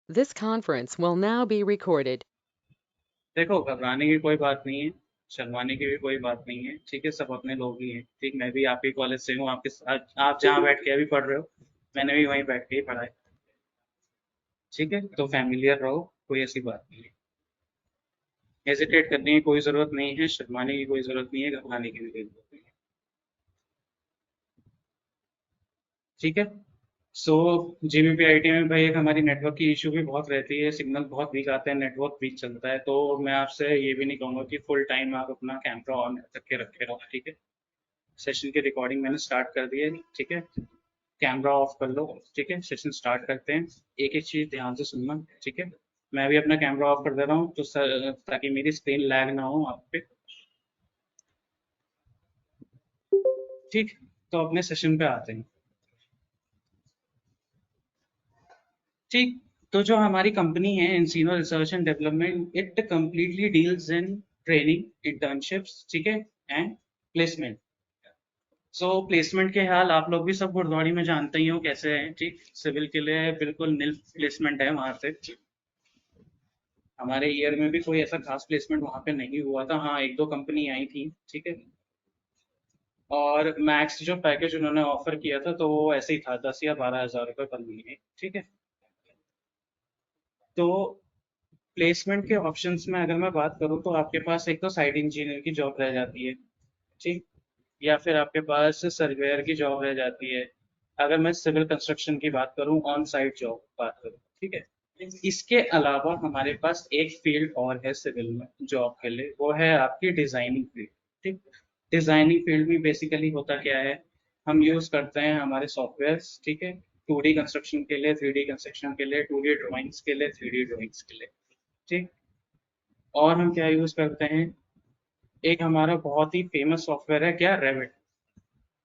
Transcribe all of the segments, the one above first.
This conference will now be recorded. देखो, घबराने की कोई बात नहीं है, शर्माने की भी कोई बात नहीं है। ठीक है, सब अपने लोग ही हैं। ठीक, मैं भी आप ही कॉलेज से हूँ, आपके साथ आप जहाँ बैठ के अभी पढ़ रहे हो, मैंने भी वहीं बैठ के ही पढ़ा है। ठीक है, तो फैमिलियर रहो, कोई ऐसी बात नहीं है। हेजिटेट करने की कोई ज़रूरत नहीं है, शर्माने की कोई ज़रूरत नहीं है, घबराने की भी कोई ज़रूरत नहीं है। ठीक है। सो जीबीपीआईटी में भाई एक हमारी नेटवर्क की इशू भी बहुत रहती है, सिग्नल बहुत वीक आता है, नेटवर्क वीक चलता है। तो मैं आपसे ये भी नहीं कहूँगा कि फुल टाइम आप अपना कैमरा ऑन करके रखे रहो। ठीक है, सेशन की रिकॉर्डिंग मैंने स्टार्ट कर दी है। ठीक है, कैमरा ऑफ कर लो। ठीक है, सेशन स्टार्ट करते हैं। एक एक चीज़ ध्यान से सुनना। ठीक है, मैं भी अपना कैमरा ऑफ कर दे रहा हूँ तो ताकि मेरी स्क्रीन लैग ना हो आप पे। ठीक, तो अपने सेशन पे आते हैं। ठीक, तो जो हमारी कंपनी है एंसिनो research and development, it completely deals in training, internships, ठीक है, एंड प्लेसमेंट। सो प्लेसमेंट के हाल आप लोग भी सब गुड़दौड़ी में जानते ही हो कैसे हैं। ठीक, सिविल के लिए बिल्कुल निल प्लेसमेंट है वहां से। हमारे ईयर में भी कोई ऐसा खास प्लेसमेंट वहां पे नहीं हुआ था। हाँ, एक दो कंपनी आई थी। ठीक है, और मैक्स जो पैकेज उन्होंने ऑफर किया था तो वो ऐसे ही था, 10 या 12 हज़ार रुपये पर महीने। ठीक है, तो प्लेसमेंट के ऑप्शंस में अगर मैं बात करूँ तो आपके पास एक तो साइट इंजीनियर की जॉब रह जाती है। ठीक, या फिर आपके पास सर्वेयर की जॉब रह जाती है। अगर मैं सिविल कंस्ट्रक्शन की बात करूँ, ऑन साइट जॉब बात करूँ। ठीक है, इसके अलावा हमारे पास एक फील्ड और है सिविल में जॉब के लिए, वो है आपकी डिजाइनिंग फील्ड। ठीक, डिजाइनिंग फील्ड में बेसिकली होता क्या है, हम यूज करते हैं हमारे सॉफ्टवेयर्स। ठीक है, 2D कंस्ट्रक्शन के लिए, 3D कंस्ट्रक्शन के लिए, 2D ड्राइंग्स के लिए, 3D ड्राइंग्स के लिए। ठीक, और हम क्या यूज करते हैं, एक हमारा बहुत ही फेमस सॉफ्टवेयर है क्या, रेविट।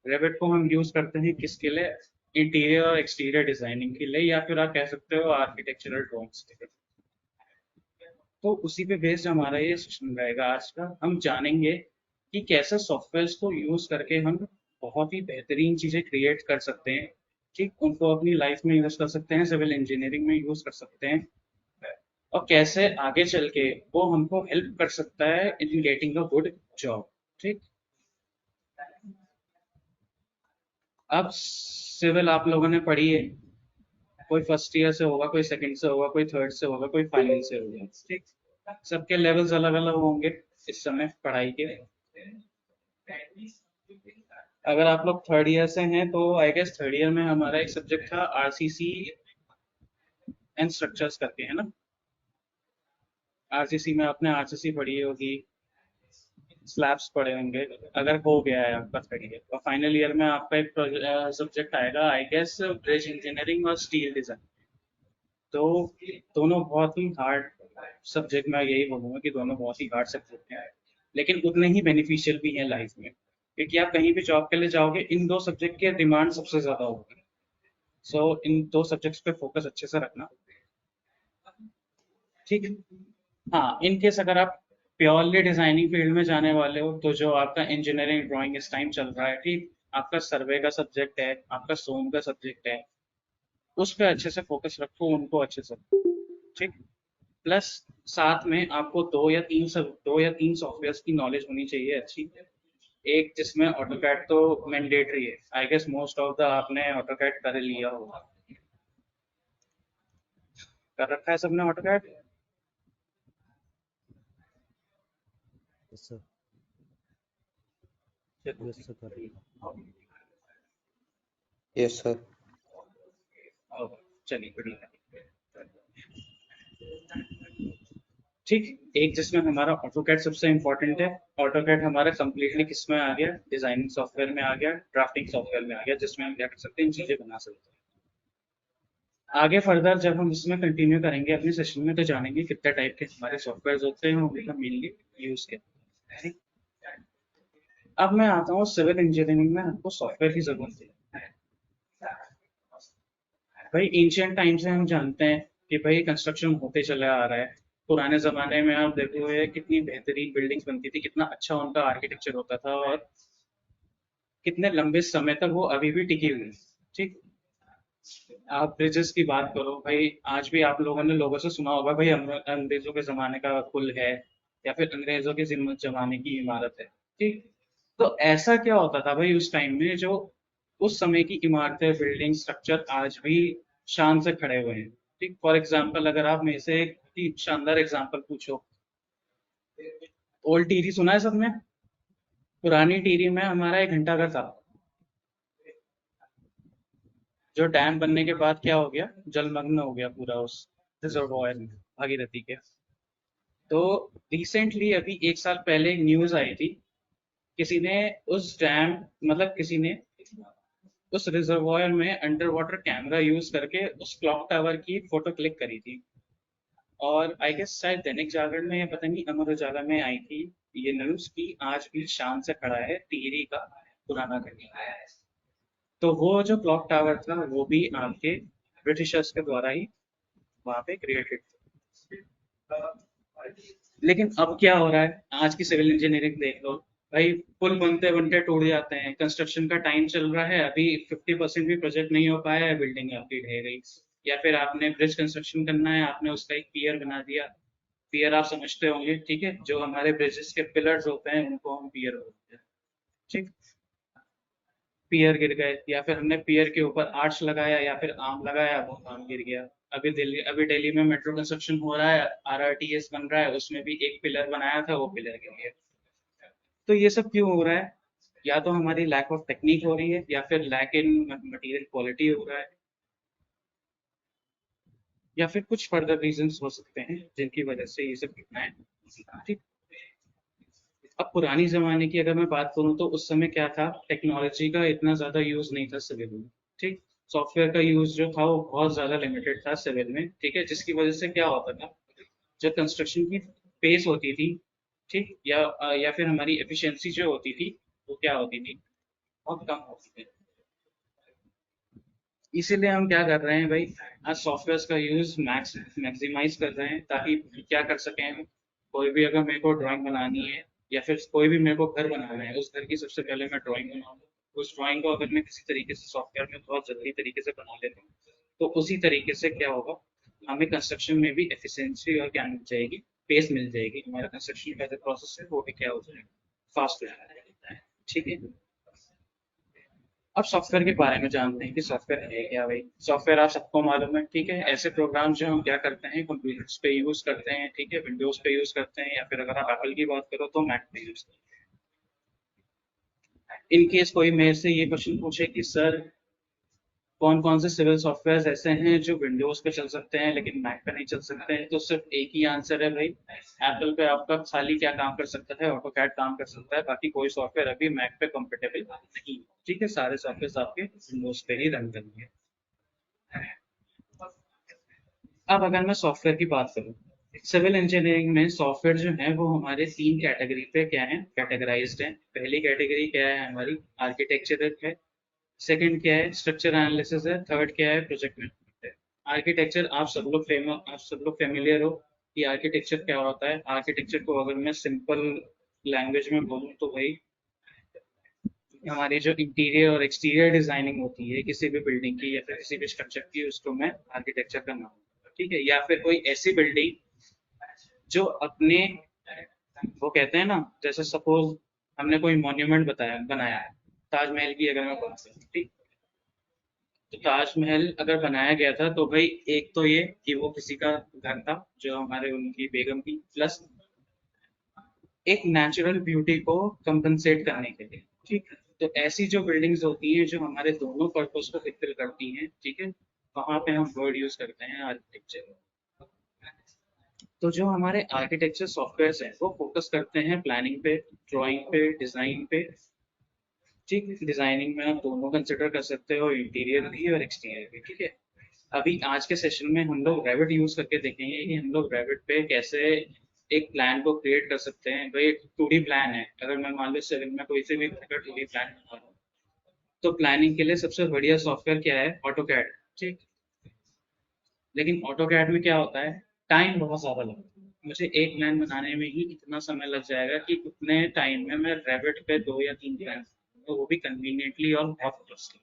रेविट को हम यूज करते हैं किसके लिए, इंटीरियर और एक्सटीरियर डिजाइनिंग के लिए, या फिर आप कह सकते हो आर्किटेक्चरल ड्राइंग्स के लिए। तो उसी पे बेस्ड हमारा ये सेशन रहेगा आज का। हम जानेंगे कि कैसे सॉफ्टवेयर्स को यूज करके हम बहुत ही बेहतरीन चीजें क्रिएट कर सकते हैं। ठीक, उनको अपनी लाइफ में यूज कर सकते हैं, सिविल इंजीनियरिंग में यूज कर सकते हैं, और कैसे आगे चल के वो हमको हेल्प कर सकता है in getting a good job. ठीक, अब सिविल आप लोगों ने पढ़ी है, कोई फर्स्ट ईयर से होगा, कोई सेकंड से होगा, कोई थर्ड से होगा, कोई फाइनल से होगा। ठीक, सबके लेवल्स अलग अलग होंगे इस समय पढ़ाई के। अगर आप लोग थर्ड ईयर से हैं तो आई गेस थर्ड ईयर में हमारा एक सब्जेक्ट था आरसीसी एंड स्ट्रक्चर्स करके, है ना। आरसीसी में आपने आरसीसी पढ़ी होगी, स्लैब्स पढ़े होंगे, अगर हो गया है आपका थर्ड ईयर। और फाइनल ईयर में आपका एक सब्जेक्ट आएगा आई गेस, ब्रिज इंजीनियरिंग और स्टील डिजाइन। तो दोनों बहुत ही हार्ड सब्जेक्ट, मैं यही बोलूँगा कि दोनों बहुत ही हार्ड सब्जेक्ट हैं, लेकिन उतने ही बेनिफिशियल भी हैं लाइफ में, क्योंकि आप कहीं भी जॉब के लिए जाओगे इन दो सब्जेक्ट की डिमांड सबसे ज़्यादा होगी। सो इन दो सब्जेक्ट्स पे फोकस अच्छे से रखना। ठीक, हाँ, इन केस अगर आप प्योरली डिजाइनिंग फील्ड में जाने वाले हो तो जो आपका इंजीनियरिंग ड्राइंग इस टाइम चल रहा है, ठीक, आपका सर्वे का सब्जेक्ट है, आपका सोम का सब्जेक्ट है, उस पर अच्छे से फोकस रखो, उनको अच्छे से। ठीक, प्लस साथ में आपको दो या तीन सॉफ्टवेयर की नॉलेज होनी चाहिए अच्छी। एक जिसमें ऑटोकैड तो मैंडेटरी है, I guess most of the आपने ऑटोकैड कर लिया होगा, कर रखा है सबने ऑटोकैड। Yes sir. चलो यस सर, कर रखा। Yes sir. चलिए बढ़िया। ठीक, एक जिसमें हमारा ऑटोकैड सबसे इम्पोर्टेंट है। ऑटोकैड हमारा कंप्लीटली किस में आ गया, डिजाइनिंग सॉफ्टवेयर में आ गया, ड्राफ्टिंग सॉफ्टवेयर में आ गया, जिसमें हम क्या कर सकते हैं, इन चीजें बना सकते हैं। आगे फर्दर जब हम इसमें कंटिन्यू करेंगे अपने सेशन में तो जानेंगे कितने टाइप के हमारे सॉफ्टवेयर होते हैं, उनका मेनली यूज क्या है। अब मैं आता हूँ सिविल इंजीनियरिंग में हमको सॉफ्टवेयर की जरूरत है। भाई एंशियंट टाइम से हम जानते हैं कि भाई कंस्ट्रक्शन होते चला आ रहा है। पुराने जमाने में आप देखोगे कितनी बेहतरीन बिल्डिंग्स बनती थी, कितना अच्छा उनका आर्किटेक्चर होता था, और कितने लंबे समय तक वो अभी भी टिकी हुई है। ठीक, आप ब्रिजेस की बात करो भाई, आज भी आप लोगों ने लोगों से सुना होगा भाई, अंग्रेजों के जमाने का पुल है या फिर अंग्रेजों के जमाने की इमारत है। ठीक। तो ऐसा क्या होता था भाई उस टाइम में, जो उस समय की इमारतें, बिल्डिंग, स्ट्रक्चर आज भी शान से खड़े हुए हैं। ठीक। फॉर एग्जाम्पल, अगर आप मेरे से एक शानदार एग्जाम्पल पूछो, ओल्ड टिहरी सुना है सबने? पुरानी टिहरी में हमारा एक घंटाघर था, जो डैम बनने के बाद क्या हो गया, जलमग्न हो गया पूरा उस रिजर्वॉयर में, भागीरथी के। तो रिसेंटली अभी एक साल पहले न्यूज आई थी, किसी ने उस डैम, मतलब किसी ने उस रिजर्वॉयर में अंडर वाटर कैमरा यूज करके उस क्लॉक टावर की फोटो क्लिक करी थी। और आई गेस शायद दैनिक जागरण में या पता नहीं अमर उजाला में आई थी ये न्यूज, की आज भी शान से खड़ा है टिहरी का पुराना किला। तो वो जो क्लॉक टावर था वो भी आपके ब्रिटिशर्स के द्वारा ही वहां पे क्रिएटेड था। लेकिन अब क्या हो रहा है, आज की सिविल इंजीनियरिंग देख लो भाई, पुल बनते बनते टूट जाते हैं, कंस्ट्रक्शन का टाइम चल रहा है, अभी 50% भी प्रोजेक्ट नहीं हो पाया है, बिल्डिंग आपकी ढह गई। या फिर आपने ब्रिज कंस्ट्रक्शन करना है, आपने उसका एक पियर बना दिया। पियर आप समझते होंगे, ठीक है, जो हमारे ब्रिजेस के पिलर्स होते हैं उनको हम पियर बोलते हैं। ठीक। पियर गिर गए, या फिर हमने पियर के ऊपर आर्च लगाया या फिर आर्म लगाया, वो आर्म गिर गया। अभी दिल्ली में मेट्रो कंस्ट्रक्शन हो रहा है, आरआरटीएस बन रहा है, उसमें भी एक पिलर बनाया था, वो पिलर गिर गया। तो ये सब क्यों हो रहा है? या तो हमारी लैक ऑफ टेक्निक हो रही है, या फिर लैक इन मटेरियल क्वालिटी हो रहा है, या फिर कुछ फर्दर रीजंस हो सकते हैं जिनकी वजह से ये सब घटनाएं। ठीक। अब पुरानी जमाने की अगर मैं बात करूं तो उस समय क्या था, टेक्नोलॉजी का इतना ज्यादा यूज नहीं था सिविल में। ठीक। सॉफ्टवेयर का यूज जो था वो बहुत ज्यादा लिमिटेड था सिविल में, ठीक है, जिसकी वजह से क्या होता था, जो कंस्ट्रक्शन की पेस होती थी, ठीक, या फिर हमारी एफिशिएंसी जो होती थी, वो क्या होती थी, बहुत कम होती थी। इसीलिए हम क्या कर रहे हैं भाई, आज सॉफ्टवेयर का यूज मैक्सिमाइज कर रहे हैं, ताकि क्या कर सकें हम, कोई भी अगर मेरे को ड्राइंग बनानी है, या फिर कोई भी मेरे को घर बनाना है, उस घर की सबसे पहले मैं ड्राइंग बनाऊंगा। उस ड्राइंग को अगर मैं किसी तरीके से सॉफ्टवेयर में बहुत जल्दी तरीके से बना लेता हूँ, तो उसी तरीके से क्या होगा, हमें कंस्ट्रक्शन में भी एफिशिएंसी और क्या मिल जाएगी, पेस मिल जाएगी, हमारा कंस्ट्रक्शन का जो प्रोसेस है वो भी क्या हो जाएगा, फास्ट हो जाएगा। ठीक है। अब सॉफ्टवेयर के बारे में जानते हैं कि सॉफ्टवेयर है क्या भाई। सॉफ्टवेयर आप सबको मालूम है, ठीक है, ऐसे प्रोग्राम जो हम क्या करते हैं, कंप्यूटर्स पे यूज करते हैं, ठीक है, विंडोज पे यूज करते हैं, या फिर अगर आप एप्पल की बात करो तो मैक पे यूज करते हैं। इन केस कोई मेरे से ये क्वेश्चन पूछे कि सर कौन कौन से सिविल सॉफ्टवेयर ऐसे हैं जो विंडोज पे चल सकते हैं लेकिन मैक पे नहीं चल सकते हैं, तो सिर्फ एक ही आंसर है भाई, एप्पल पे आपका खाली क्या काम कर सकता है, ऑटोकैड काम कर सकता है, बाकी कोई सॉफ्टवेयर अभी मैक पे कंपेटेबल नहीं। ठीक है, सारे सॉफ्टवेयर आपके विंडोज पे ही रन करेंगे। अब अगर मैं सॉफ्टवेयर की बात करूं, सिविल इंजीनियरिंग में सॉफ्टवेयर जो है वो हमारे तीन कैटेगरी पे क्या है, कैटेगराइज्ड है। पहली कैटेगरी क्या है हमारी, आर्किटेक्चर है। सेकंड क्या है, स्ट्रक्चर एनालिसिस है। थर्ड क्या है, प्रोजेक्ट मैनेजमेंट है। आर्किटेक्चर आप सब लोग फेमिलियर हो कि आर्किटेक्चर क्या होता है। आर्किटेक्चर को अगर मैं सिंपल लैंग्वेज में बोलूँ तो भाई, हमारी जो इंटीरियर और एक्सटीरियर डिजाइनिंग होती है किसी भी बिल्डिंग की या फिर किसी भी स्ट्रक्चर की, उसको मैं आर्किटेक्चर का नाम दूंगा। ठीक है, या फिर कोई ऐसी बिल्डिंग जो अपने, वो कहते हैं ना, जैसे सपोज हमने कोई मॉन्यूमेंट बताया बनाया है, ताजमहल की अगर मैं बात करूं, ठीक, तो ताजमहल अगर बनाया गया था तो भाई एक तो ये कि वो किसी का घर था, जो हमारे उनकी बेगम की, प्लस एक नेचुरल ब्यूटी को कंपनसेट करने के लिए। ठीक है, तो ऐसी जो बिल्डिंग्स होती हैं जो हमारे दोनों पर्पस को फिल्टर करती हैं, ठीक है, वहां पे हम वर्ड यूज करते हैं आर्किटेक्चर। तो जो हमारे आर्किटेक्चर सॉफ्टवेयर हैं वो फोकस करते हैं प्लानिंग पे, ड्राइंग पे, डिजाइन पे। ठीक, डिजाइनिंग में आप दोनों कंसिडर कर सकते हो, इंटीरियर भी और एक्सटीरियर भी। ठीक है, अभी आज के सेशन में हम लोग रेविट यूज करके देखेंगे कि हम लोग रेविट पे कैसे एक प्लान को क्रिएट कर सकते हैं। भाई एक 2D प्लान है, अगर मैं मान लो सिविल में कोई से भी घर का 2D प्लान बना रहा हूँ, तो प्लानिंग के लिए सबसे बढ़िया सॉफ्टवेयर क्या है, ऑटोकैड। ठीक। लेकिन ऑटोकैड में क्या होता है, टाइम बहुत ज्यादा लगता है, मुझे एक प्लान बनाने में ही इतना समय लग जाएगा कि उतने टाइम में मैं रेविट पे 2 या 3 प्लान, तो वो भी कन्वीनियंटली और बहुत costly।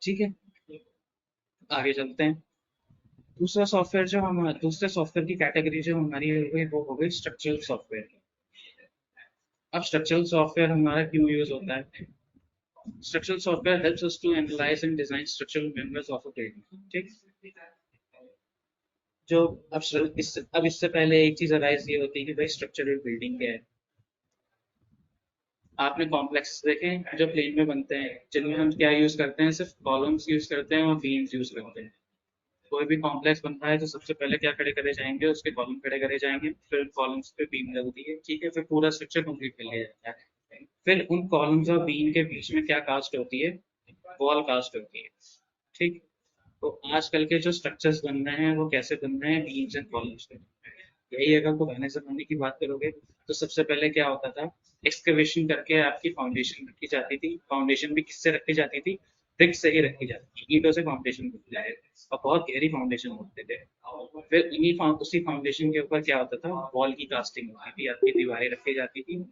ठीक है, आगे चलते हैं। दूसरे सॉफ्टवेयर की कैटेगरी जो हमारी हो गई वो हो गई स्ट्रक्चरल सॉफ्टवेयर। अब स्ट्रक्चरल सॉफ्टवेयर हमारा क्यों यूज होता है? Structural software helps us to analyse and design structural members of a building. ठीक, जो अब इससे पहले एक चीज अराइज ये होती है कि भाई स्ट्रक्चरल बिल्डिंग क्या है। आपने कॉम्प्लेक्स देखे हैं जो प्लेन में बनते हैं, जिनमें हम क्या यूज करते हैं, सिर्फ कॉलम्स यूज करते हैं और बीम्स यूज करते हैं। कोई भी कॉम्प्लेक्स बनता है तो सबसे पहले क्या खड़े करे जाएंगे, उसके कॉलम खड़े करे जाएंगे, फिर कॉलम्स पे बीम लगती है, ठीक है, फिर पूरा स्ट्रक्चर कंप्लीट कर लिया जाता है। फिर उन कॉलम्स और बीम के बीच में क्या कास्ट होती है, वॉल कास्ट होती है। ठीक, तो आजकल के जो स्ट्रक्चर्स बन रहे हैं वो कैसे बन रहे हैं, बीम्स एंड कॉलम्स पे। यही अगर पुराने जमाने की बात करोगे तो सबसे पहले क्या होता था, एक्सकवेशन करके आपकी फाउंडेशन रखी जाती थी। फाउंडेशन भी किससे रखी जाती थी, ब्रिक से ही रखी जाती थी, ईंटों से फाउंडेशन रखी जाती थी और बहुत गहरी फाउंडेशन होते थे। फिर उसी फाउंडेशन के ऊपर क्या होता था, वॉल की कास्टिंग होती थी, आपकी दीवारें रखी जाती थी।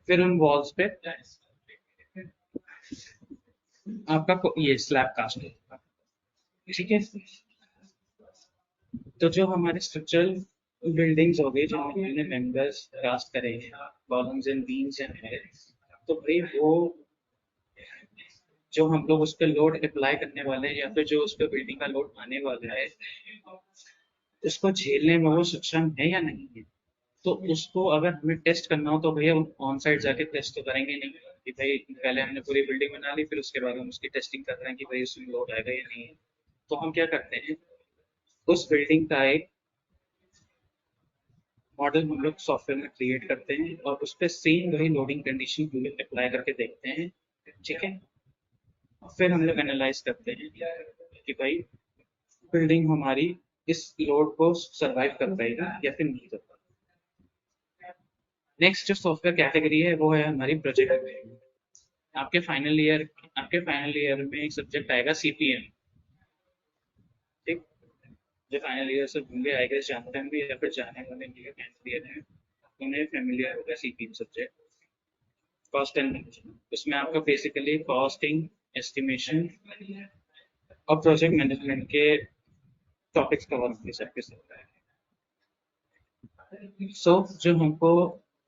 फिर उन वॉल्स पे आपका ये स्लैब कास्ट होता था। ठीक है, तो जो हमारे स्ट्रक्चरल बिल्डिंग्स हो गई, जो हमने मेंबर्स कास्ट करे हैं, columns and beams and heads, तो भाई वो जो हम लोग उस पर लोड अप्लाई करने वाले हैं या फिर जो उस पर बिल्डिंग का लोड आने वाला है, उसको झेलने में वो सक्षम है या नहीं है। तो उसको अगर हमें टेस्ट करना हो तो भैया ऑन साइड जाके टेस्ट तो करेंगे नहीं कि भाई पहले हमने पूरी बिल्डिंग बना ली फिर उसके बाद हम उसकी टेस्टिंग कर रहे हैं कि भाई उसमें लोड आएगा या नहीं है। तो हम क्या करते हैं, उस बिल्डिंग का एक मॉडल हम लोग सॉफ्टवेयर में क्रिएट करते हैं और उस पर सेम वही लोडिंग कंडीशन हम लोग अप्लाई करके देखते हैं। ठीक है, फिर हम लोग एनालाइज करते हैं कि भाई बिल्डिंग हमारी इस लोड को सरवाइव कर पाएगी या फिर नहीं कर पाएगी। नेक्स्ट जो सॉफ्टवेयर कैटेगरी है वो है हमारी प्रोजेक्ट। आपके फाइनल ईयर में एक सब्जेक्ट आएगा सीपीएम। ठीक, जो फाइनल ईयर से होंगे आई गेस जानते होंगे या फिर जाने वाले लिए फाइनल ईयर है, उन्हें फेमिलियर होगा CPM subject, cost and management. उसमें आपका बेसिकली कॉस्टिंग, एस्टिमेशन और प्रोजेक्ट मैनेजमेंट के टॉपिक्स कवर होंगे सबके सब। सो जो हमको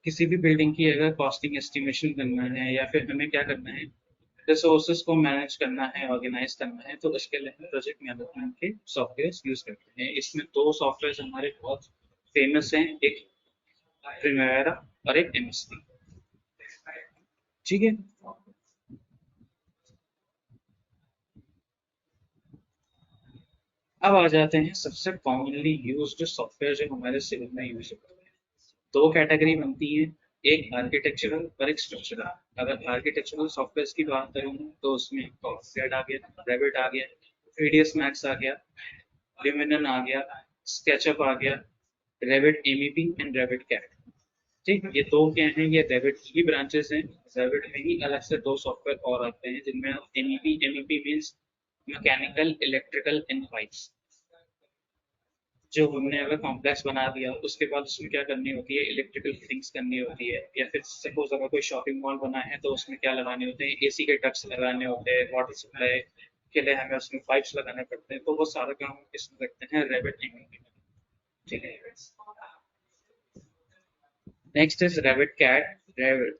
किसी भी बिल्डिंग की अगर कॉस्टिंग एस्टिमेशन करना है या फिर हमें क्या करना है, रिसोर्सेज को मैनेज करना है, ऑर्गेनाइज करना है, तो उसके लिए हम प्रोजेक्ट मैनेजमेंट के सॉफ्टवेयर यूज करते हैं। इसमें दो सॉफ्टवेयर हमारे बहुत फेमस हैं, एक प्रिमेरा और एक एमएसपी। ठीक है, अब आ जाते हैं सबसे कॉमनली यूज्ड सॉफ्टवेयर जो हमारे सिविल में यूज होते हैं। दो कैटेगरी बनती है, एक आर्किटेक्चरल और एक स्ट्रक्चरल। अगर आर्किटेक्चरल सॉफ्टवेयर की बात करूँ तो उसमें ऑटोकैड आ गया, रेविट आ गया, 3ds मैक्स आ गया, लिमिनन आ गया, स्केचअप आ गया, Revit MEP and Revit CAD. ठीक, ये दो क्या हैं, ये रेविट की ब्रांचेस हैं। रेविट में ही अलग से दो सॉफ्टवेयर और आते हैं जिनमें MEP means mechanical electrical and pipes. जो हमने अगर कॉम्प्लेक्स बना दिया उसके बाद उसमें क्या करनी होती है, इलेक्ट्रिकल फिटिंग्स करनी होती है। या फिर सपोज अगर कोई शॉपिंग मॉल बना है तो उसमें क्या लगाने होते हैं, एसी के डक्ट्स लगाने होते हैं, वाटर सप्लाई के लिए हमें उसमें पाइप्स लगाने पड़ते हैं। तो वो सारा काम इसमें रखते हैं रेविट में। ठीक है, next is Revit CAD Revit.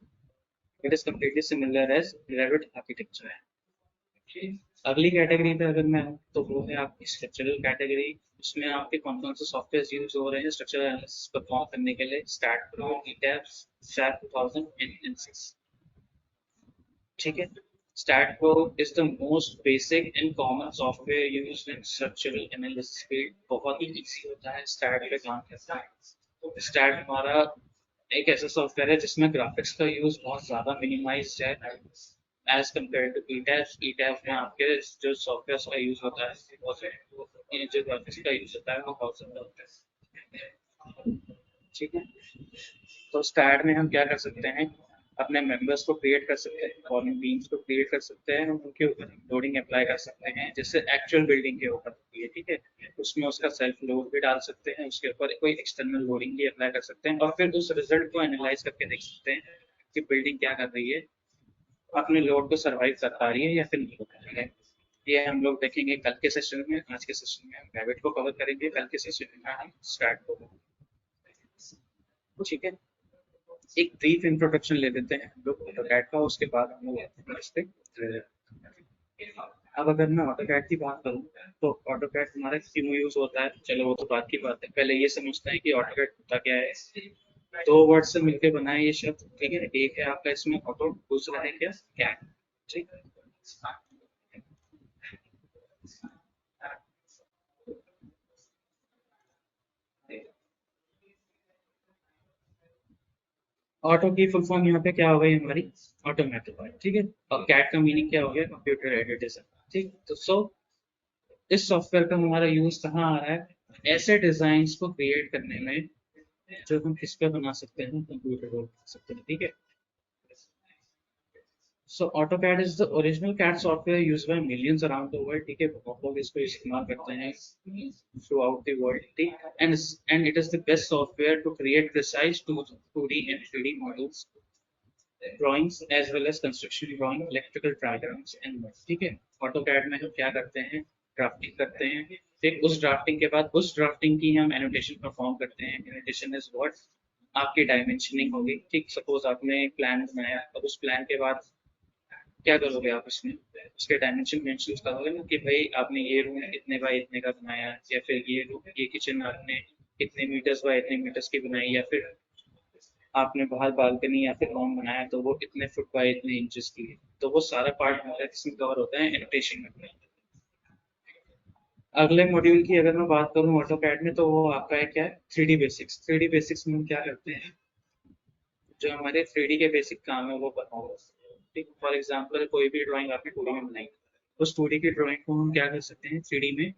It is completely similar as Revit architecture. अगली कैटेगरी पे अगर मैं हूँ तो वो है आपकी स्ट्रक्चरल कैटेगरी। उसमें आपके कौन कौन से सॉफ्टवेयर यूज हो रहे हैं स्ट्रक्चरल एनालिसिस परफॉर्म करने के लिए, STAAD Pro, ETAP, SAP 2000 and N6। ठीक है, STAAD Pro is the most basic and common software used in structural analysis field. बहुत ही इजी होता है स्टैट पे काम करना है। स्टैट हमारा एक ऐसा सॉफ्टवेयर है जिसमें ग्राफिक्स का यूज बहुत ज्यादा मिनिमाइज है एज कम्पेयर टू ईटैप। ईटैप में आपके जो सॉफ्टवेयर का यूज होता है वो जो ग्राफिक्स का यूज होता है वो बहुत ज्यादा होता है। ठीक है, तो स्टैट में हम क्या कर सकते हैं, अपने मेंबर्स को क्रिएट कर सकते हैं, कॉलम बीम्स को क्रिएट कर सकते हैं, हम उनके ऊपर लोडिंग अप्लाई कर सकते हैं जिससे एक्चुअल बिल्डिंग के ऊपर होती है। ठीक है, उसमें उसका सेल्फ लोड भी डाल सकते हैं, उसके ऊपर कोई एक्सटर्नल लोडिंग भी अप्लाई कर सकते हैं और फिर उस रिजल्ट को एनालाइज करके देख सकते हैं कि बिल्डिंग क्या कर रही है अपने लोड को सर्वाइव कर पा रही है या फिर नहीं हो पा रही है। ये हम लोग देखेंगे कल के सेशन में। आज के सेशन में हम रैबिट को कवर करेंगे, कल के सेशन में हम स्टार्ट को। ठीक है, एक ब्रीफ इंट्रोडक्शन ले लेते हैं हम लोग ऑटोकैड का, उसके बाद हम लोग इस पे। अब अगर मैं ऑटोकैड की बात करूँ तो ऑटोकैड हमारा क्यों यूज होता है, चलो वो तो बात की बात है। पहले ये समझते हैं कि ऑटोकैड होता क्या है। दो वर्ड से मिलकर बना है ये शब्द, ठीक है। एक है आपका इसमें ऑटो, दूसरा है क्या, कैड। ठीक है, ऑटो की फुल फॉर्म यहाँ पे क्या हो गई हमारी, ऑटोमेटिक। ठीक है, और कैट का मीनिंग क्या हो गया, कंप्यूटर एडेड डिजाइन। ठीक, तो सो इस सॉफ्टवेयर का हमारा यूज कहाँ आ रहा है, ऐसे डिजाइन को क्रिएट करने में जो हम किस पे बना सकते हैं, कंप्यूटर पे बना सकते हैं। ठीक है, सो AutoCAD is the original CAD software used by millions around the world. ठीक है, बहुत लोग इसको इस्तेमाल करते हैं throughout the world। ठीक, and it is the best software to create precise 2D and 3D models, drawings as well as construction drawing, electrical diagrams and more। ठीक है, AutoCAD में हम क्या करते हैं, ड्राफ्टिंग करते हैं। फिर उस ड्राफ्टिंग के बाद उस ड्राफ्टिंग की हम एनोटेशन परफॉर्म करते हैं। एनोटेशन इज व्हाट, आपकी डायमेंशनिंग होगी। ठीक, सपोज आपने एक प्लान बनाया, अब उस प्लान के बाद क्या करोगे आप इसमें, उसके डायमेंशन मेंशन करोगे ना कि भाई आपने ये रूम इतने बाय इतने का बनाया, या फिर ये रूम, ये किचन आपने इतने मीटर्स बाय इतने मीटर्स की बनाई, या फिर आपने बाहर बालकनी या फिर लॉन बनाया तो वो इतने फुट बाय इतने इंचेस की है। तो वो सारा पार्ट हमारा किसमें कवर होता है, एनोटेशन में। अगले मॉड्यूल की अगर मैं बात करूं ऑटोकैड में, तो वो आपका है क्या है, 3D बेसिक्स। 3D बेसिक्स में हम क्या करते हैं, जो हमारे 3D के बेसिक काम है वो बताओ। ठीक, फॉर एग्जांपल कोई भी ड्राइंग आपने 2D में बनाई, उस 2D की ड्राइंग को हम क्या कर सकते हैं, 3D में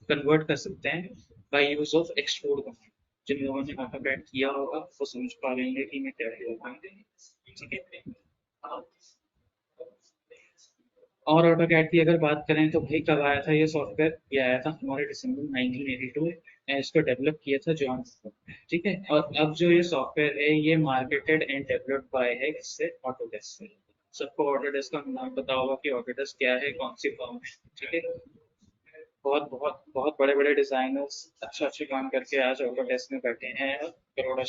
कन्वर्ट कर सकते हैं by use of extrude command. जिन लोगों ने ऑटोकैड किया होगा वो समझ पा लेंगे कि मैं क्या कह रहा हूं। ठीक है, और ऑटोकैड की अगर बात करें तो भाई कब आया था ये सॉफ्टवेयर, ये आया था हमारे दिसंबर 1982 में। इसको डेवलप किया था जॉन। ठीक है, और अब जो ये सॉफ्टवेयर है ये मार्केटेड एंड डेवलप्ड बाय है किससे, ऑटोडेस्क से। सबको ऑटोडेस्क का नाम पता होगा कि ऑटोडेस्क क्या है, कौन सी फर्म है। ठीक है, बहुत बहुत बहुत बड़े बड़े डिजाइनर्स अच्छे अच्छे काम करके आज ऑटोडेस्क में बैठे हैं और करोड़ों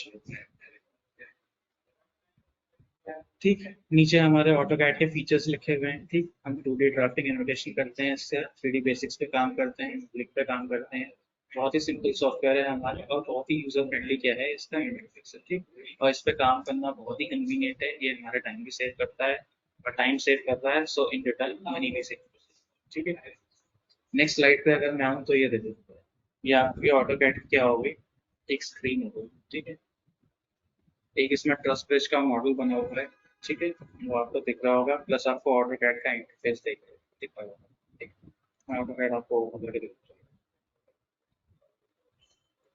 ठीक है। नीचे हमारे ऑटोकैड के फीचर्स लिखे हुए हैं। ठीक, हम 2D ड्राफ्टिंग एनोटेशन करते हैं इससे, 3D बेसिक्स पे काम करते हैं, लिख पे काम करते हैं। बहुत ही सिंपल सॉफ्टवेयर है हमारे, और बहुत ही यूजर फ्रेंडली क्या है इसका इंटरफेस। ठीक, और इस पे काम करना बहुत ही कन्वीनियंट है। ये हमारा टाइम भी सेव करता है, और टाइम सेव कर रहा है सो इन रिटर्न मनी भी सेव। ठीक है, नेक्स्ट स्लाइड पे अगर मैं आऊँ तो ये देखो, ये आपकी ऑटोकैड क्या होगी, एक स्क्रीन होगी। ठीक है, एक इसमें ट्रस्ट पेज का मॉडल बना हुआ है। ठीक है, वो आपको दिख रहा होगा, प्लस आपको ऑटोकैड का इंटरफेस दिख रहा होगा। ठीक, मैं ऑटोकैड आपको ओपन करके दिखाता हूँ।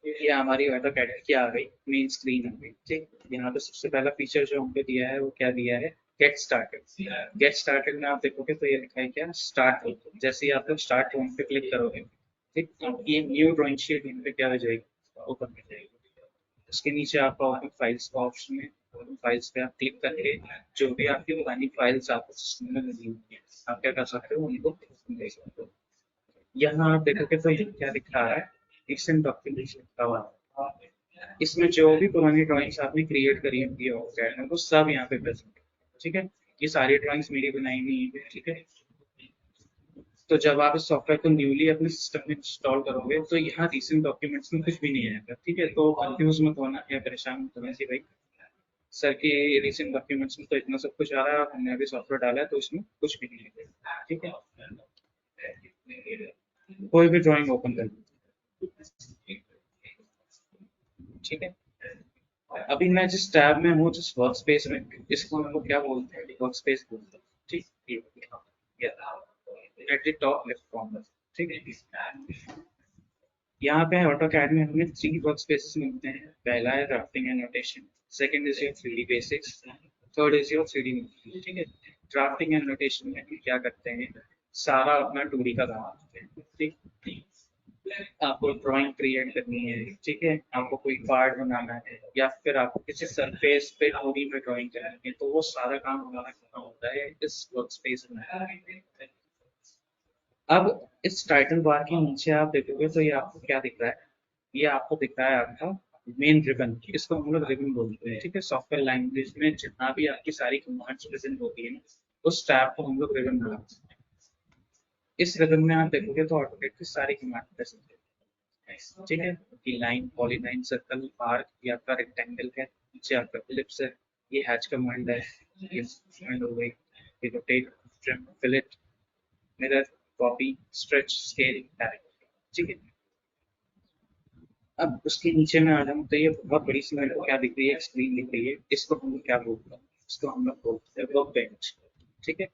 ये हमारी ऑटोकैड की आ गई, मेन स्क्रीन आ गई। ठीक, यहाँ पे सबसे पहला फीचर जो हमको दिया है वो क्या दिया है, गेट स्टार्टेड। गेट स्टार्टेड में आप देखोगे तो ये लिखा है क्या, स्टार्ट। जैसे ही आप लोग स्टार्ट होम पे क्लिक करोगे, ठीक, आपकी ये न्यू ड्राइंग शीट यहाँ पे क्या हो जाएगी, ओपन हो जाएगी। उसके नीचे आपका ओपन फाइल्स का ऑप्शन है, ओपन फाइल्स पे आप क्लिक करके जो भी आपकी पुरानी फाइल्स आपको सिस्टम में मिली हुई है, आप क्या कर सकते हो, उनको देख सकते हो। यहाँ आप देखोगे तो ये क्या दिख रहा है, रिसेंट डॉक्यूमेंट्स लिखा हुआ है। इसमें जो भी पुरानी ड्राइंग्स आपने क्रिएट करी होंगी ऑटोकैड में वो सब यहाँ पे प्रेजेंट है। ठीक है, ये सारी ड्राइंग्स मेरी बनाई हुई है। ठीक है, तो जब आप इस सॉफ्टवेयर को न्यूली अपने सिस्टम में इंस्टॉल करोगे तो यहाँ रिसेंट डॉक्यूमेंट्स में कुछ भी नहीं आएगा। ठीक है, तो कंफ्यूज मत होना या परेशान मत होना कि भाई सर की रिसेंट डॉक्यूमेंट्स में तो इतना सब कुछ आ रहा है, हमने अभी सॉफ्टवेयर डाला है तो इसमें कुछ भी नहीं है। ठीक है, कोई भी ड्राइंग ओपन कर लीजिए। ठीक है, अभी मैं जिस टैब में हूँ, जिस वर्क स्पेस में, इसको हम लोग क्या बोलते हैं, वर्क स्पेस बोलते हैं। ठीक, at the top left corner. ठीक है, यहाँ पे ऑटोकैड में हमें 3 वर्क स्पेसेस मिलते हैं। पहला है drafting and notation, second is your 3D basics, third is your 3D model. ठीक है, ड्राफ्टिंग एंड नोटेशन में हम क्या करते हैं, सारा अपना 2D का काम करते हैं। ठीक, आपको ड्राइंग क्रिएट करनी है, ठीक है, आपको कोई कार्ड बनाना है या फिर आपको किसी सरफेस पे 2D में ड्राइंग करनी है, तो वो सारा काम हमारा करना होता है इस वर्क स्पेस में। अब इस टाइटल बार के नीचे आप देखोगे तो ये आपको क्या दिख रहा है, ये आपको दिख रहा है आपका मेन रिबन, इसको हम लोग रिबन बोलते हैं, ठीक है। सॉफ्टवेयर लैंग्वेज में जितना भी आपकी सारी कमांड्स प्रेजेंट होती है ना, उस टैब को हम लोग रिबन बोलते हैं। इस रिबन में आप देखोगे तो ऑटोकैड की सारी कमांड प्रेजेंट है, ठीक है, कि लाइन, पॉलीलाइन, सर्कल, आर्क, ये आपका रेक्टेंगल है, नीचे आपका एलिप्स है, ये हैच कमांड है, ये कमांड हो गई, ये rotate, trim, fillet, mirror, copy, stretch, scale, direct, ठीक है। अब उसके नीचे में आ जाऊँ तो ये बहुत बड़ी सी मेरे को क्या दिख रही है, स्क्रीन दिख रही है, इसको हम लोग क्या बोलते हैं, इसको हम लोग बोलते हैं वर्क बेंच, ठीक है।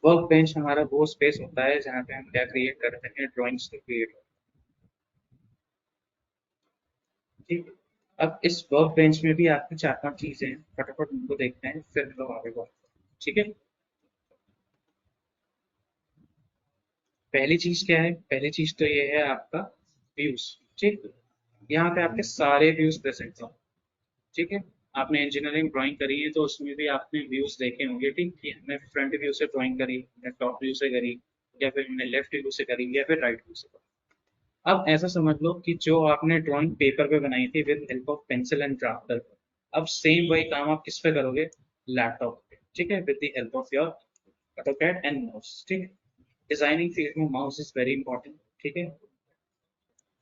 वर्क बेंच हमारा वो स्पेस होता है जहाँ पे हम क्या क्रिएट करते हैं, ड्राइंग्स को क्रिएट, ठीक है। अब इस वर्क बेंच में भी आपकी 4-5 चीजें हैं, फटाफट उनको देखते हैं फिर हम लोग आगे बढ़ते हैं, ठीक है। पहली चीज क्या है, पहली चीज तो ये है आपका व्यूज, ठीक। यहाँ पे आपके सारे व्यूज प्रेजेंट हैं, ठीक है। आपने इंजीनियरिंग ड्राइंग करी है तो उसमें भी आपने व्यूज देखे होंगे, ठीक, कि हमने फ्रंट व्यू से ड्राइंग करी या टॉप व्यू से करी या फिर हमने लेफ्ट व्यू से करी या फिर राइट व्यू से करी। अब ऐसा समझ लो कि जो आपने ड्राइंग पेपर पे बनाई थी with help of pencil and drafter, अब सेम वही काम आप किस पे करोगे, लैपटॉप पे, ठीक है, with the help of your AutoCAD and mouse, ठीक। डिजाइनिंग फील्ड में माउस इज वेरी इंपॉर्टेंट, ठीक है।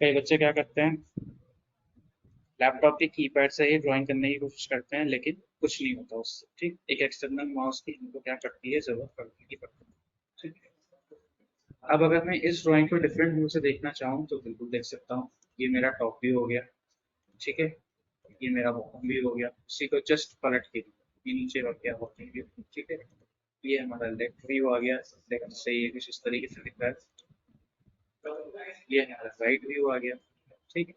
कई बच्चे क्या करते हैं, लैपटॉप के कीपैड से ही ड्राइंग करने की कोशिश करते हैं लेकिन कुछ नहीं होता उससे, ठीक। एक एक्सटर्नल माउस की हमको क्या पड़ती है, जरूरत पड़ती है, ठीक है। अब अगर मैं इस ड्राइंग को डिफरेंट व्यू से देखना चाहूँ तो बिल्कुल देख सकता हूँ, ये मेरा टॉप व्यू हो गया, ठीक है, ये मेरा बॉटम व्यू हो गया, उसी को जस्ट पलट के ये नीचे रख गया बॉटम व्यू, ठीक है। ये हमारा लेफ्ट व्यू आ गया, लेफ्ट से ये कुछ इस तरीके से दिख रहा है, ये हमारा राइट व्यू आ गया, ठीक है।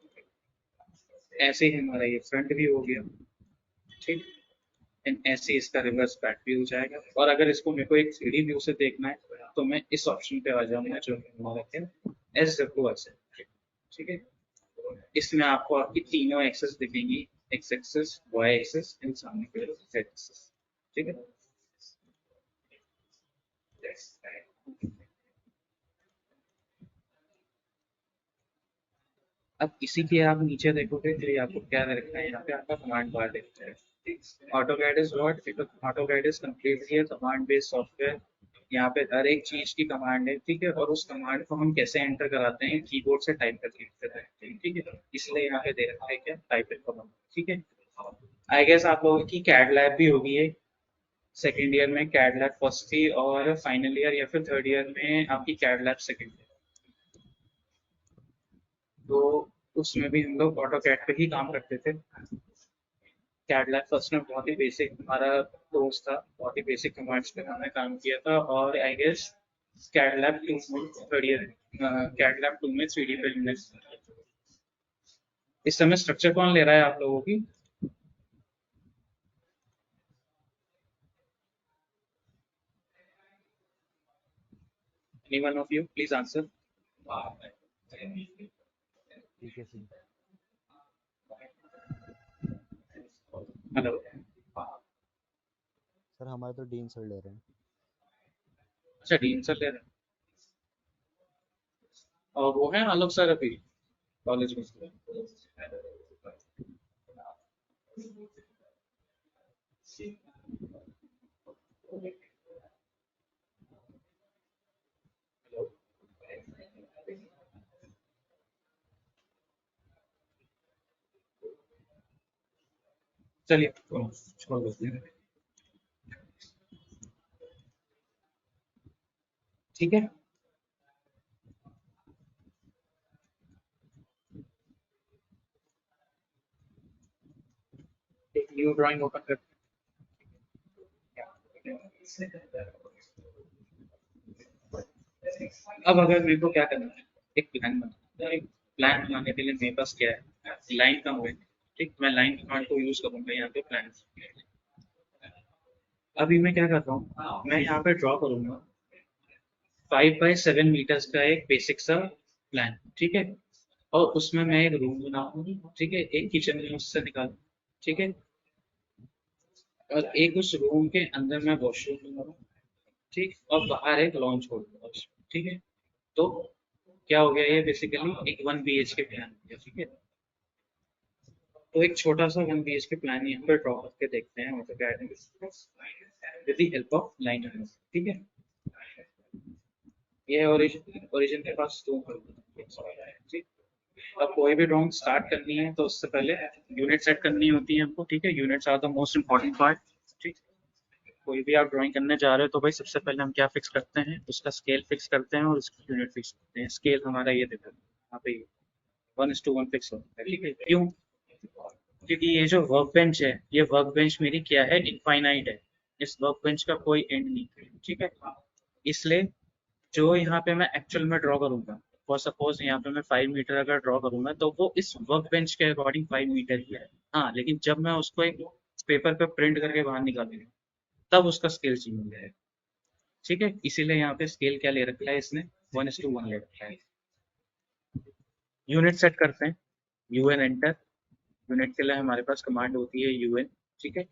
ऐसे ही हमारा ये फ्रंट व्यू हो गया, ठीक। एंड ऐसे इसका रिवर्स बैक भी हो जाएगा, और अगर इसको मेरे को एक 3D व्यू से देखना है तो मैं इस ऑप्शन पे आ जाऊंगा जो हमारा है SWS है, ठीक है। इसमें आपको आपकी तीनों एक्सेस दिखेंगी, X axes, Y axes and सामने के जेड एक्सेस, ठीक है। अब इसी के आप नीचे देखोगे तो ये आपको क्या रखना है, यहाँ पे आपका कमांड बार देखते हैं। AutoCAD is what, AutoCAD is completely a command based software. यहाँ पे हर एक चीज की कमांड है, ठीक है, और उस कमांड को हम कैसे एंटर कराते हैं, कीबोर्ड से टाइप करके करते हैं, ठीक है। इसलिए यहाँ पे दे रखा है क्या, टाइप इन कमांड, ठीक है। आई गेस आप लोगों की कैड लैब भी होगी है, सेकेंड ईयर में कैड लैब फर्स्ट थी और फाइनल ईयर या फिर थर्ड ईयर में आपकी कैड लैब सेकेंड थी, तो उसमें भी हम लोग ऑटो कैड पे ही काम करते थे। कैड लैब फर्स्ट में बहुत ही बेसिक हमारा कोर्स था, बहुत ही बेसिक कमांड्स पे हमने काम किया था, और आई गेस कैड लैब 2 में थर्ड ईयर, कैड लैब 2 में 3D पे हमने, इस समय स्ट्रक्चर कौन ले रहा है आप लोगों की, anyone of you please answer। ठीक है सर। हेलो, सर हमारे तो डीन सर ले रहे हैं। अच्छा डीन सर ले रहे हैं, और वो है आलोक सर अभी कॉलेज में। चलिए छोड़ देते हैं, ठीक है। एक न्यू ड्राइंग ओपन करते हैं। अब अगर मेरे को क्या करना है, एक प्लान बनाना है, एक प्लान बनाने के लिए मेरे पास क्या है, लाइन का मूवमेंट, ठीक, मैं लाइन कमांड को यूज करूंगा यहाँ पे प्लान। अभी मैं क्या कर रहा हूँ, मैं यहाँ पे ड्रॉ करूंगा 5 बाय 7 मीटर्स का एक बेसिक सा प्लान, ठीक है। और उसमें मैं एक रूम बनाऊंगा, ठीक है, एक किचन में उससे निकालूं, ठीक है, और एक उस रूम के अंदर मैं वॉशरूम बनाऊंगा, ठीक, और बाहर एक लॉन छोड़ दूंगा, ठीक है। तो क्या हो गया, ये बेसिकली एक 1 BHK प्लान हो गया, ठीक है। तो एक छोटा सा 1 BHK प्लान यहाँ पर ड्रॉ करके देखते हैं AutoCAD में with the help of line, ठीक है। ये ओरिजिन ओरिजिन के पास दो ठीक। अब कोई भी ड्राइंग स्टार्ट करनी है तो उससे पहले यूनिट सेट करनी होती है हमको, ठीक है। Units are the most important part, ठीक। कोई भी आप ड्राइंग करने जा रहे हो तो भाई सबसे पहले हम क्या फिक्स करते हैं, उसका स्केल फिक्स करते हैं और उसकी यूनिट फिक्स करते हैं। स्केल हमारा ये देखो यहाँ पे 1:1 फिक्स होता है, ठीक है। क्यों? क्योंकि ये जो वर्क बेंच है, ये वर्क बेंच मेरी क्या है, इनफाइनाइट है। इस वर्क बेंच का कोई एंड नहीं है, ठीक है। इसलिए जो यहाँ पे मैं एक्चुअल में ड्रॉ करूंगा, फॉर सपोज यहाँ पे मैं 5 मीटर अगर ड्रॉ करूंगा तो वो इस वर्क बेंच के अकॉर्डिंग 5 मीटर ही है। हाँ, लेकिन जब मैं उसको एक पेपर पे प्रिंट करके बाहर निकालूंगा तब उसका स्केल चेंज हो जाएगा, ठीक है। इसीलिए यहाँ पे स्केल क्या ले रखा है इसने, 1:1 ले रखा है। यूनिट सेट करते हैं, UN एंटर। यूनिट के लिए हमारे पास कमांड होती है UN, ठीक है।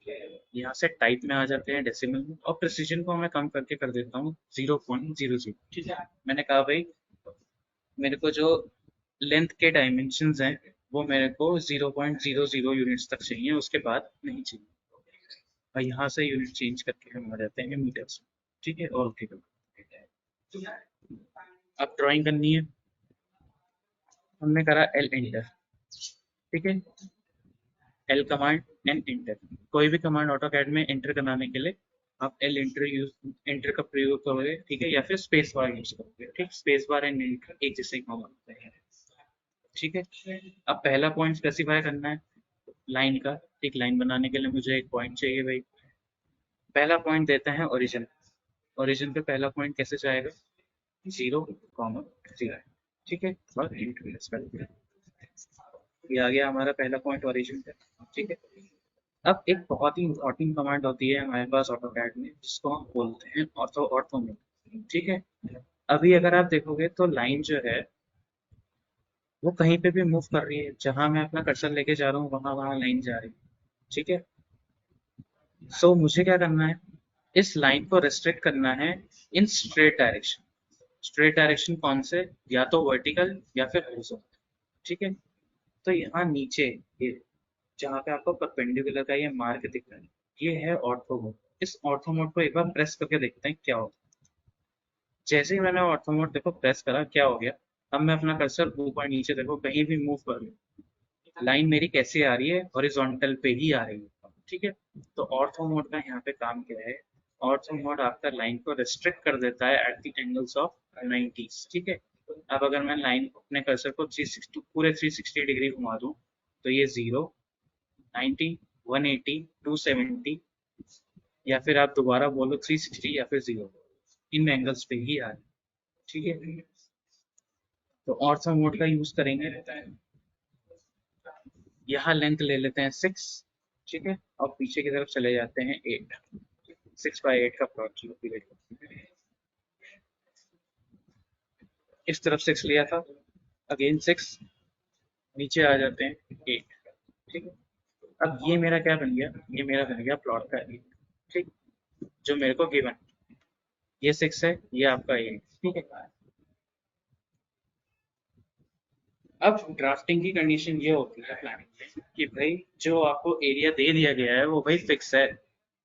यहाँ से टाइप में आ जाते हैं डेसिमल में, और प्रिसीजन को मैं कम करके कर देता हूँ 0.00, ठीक है। मैंने कहा भाई मेरे को जो लेंथ के डायमेंशंस हैं वो मेरे को 0.00 यूनिट्स तक चाहिए, उसके बाद नहीं चाहिए। और यहाँ से यूनिट चेंज करके हम आ जाते हैं मीटर्स, ठीक है। और ओके अब ड्राइंग करनी है, हमने करा L एंटर, ठीक है। L command and enter. कोई भी कमांड ऑटोकैड में एंटर कराने के लिए आप एंटर का प्रयोग करोगे, ठीक है, या फिर स्पेस बार यूज करोगे, ठीक। स्पेस बार एंड एंटर एक जैसे ही काम होते हैं, ठीक है। अब पहला पॉइंट स्पेसिफाई करना है लाइन का, एक लाइन बनाने के लिए मुझे एक पॉइंट चाहिए भाई। पहला पॉइंट देते हैं ओरिजिन। ओरिजिन पे पहला पॉइंट कैसे जाएगा, 0,0, ठीक है। और ये आ गया हमारा पहला पॉइंट ओरिजिन पे, ठीक है। अब एक बहुत ही इंपॉर्टेंट कमांड होती है हमारे पास ऑटोकैड में जिसको हम बोलते हैं ऑर्थोमोड, ठीक है। अभी अगर आप देखोगे तो लाइन जो है वो कहीं पे भी मूव कर रही है, जहां मैं अपना कर्सर लेके जा रहा हूँ वहां वहां लाइन जा रही है, ठीक है। सो मुझे क्या करना है, इस लाइन को रेस्ट्रिक्ट करना है in straight direction. Straight direction कौन से, या तो वर्टिकल या फिर हॉरिजॉन्टल, ठीक है। तो यहाँ नीचे ये जहाँ पे आपको परपेंडिकुलर का ये मार्क दिख रहा है, ये है ऑर्थो मोड। इस ऑर्थो मोड को एक बार प्रेस करके देखते हैं क्या होता है। जैसे ही मैंने ऑर्थो मोड देखो प्रेस करा, क्या हो गया, अब मैं अपना कर्सर ऊपर नीचे देखो कहीं भी मूव कर लूं, लाइन मेरी कैसे आ रही है, हॉरिजॉन्टल पे ही आ रही है, ठीक है। तो ऑर्थो मोड का यहाँ पे काम क्या है, ऑर्थो मोड आपका लाइन को रिस्ट्रिक्ट कर देता है एट द एंगल्स ऑफ 90, ठीक है। अब अगर मैं लाइन अपने कर्सर को 360 पूरे 360 डिग्री घुमा दूं तो ये 0, 90, 180, 270, या फिर आप दोबारा बोलो 360 या फिर 0, इन एंगल्स पे ही आ रहा है, ठीक है। तो ऑर्थो मोड का यूज करेंगे, यहाँ लेंथ ले लेते हैं 6, ठीक है। और पीछे की तरफ चले जाते हैं 8, 6/8 का प्लॉट इस तरफ 6 लिया था, अगेन 6, नीचे आ जाते हैं 8, ठीक है। अब ये मेरा क्या बन गया, ये मेरा बन गया प्लॉट का 8, ठीक, जो मेरे को गिवन, ये 6 है, ये आपका 8, ठीक है। अब ड्राफ्टिंग की कंडीशन ये होती है प्लानिंग में कि भाई जो आपको एरिया दे दिया गया है वो भाई फिक्स है।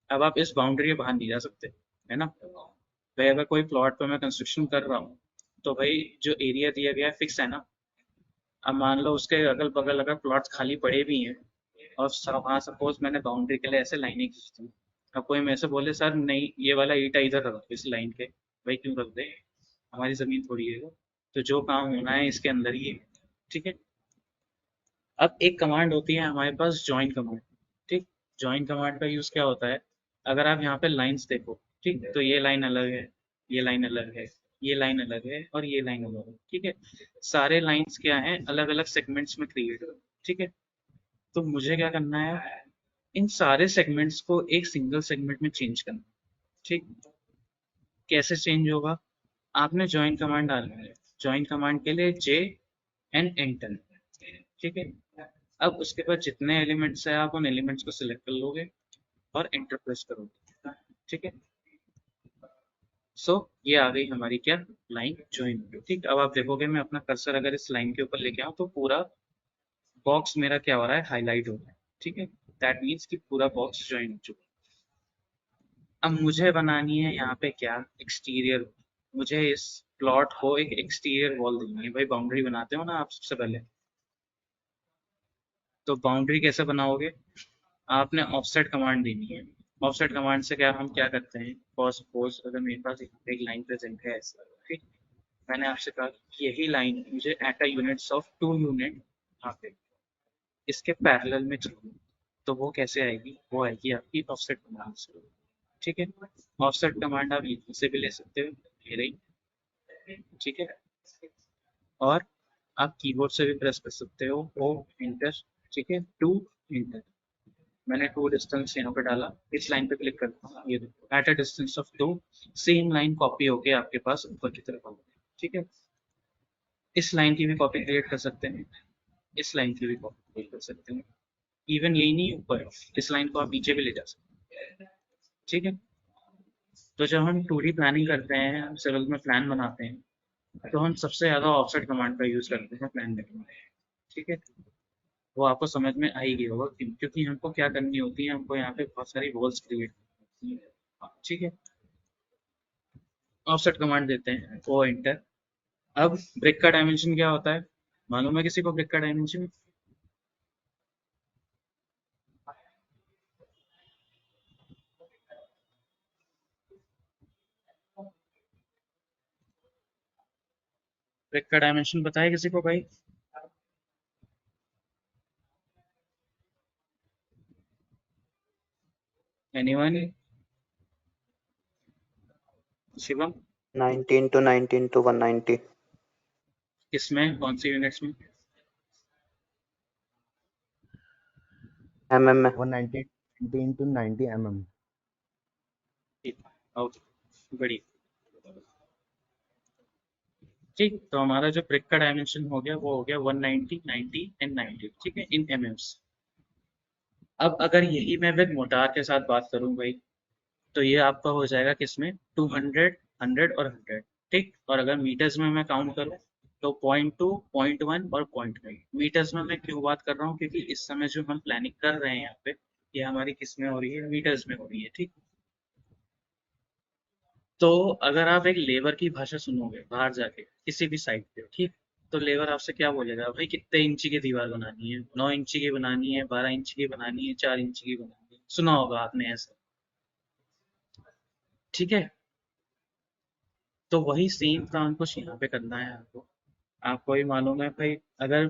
अब आप इस बाउंड्री के बाहर नहीं जा सकते, है ना। भाई अगर कोई प्लॉट पर मैं कंस्ट्रक्शन कर रहा हूँ तो भाई जो एरिया दिया गया है फिक्स है ना। अब मान लो उसके अगल बगल अगर प्लॉट्स खाली पड़े भी हैं और वहाँ सपोज मैंने बाउंड्री के लिए ऐसे लाइनें खींचती हूँ, अब कोई मेरे से बोले सर नहीं ये वाला ईटा इधर रख दो इस लाइन के, भाई क्यों रख दे, हमारी जमीन थोड़ी है वो, तो जो काम होना है इसके अंदर ही है, ठीक है। अब एक कमांड होती है हमारे पास ज्वाइन कमांड, ठीक। ज्वाइन कमांड का यूज क्या होता है, अगर आप यहाँ पे लाइंस देखो, ठीक, तो ये लाइन अलग है, ये लाइन अलग है, ये लाइन अलग है और ये लाइन अलग है, ठीक है। सारे लाइंस क्या हैं, अलग अलग सेगमेंट्स में क्रिएट, ठीक है। तो मुझे क्या करना है, इन सारे सेगमेंट्स को एक सिंगल सेगमेंट में चेंज करना, ठीक। कैसे चेंज होगा, आपने ज्वाइन कमांड डालना है, ज्वाइन कमांड के लिए J एंड एंटर, ठीक है। अब उसके बाद जितने एलिमेंट्स है आप उन एलिमेंट्स को सिलेक्ट कर लोगे और एंटर प्रेस करोगे, ठीक है। सो ये आ गई हमारी क्या, लाइन ज्वाइन। ठीक, अब आप देखोगे मैं अपना कर्सर अगर इस लाइन के ऊपर लेके आऊँ तो पूरा बॉक्स मेरा क्या हो रहा है, हाईलाइट हो रहा है, ठीक है। दैट मीन्स कि पूरा बॉक्स ज्वाइन हो चुका है। अब मुझे बनानी है यहाँ पे क्या, एक्सटीरियर। मुझे इस प्लॉट को एक एक्सटीरियर वॉल देनी है। भाई बाउंड्री बनाते हो ना आप सबसे पहले, तो बाउंड्री कैसे बनाओगे, आपने ऑफसेट कमांड देनी है। ऑफसेट कमांड से क्या हम क्या करते हैं, फॉर सपोज अगर मेरे पास एक लाइन प्रेजेंट है ऐसा, ठीक, मैंने आपसे कहा कि यही लाइन मुझे at a units of 2 unit यहाँ पे इसके पैरेलल में चाहिए, तो वो कैसे आएगी, वो आएगी आपकी ऑफसेट कमांड से, ठीक है। ऑफसेट कमांड आप यहाँ से भी ले सकते हो, ये रही, ठीक है। और आप कीबोर्ड से भी प्रेस कर सकते हो ओ इंटर, ठीक है, टू इंटर। मैंने टू डिस्टेंस यहाँ पे डाला, इस लाइन पे क्लिक करता हूँ, ये देखो at a distance of 2 same line copy होके आपके पास ऊपर की तरफ आएगी, ठीक है। इस लाइन की भी कॉपी क्रिएट कर सकते हैं, इस लाइन की भी कॉपी क्रिएट कर सकते हैं। इवन यही नहीं, ऊपर इस लाइन को आप नीचे भी ले जा सकते हैं, ठीक है। तो जब हम 2D प्लानिंग करते हैं, हम सिविल में प्लान बनाते हैं, तो हम सबसे ज़्यादा ऑफसेट कमांड का यूज़ करते हैं प्लान करने में, ठीक है। वो आपको समझ में आ ही गया होगा क्योंकि हमको क्या करनी होती है, हमको यहाँ पे बहुत सारी वॉल्स क्रिएट करनी होती है, ठीक है। ऑफसेट कमांड देते हैं वो एंटर। अब ब्रिक का डायमेंशन क्या होता है, मालूम है किसी को ब्रिक का डायमेंशन? ब्रिक का डायमेंशन बताए किसी को भाई? एनीवन? शिवम? 19 to 190 किसमें, कौन सी यूनिट्स में? mm में 190 into 90 mm. ओके, बढ़िया। ठीक, तो हमारा जो ब्रिक का डायमेंशन हो गया वो हो गया 190, 90 एंड 90, ठीक है, इन एमएम्स। अब अगर यही मैं विद मोटार के साथ बात करूं भाई, तो ये आपका हो जाएगा किसमें, 200, 100 और 100, ठीक। और अगर मीटर्स में मैं काउंट करूं तो 0.2, 0.1 और 0.5 मीटर्स में। मैं क्यों बात कर रहा हूँ, क्योंकि इस समय जो हम प्लानिंग कर रहे हैं यहाँ पे, ये हमारी किस में हो रही है, मीटर्स में हो रही है, ठीक। तो अगर आप एक लेबर की भाषा सुनोगे बाहर जाके किसी भी साइट पे, ठीक, तो लेबर आपसे क्या बोलेगा, भाई कितने इंची की दीवार बनानी है, 9 इंची की बनानी है, 12 इंची की बनानी है, 4 इंची की बनानी है, सुना होगा आपने ऐसा, ठीक है। तो वही सेम काम कुछ यहाँ पे करना है आपको। आपको ही मालूम है भाई, अगर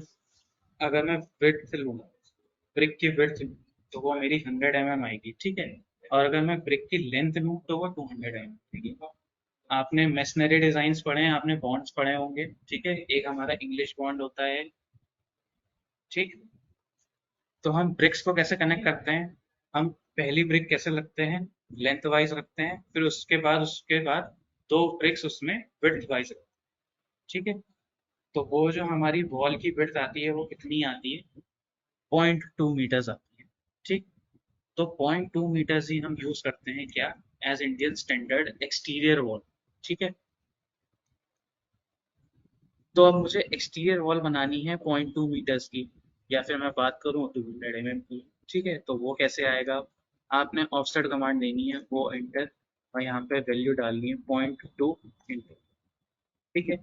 अगर मैं विड्थ लूँगा, ब्रिक की विड्थ लूँ, तो वो मेरी 100 mm आएगी, ठीक है। और अगर मैं ब्रिक की लेंथ लूँ तो वो 200 mm आएगी। आपने मेसनरी डिजाइन पढ़े हैं, आपने बॉन्ड्स पढ़े होंगे, ठीक है। एक हमारा इंग्लिश बॉन्ड होता है, ठीक। तो हम ब्रिक्स को कैसे कनेक्ट करते हैं, हम पहली ब्रिक कैसे लगते हैं, लेंथ वाइज रखते हैं, फिर उसके बाद 2 ब्रिक्स उसमें विड्थ वाइज रखते हैं, ठीक है। तो वो जो हमारी वॉल की विड्थ आती है वो कितनी आती है, 0.2 मीटर्स आती है, ठीक। तो 0.2 मीटर्स ही हम यूज करते हैं क्या, as Indian standard exterior wall, ठीक है। तो अब मुझे एक्सटीरियर वॉल बनानी है 0.2 मीटर्स की, या फिर मैं बात करूँ 200 mm की, ठीक है। तो वो कैसे आएगा, आपने ऑफसेट कमांड देनी है वो एंटर, और यहाँ पे वैल्यू डालनी है 0.2 इंटर, ठीक है।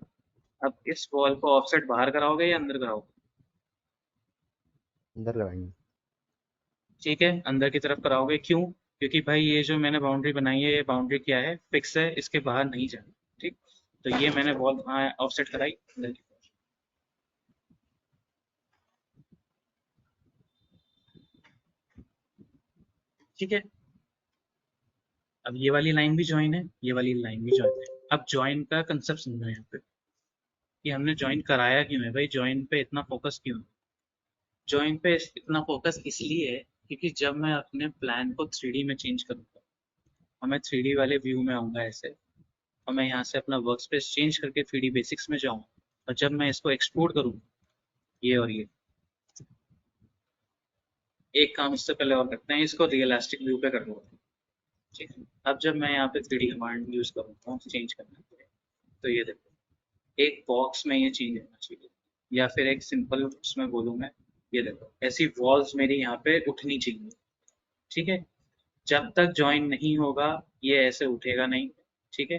अब इस वॉल को ऑफसेट बाहर कराओगे या अंदर कराओगे? अंदर लगाएंगे। ठीक है, अंदर की तरफ कराओगे, क्यों? क्योंकि भाई ये जो मैंने बाउंड्री बनाई है, ये बाउंड्री क्या है, फिक्स है, इसके बाहर नहीं जाना, ठीक। तो ये मैंने वॉल ऑफसेट कराई अंदर की, ठीक है। अब ये वाली लाइन भी ज्वाइन है, ये वाली लाइन भी ज्वाइन है। अब ज्वाइन का कंसेप्ट समझो यहाँ पे, कि हमने ज्वाइन कराया क्यों है भाई, ज्वाइन पे इतना फोकस क्यों है। ज्वाइन पे इतना फोकस इसलिए है क्योंकि जब मैं अपने प्लान को 3D में चेंज करूँगा, और मैं 3D वाले व्यू में आऊँगा ऐसे, और मैं यहाँ से अपना वर्क स्पेस चेंज करके 3D बेसिक्स में जाऊँ, और जब मैं इसको एक्सपोर्ट करूँ, ये और ये, एक काम इससे पहले और करते हैं, इसको रियलिस्टिक व्यू पे कर लो। ठीक है, अब जब मैं यहाँ पे 3D कमांड यूज करूँगा चेंज करने के लिए, तो ये देखो एक बॉक्स में ये चेंज होना चाहिए, या फिर एक सिंपल उसमें बोलूँ मैं, ये देखो ऐसी वॉल्स मेरी यहाँ पे उठनी चाहिए। ठीक है, जब तक ज्वाइन नहीं होगा ये ऐसे उठेगा नहीं। ठीक है,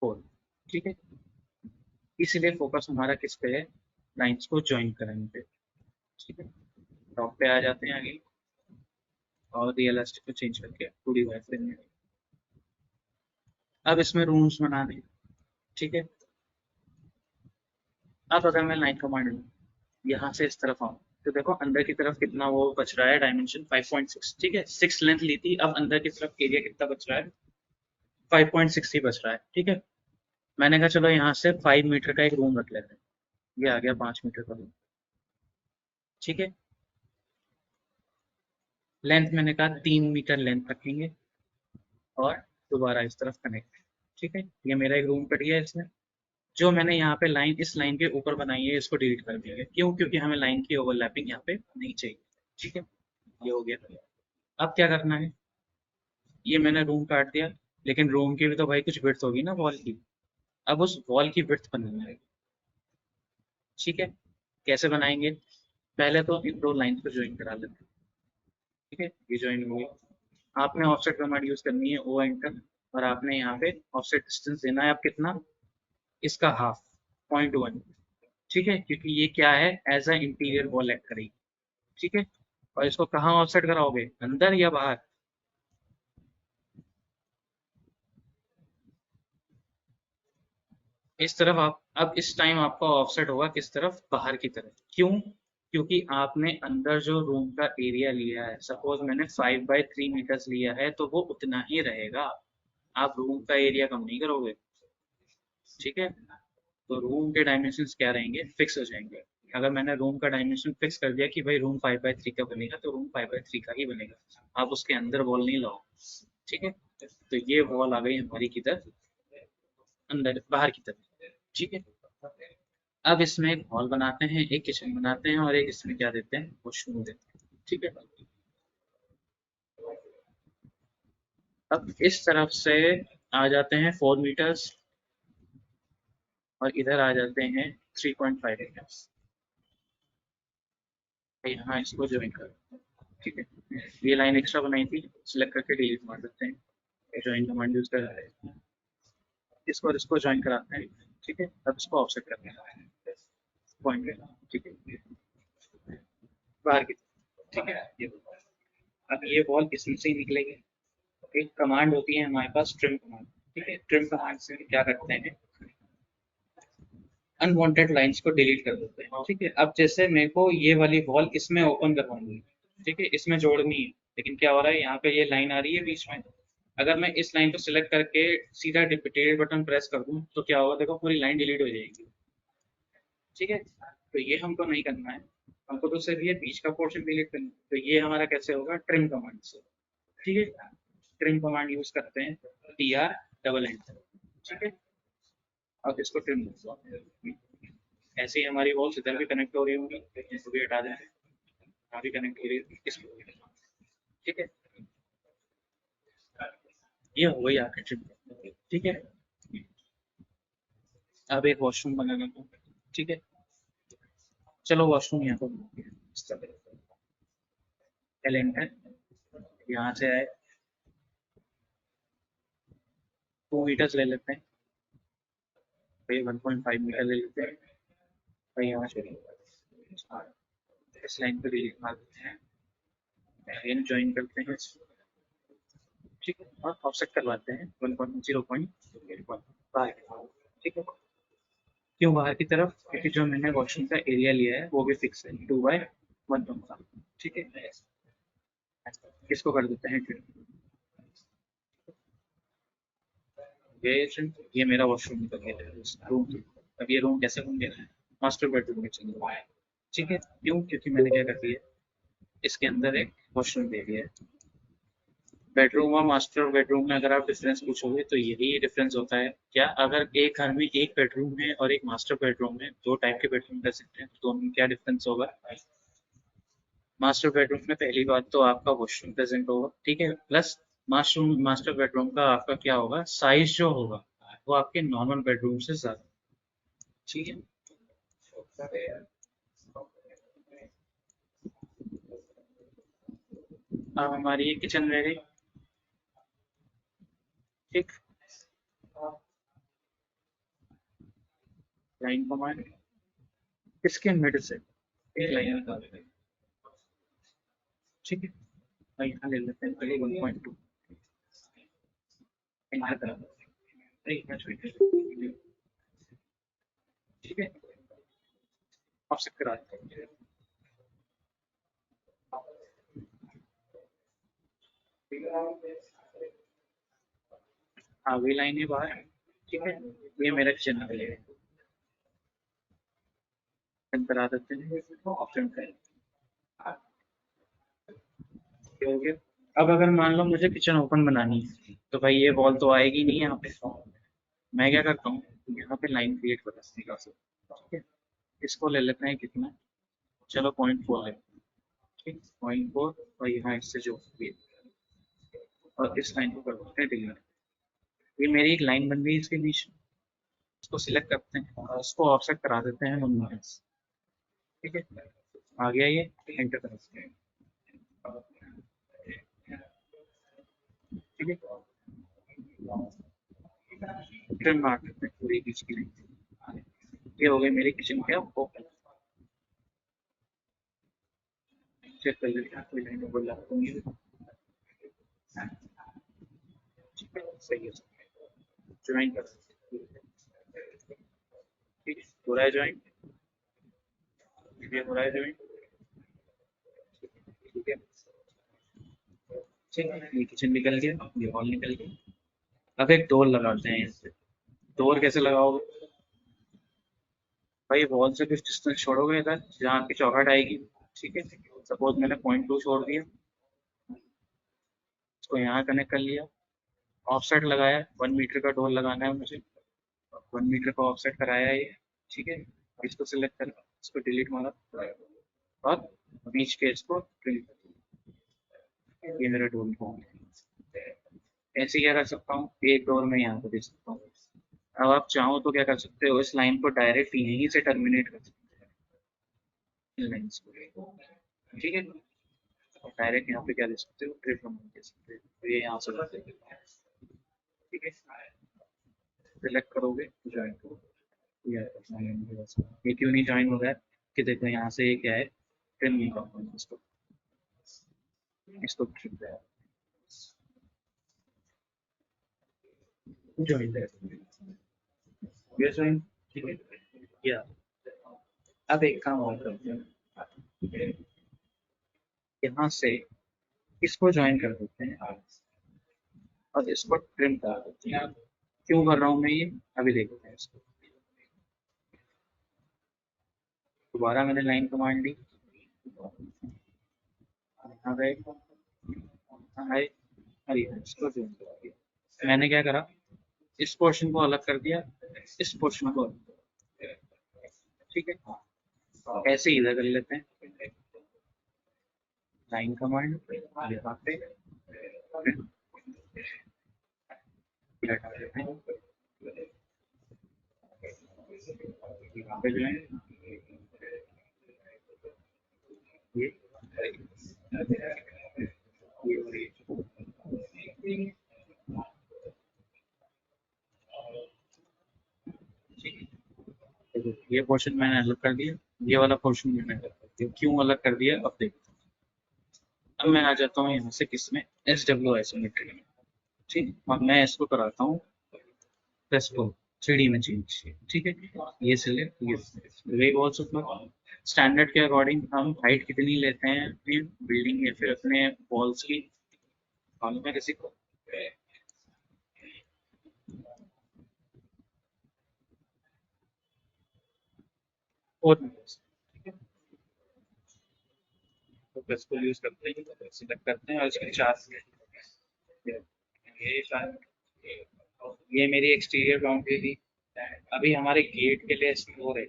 4। ठीक है, इसलिए फोकस हमारा किस पे है, लाइंस को ज्वाइन कराने पे। ठीक है, टॉप पे आ जाते हैं आगे और रियलिस्टिक को चेंज करके पूरी वाइफ में। अब इसमें रूम्स बना दें। ठीक है, अब अगर मैं लाइन कमांड लूँ, यहाँ से इस तरफ आऊँ, तो देखो अंदर की तरफ कितना वो बच रहा है, डायमेंशन 5.6। ठीक है, 6 लेंथ ली थी, अब अंदर की तरफ एरिया कितना बच रहा है, 5.6 ही बच रहा है। ठीक है, मैंने कहा चलो यहाँ से 5 मीटर का एक रूम रख लेते हैं, ये आ गया 5 मीटर का रूम। ठीक है, लेंथ मैंने कहा 3 मीटर लेंथ रखेंगे और दोबारा इस तरफ कनेक्ट। ठीक है, ये मेरा एक रूम कट गया इसमें। जो मैंने यहाँ पे लाइन इस लाइन के ऊपर बनाई है इसको डिलीट कर देंगे, क्यों, क्योंकि हमें लाइन की ओवरलैपिंग यहाँ पे नहीं चाहिए। ठीक है, ये हो गया। अब क्या करना है, ये मैंने रूम काट दिया, लेकिन रूम की भी तो भाई कुछ विड्थ होगी ना वॉल की। अब उस वॉल की विड्थ बनाना है। ठीक है, कैसे बनाएंगे, पहले तो इन दो लाइन को ज्वाइन करा लेते हैं। ठीक है, ये ज्वाइन हो गया। आपने ऑफसेट कमांड यूज करनी है, ओ एंटर, और आपने यहाँ पे ऑफसेट डिस्टेंस देना है अब कितना, इसका हाफ, 0.1। ठीक है, क्योंकि ये क्या है, as a interior wall act करेगी। ठीक है, और इसको कहाँ ऑफसेट कराओगे, अंदर या बाहर, इस तरफ। आप अब इस टाइम आपका ऑफसेट होगा किस तरफ, बाहर की तरफ। क्यों, क्योंकि आपने अंदर जो रूम का एरिया लिया है, सपोज मैंने 5/3 मीटर्स लिया है, तो वो उतना ही रहेगा, आप रूम का एरिया कम नहीं करोगे। ठीक है, तो रूम के डायमेंशंस क्या रहेंगे, फिक्स हो जाएंगे। अगर मैंने रूम का डायमेंशन फिक्स कर दिया कि भाई रूम 5/3 का बनेगा, तो रूम 5/3 का ही बनेगा, आप उसके अंदर वॉल नहीं लाओ। ठीक है, तो ये वॉल आ गई हमारी किधर, अंदर, बाहर की तरफ। ठीक है, अब इसमें एक हॉल बनाते हैं, एक किचन बनाते हैं, और एक इसमें क्या देते हैं, वॉशरूम देते हैं। ठीक है, अब इस तरफ से आ जाते हैं 4 मीटर्स, और इधर आ जाते हैं 3.5 मीटर्स। यहाँ इसको ज्वाइन कर। ठीक है, ये लाइन एक्स्ट्रा बनाई थी, सिलेक्ट करके डिलीट मार देते हैं, ज्वाइन कमांड यूज कर रहे हैं, इसको और इसको ज्वाइन कराते हैं। ठीक है, अब इसको ऑफसेट करते हैं पॉइंट। ठीक है, बाहर की। ठीक है, ये अब ये बॉल इसमें से ही निकलेगी। एक कमांड होती है हमारे पास, ट्रिम कमांड। ठीक है, ट्रिम कमांड से क्या करते हैं, अनवांटेड लाइंस को डिलीट कर देते हैं। ठीक है, अब जैसे मेरे को ये वाली वॉल इसमें ओपन करवानी है, ठीक है, इसमें जोड़नी है, लेकिन क्या हो रहा है, यहाँ पे ये लाइन आ रही है बीच में। अगर मैं इस लाइन को सिलेक्ट करके सीधा डिलीट बटन प्रेस कर दूं, तो क्या होगा, देखो पूरी लाइन डिलीट हो जाएगी। ठीक है, तो ये हमको नहीं करना है, हमको तो सिर्फ ये बीच का पोर्शन डिलीट करना है। तो ये हमारा कैसे होगा, ट्रिम कमांड से। ठीक है, ट्रिम कमांड यूज करते हैं, TR ठीक है, अब इसको ट्रिम, ऐसे ही हमारी वॉल्स इधर भी कनेक्ट हो रही होंगी, इसको भी हटा दें, यहाँ भी कनेक्ट हो रही है इसको भी। ठीक है, ये हो गई आपकी ट्रिम। ठीक है, अब एक वॉशरूम बनाना है। ठीक है, चलो वॉशरूम यहाँ पर इस तरह एंटर, यहाँ से आए 2 मीटर्स ले लेते हैं, भाई 1.5 मीटर ले लेते हैं, भाई यहाँ से इस लाइन पे डिलीट मार देते हैं, अगेन ज्वाइन करते हैं। ठीक है, और ऑफसेट करवाते हैं 1.0.1 बाहर। ठीक है, क्यों बाहर की तरफ, क्योंकि जो मैंने वॉशरूम का एरिया लिया है वो भी फिक्स है, 2/1 का। ठीक है, इसको कर देते हैं ट्रिम। ये मेरा वॉशरूम निकल गया रूम। अब ये रूम कैसे बन गया, मास्टर बेडरूम में चल रहा है। ठीक है, क्यों, क्योंकि मैंने क्या कर दिया, इसके अंदर एक वॉशरूम दे दिया है। बेडरूम और मास्टर बेडरूम में अगर आप डिफरेंस पूछोगे तो यही डिफरेंस होता है क्या, अगर एक घर में एक बेडरूम है और एक मास्टर बेडरूम है, दो टाइप के बेडरूम रह सकते हैं, तो दोनों में क्या डिफरेंस होगा। मास्टर बेडरूम में पहली बात तो आपका वॉशरूम प्रेजेंट होगा, ठीक है, प्लस मास्टर बेडरूम का आपका क्या होगा, साइज जो होगा वो आपके नॉर्मल बेडरूम से ज्यादा, ठीक है। अब हमारी ये किचन रह गई, ठीक। लाइन कमांड इसके मिड से एक लाइन निकाल देंगे, ठीक है। और यहाँ ले लेते हैं पहले 1.2 यहाँ करा देते हैं, एक मिनट, ठीक है, ऑफसेट करा देते हैं। हाँ वही लाइन है बाहर, ठीक है। ये मेरा किचन का है, करा देते हैं ऑप्शन का, हो गया। अब अगर मान लो मुझे किचन ओपन बनानी है तो भाई ये वॉल तो आएगी नहीं यहाँ पे, मैं क्या करता हूँ, यहाँ पे लाइन क्रिएट कर सकता हूँ, ठीक है। इसको ले लेते हैं कितना, चलो 0.4 ले, ठीक, 0.4, और यहाँ इससे जो भी है, और इस लाइन को कर देते हैं डिलीट। ये मेरी एक लाइन बन गई इसके बीच, इसको सिलेक्ट करते हैं और उसको ऑफसेट करा देते हैं 1 माइनस, ठीक है। आ गया ये, एंटर कर सकते हैं, ठीक है। ट्रिम मार देते हैं पूरी बीच की लाइन, ये हो गई मेरी किचन क्या ओपन। चेक कर लेते हैं कोई लाइन बोला तो नहीं है, ठीक है, सही है, ज्वाइन कर सकते हैं, ठीक है, हो रहा है ज्वाइन, ये हो रहा है ज्वाइन, ठीक है, ठीक है। ये किचन निकल गया, ये हॉल निकल गया। अब एक डोर लगाते हैं इससे, डोर कैसे लगाओगे, भाई वॉल से कुछ डिस्टेंस छोड़ोगे इधर जहाँ आपकी चौखट आएगी, ठीक है। सपोज मैंने 0.2 छोड़ दिया, इसको यहाँ कनेक्ट कर लिया, ऑफसेट लगाया, 1 मीटर का डोर लगाना है मुझे, 1 मीटर का ऑफसेट कराया है ये, ठीक है। इसको सिलेक्ट कर, इसको डिलीट मारा और बीच के इसको डिलीट कर, ये मेरा डोर फॉर्म है। ऐसे क्या कर सकता हूँ, एक डोर में यहाँ पे दे सकता हूँ। अब आप चाहो तो क्या कर सकते हो, इस लाइन को डायरेक्ट यहीं से टर्मिनेट कर सकते हैं, इन लाइन्स को, ठीक है। डायरेक्ट यहाँ पे क्या दे सकते हो, ट्रिप नंबर दे सकते हो, ये यहाँ से दे सकते हो, ठीक है। सिलेक्ट करोगे ज्वाइन करोगे, ये क्यों नहीं ज्वाइन हो रहा है कि देखो यहाँ से ये क्या है, ट्रिम नहीं कर पाऊंगा इसको, इसको ट्रिप है ज्वाइन है, ये ज्वाइन, ठीक है। या अब एक काम और करते हैं, यहाँ से इसको ज्वाइन कर देते हैं और इसको ट्रिम कर देते हैं। क्यों कर रहा हूँ मैं ये, अभी देखते हैं इसको। दोबारा मैंने लाइन कमांड दी, यहाँ गए, यहाँ आए, अरे इसको जोड़ दिया। मैंने क्या करा, इस पोर्शन को अलग कर दिया, इस पोर्शन को अलग कर दिया, ठीक है। ऐसे ही इधर कर लेते हैं, लाइन कमांड यहाँ पे हटा देते हैं, यहाँ पे जो है ये ये पोर्शन मैंने अलग कर दिया, ये वाला पोर्शन मैंने अलग कर दिया। क्यों अलग कर दिया, अब देखते हैं। अब मैं आ जाता हूँ यहाँ से किसमें, SW आइसोमेट्री में, ठीक। और मैं इसको कराता हूँ प्लस को 3D में चेंज, ठीक है। ये सिलेक्ट, ये वे वॉल्स मतलब स्टैंडर्ड के अकॉर्डिंग हम हाइट कितनी लेते हैं अपनी बिल्डिंग या फिर अपने वॉल्स की, मालूम है किसी को, और ठीक है। तो प्लस को यूज करते हैं, सिलेक्ट करते हैं और इसके चार ये शायद ये मेरी एक्सटीरियर बाउंड्री थी। अभी हमारे गेट के लिए एक्सप्लोर है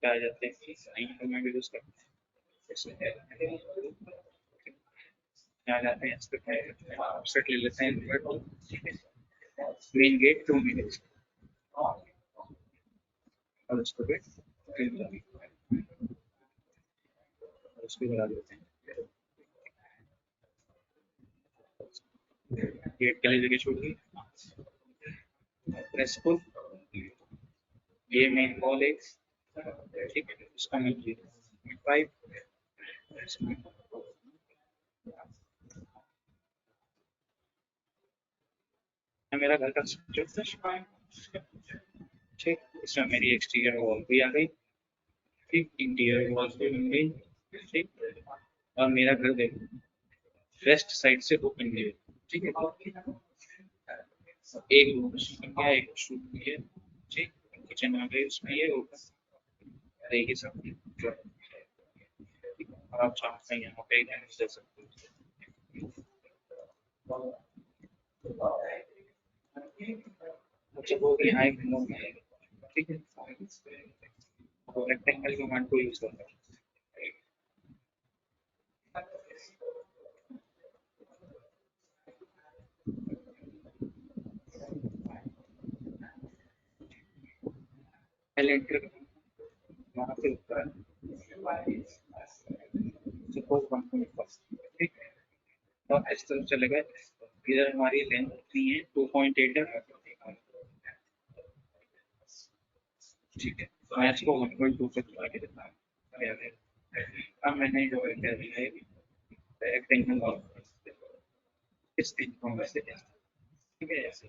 क्या जाते हैं इंस्ट्रूमेंट यूज करते हैं, यहाँ जाते हैं ऑफसेट ले लेते हैं, मेन गेट 2 मिनट्स और उसको भी उसको बना देते हैं। गेट के लिए जगह छोड़ दी, प्रेस को ये मेन कॉल है, ठीक है, उसका मेन 5 मेरा घर का स्ट्रक्चर, ठीक, इसमें मेरी एक्सटीरियर वॉल भी आ गई, ठीक, इंटीरियर वॉल भी बन गई, ठीक, और मेरा घर देखो वेस्ट साइड से ओपन है, ठीक है, एक बन गया, एक शूट भी है, ठीक, किचन आ गई, उसमें ये ओपन रहेगी सब, आप चाहते हैं यहाँ पे दे सकते हो, अच्छा वो भी यहाँ एक नोट है, ठीक है, रेक्टेंगल कमांड को यूज करना है, पहले एंटर वहाँ पे होता है सपोज 1.5, ठीक है, और इस तरफ चले गए, इधर हमारी लेंथ नहीं है 2.8 है, ठीक है, तो मैं इसको 1.2 पे चला के देता हूँ, अब मैंने जो है रेक्टेंगल इस तरीके से, ठीक है, ऐसे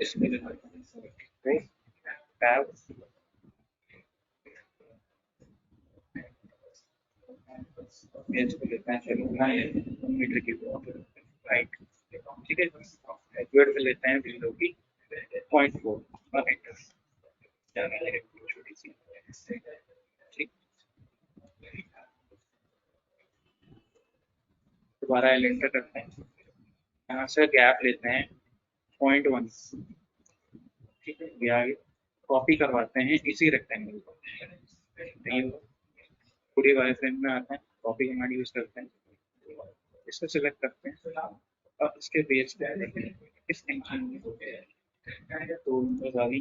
इसमें टैब इसको लेते हैं, चलो मीटर की राइट, ठीक है, विड्थ लेते हैं विंडो की 0.4 और एंटर, छोटी सी, ठीक, दोबारा एंटर करते हैं, यहाँ से गैप लेते हैं 0.1, ठीक है, ये आगे कॉपी करवाते हैं इसी रेक्टेंगल को, नहीं पूरी वायर फ्रेम में आते हैं, कॉपी कमांड यूज करते हैं, इसको सिलेक्ट करते हैं और इसके बेस पे इस टेंशन में तो आगे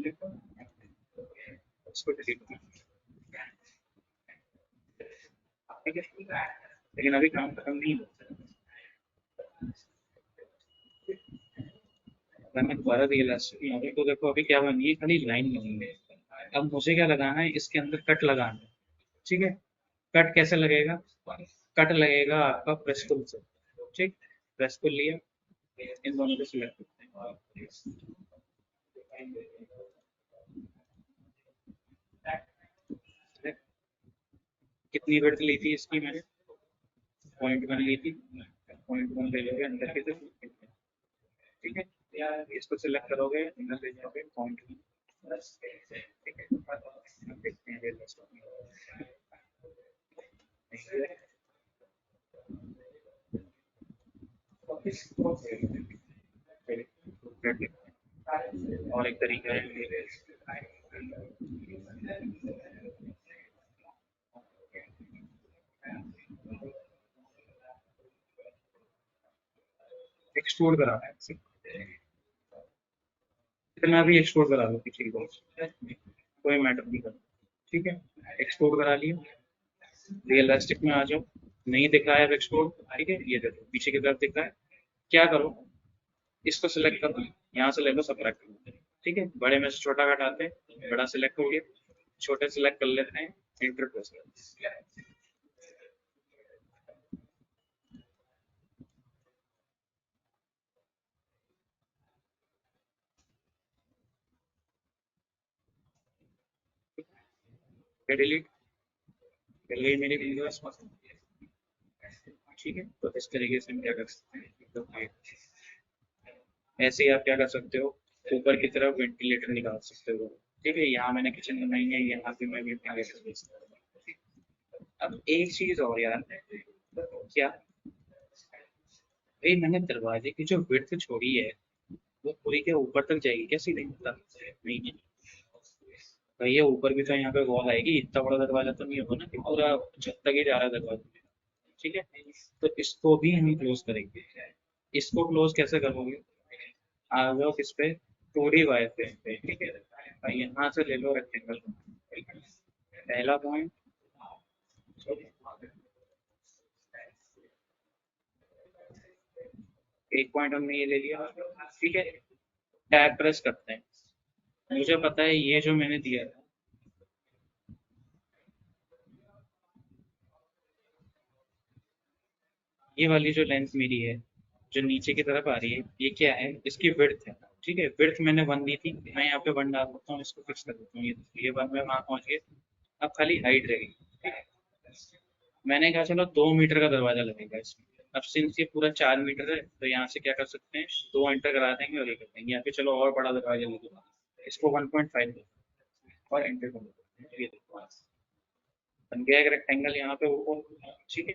इसको डिलीट कर, ठीक है, लेकिन अभी काम खत्म नहीं होता, मैंने दोबारा रियलाइज किया तो देखो अभी क्या बनी है, खाली लाइन बनी है, अब मुझे क्या लगाना है, इसके अंदर कट लगाना है, ठीक है, कट कैसे लगेगा, कट लगेगा आपका प्रेस टूल से, ठीक, प्रेस टूल लिया, इन दोनों को सिलेक्ट करते हैं, कितनी विड्थ ली थी इसकी मैंने 0.1 ली थी, 0.1 ले लोगे अंदर की तरफ, ठीक है, इसको सिलेक्ट करोगे अंदर ले जाओगे 0.1, ठीक है, अब देखते हैं और एक तरीका है, एक्सट्रूड कराना है, इतना भी एक्सपोर्ट करा लो पिछली बार, कोई मैटर नहीं करता, ठीक है, एक्सपोर्ट करा लिया, रियलिस्टिक में आ जाओ, नहीं दिख रहा है एक्सपोर्ट, ठीक है, ये देखो पीछे की तरफ दिख रहा है, क्या करो, इसको सिलेक्ट करो, यहाँ से ले लो सबट्रैक्ट, ठीक है, बड़े में से छोटा घटाते हैं, बड़ा सिलेक्ट हो गया, छोटे सिलेक्ट कर लेते हैं, एंटर प्रेस डिलीट कर गई मेरी वीडियो, ठीक है, तो इस तरीके से हम क्या कर सकते हैं, तो ऐसे ही आप क्या कर सकते हो, ऊपर की तरफ वेंटिलेटर निकाल सकते हो, ठीक है, यहाँ मैंने किचन बनाई है, यहाँ पे मैं भी अपना गैस बेच सकता हूँ। अब एक चीज और यार, क्या भाई मैंने दरवाजे की जो विड्थ छोड़ी है वो पूरी के ऊपर तक जाएगी क्या? सीधे पता नहीं है भाई, ये ऊपर भी तो यहाँ पे वॉल आएगी, इतना बड़ा दरवाजा तो नहीं होगा ना कि पूरा छत तक ही जा रहा है दरवाजा। ठीक है, तो इसको भी हम क्लोज करेंगे। इसको क्लोज कैसे करोगे? आ जाओ किस पे, 2D वायर पे, ठीक है। और यहाँ से ले लो रेक्टेंगल, पहला पॉइंट, एक पॉइंट हमने ये ले लिया, ठीक है। टैब प्रेस करते हैं, मुझे पता है ये जो मैंने दिया था, ये वाली जो लेंथ मेरी है जो नीचे की तरफ आ रही है, ये क्या है? इसकी विड्थ है, ठीक है। विड्थ मैंने 1 दी थी, मैं यहाँ पे 1 डाल सकता हूँ, इसको फिक्स कर देता हूँ, ये 1 में वहाँ पहुँच गया। अब खाली हाइट रहेगी, ठीक है। मैंने कहा चलो 2 मीटर का दरवाजा लगेगा इसमें। अब सिंस ये पूरा 4 मीटर है तो यहाँ से क्या कर सकते हैं, 2 एंटर करा देंगे और ये कर देंगे। यहाँ पे चलो और बड़ा दरवाजा लगेगा, इसको 1.5 दो और एंटर कर देते हैं। ये देखो बन गया एक रेक्टेंगल यहाँ पे ऊपर, ठीक है।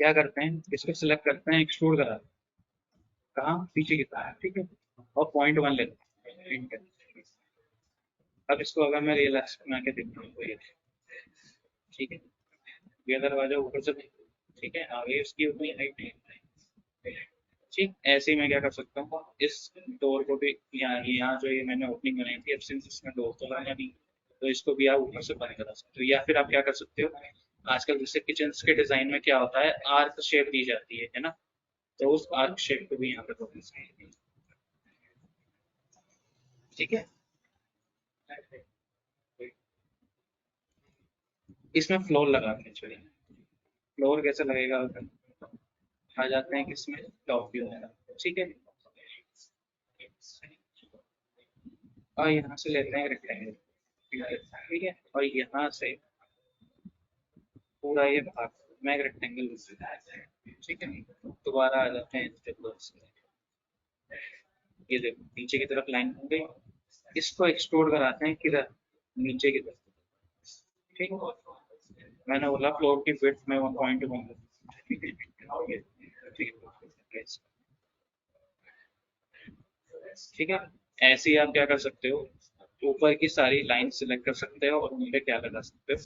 क्या करते हैं, इसको सिलेक्ट करते हैं, एक्सट्रूड करा, कहाँ? पीछे की तरफ, ठीक है। और .1 लेते हैं, एंटर। अब इसको अगर मैं रियलाइज बना के देखता हूँ तो ये, ठीक है, ये दरवाजा ऊपर से, ठीक है, आगे इसकी उतनी हाइट नहीं। ठीक, ऐसे ही मैं क्या कर सकता हूँ, इस डोर को भी यहाँ जो ये मैंने ओपनिंग बनाई थी, अब सिंस इसमें डोर तो लगा नहीं, तो इसको भी आप ऊपर से बंद करा सकते हो। या फिर आप क्या कर सकते हो, आजकल जैसे किचन के डिजाइन में क्या होता है, आर्क शेप दी जाती है ना, तो उस आर्क शेप को भी यहाँ पे कर सकते हैं, ठीक है। इसमें फ्लोर लगाते हैं, चलिए फ्लोर कैसे लगेगा, आ जाते हैं किसमें, टॉप व्यू में, ठीक है। और यहाँ से लेते हैं रेक्टेंगल, ठीक है, और यहाँ से पूरा ये भाग में एक रेक्टेंगल, ठीक है। दोबारा आ जाते हैं स्टेपलर से, ये देखो नीचे की तरफ लाइन हो गई, इसको एक्सट्रूड कराते हैं किधर, नीचे की तरफ, ठीक है। मैंने बोला फ्लोर की विड्थ में 1.1, ठीक है, ठीक है। ऐसे ही आप क्या कर सकते हो, ऊपर की सारी लाइन सिलेक्ट कर सकते हो और उन पे क्या लगा सकते हो,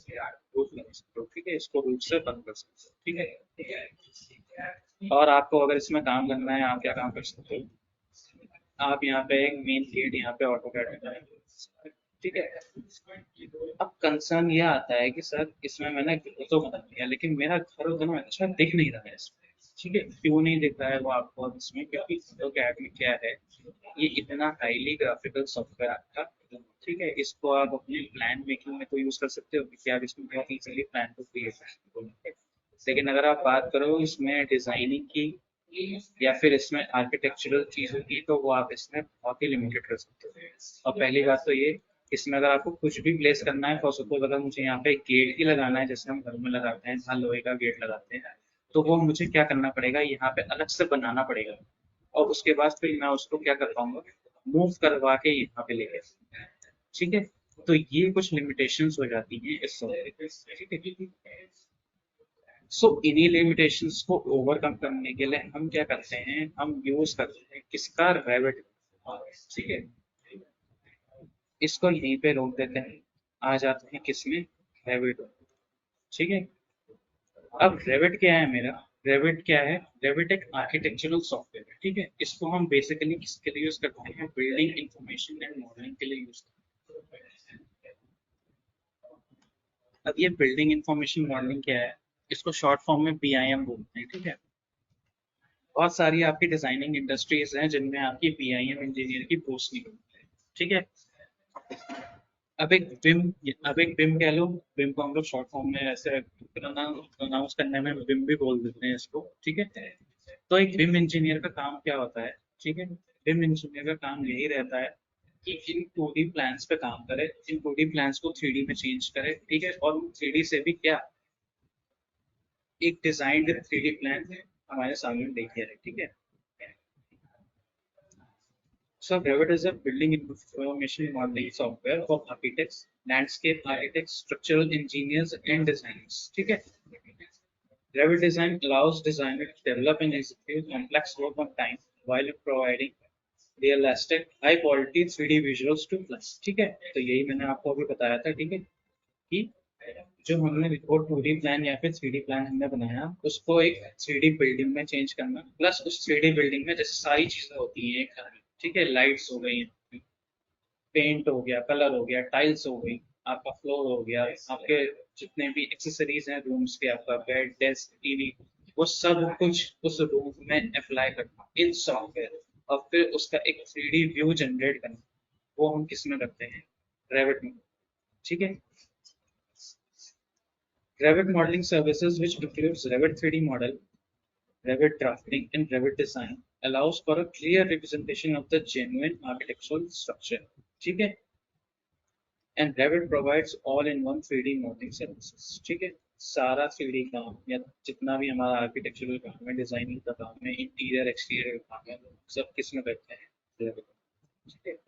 रूट लगा सकते हो, ठीक है। इसको रूट से बंद कर सकते हो, ठीक है। और आपको अगर इसमें काम करना है, आप क्या काम कर सकते हो, आप यहाँ पे एक मेन गेट यहाँ पे ऑटो कैड में, ठीक है। अब कंसर्न ये आता है कि सर इसमें मैंने घर तो बना दिया लेकिन मेरा घर उतना अच्छा दिख नहीं रहा है इसमें, ठीक है। क्यों नहीं दिख रहा है वो आपको अब इसमें, क्योंकि AutoCAD में क्या है, ये इतना हाईली ग्राफिकल सॉफ्टवेयर आपका, ठीक है। इसको आप अपने प्लान मेकिंग में तो यूज कर सकते हो कि आप इसमें बहुत इजीली प्लान को क्रिएट कर सकते हो, लेकिन अगर आप बात करो इसमें डिजाइनिंग की या फिर इसमें आर्किटेक्चरल चीजों की, तो वो आप इसमें बहुत ही लिमिटेड कर सकते हो। और पहली बात तो ये, इसमें अगर आपको कुछ भी प्लेस करना है, फॉर सपोज अगर मुझे यहाँ पे गेट ही लगाना है, जैसे हम घर में लगाते हैं, जहाँ लोहे का गेट लगाते हैं, तो वो मुझे क्या करना पड़ेगा, यहाँ पे अलग से बनाना पड़ेगा। और उसके बाद फिर मैं उसको क्या कर पाऊंगा, मूव करवा के यहाँ पे लेके, ठीक है। तो ये कुछ लिमिटेशंस हो जाती हैं इस सॉफ्टवेयर, ठीक है। सो इन्हीं लिमिटेशंस को ओवरकम करने के लिए हम क्या करते हैं, हम यूज करते हैं किसका, रेविट, ठीक है। इसको यहीं पे रोक देते हैं, आ जाते हैं किसमें, रेविट, ठीक है। अब रेविट क्या है मेरा, रेविट क्या है, रेविट एक आर्किटेक्चरल सॉफ्टवेयर है, ठीक है। इसको हम बेसिकली किसके लिए यूज करते हैं, बिल्डिंग इंफॉर्मेशन एंड मॉडलिंग के लिए यूज करते हैं। अब ये बिल्डिंग इंफॉर्मेशन मॉडलिंग क्या है, इसको शॉर्ट फॉर्म में BIM बोलते हैं, ठीक है। बहुत सारी आपकी डिजाइनिंग इंडस्ट्रीज हैं जिनमें आपकी BIM इंजीनियर की पोस्ट निकलती है, ठीक है। अब एक बिम, अब एक बिम कह लो, बिम को हम लोग शॉर्ट फॉर्म में ऐसे प्रोनाउंस करने में बिम भी बोल देते हैं इसको, ठीक है। तो एक बिम इंजीनियर का काम क्या होता है, ठीक है। बिम इंजीनियर का काम यही रहता है कि इन 2D प्लान्स पे काम करे, इन 2D प्लान्स को 3D में चेंज करे, ठीक है। और 3D से भी क्या, एक डिजाइंड 3D प्लान हमारे सामने देखिए, ठीक है। So Revit is a building information modeling software for architects, landscape architects, structural engineers, and designers. ठीक है? Revit design allows designers to develop and execute complex work on time while providing realistic, high quality 3D visuals to clients. ठीक है? तो यही मैंने आपको अभी बताया था, ठीक है? कि जो हमने रिपोर्ट 2D प्लान या फिर 3D प्लान हमने बनाया उसको एक 3D बिल्डिंग में चेंज करना, प्लस उस 3D बिल्डिंग में जैसे सारी चीजें होती हैं एक साथ, ठीक है, लाइट्स हो गई, पेंट हो गया, कलर हो गया, टाइल्स हो गई, आपका फ्लोर हो गया, आपके जितने भी एक्सेसरीज हैं रूम्स के, आपका बेड, डेस्क, टीवी, वो सब कुछ उस रूम में अप्लाई करना इन सॉफ्टवेयर, और फिर उसका एक 3D व्यू जनरेट करना, वो हम किस में करते हैं? रेविट में, ठीक है? Revit modeling services, which includes Revit 3D model, Revit drafting, and Revit design, allows for a clear representation of the genuine architectural structure. ठीक है? And Revit provides all-in-one 3D modeling services. ठीक है? सारा 3D काम या जितना भी हमारा आर्किटेक्चरल काम है, डिजाइनिंग का काम है, इंटीरियर एक्सटीरियर काम है, सब किस में करते हैं? Revit. ठीक है?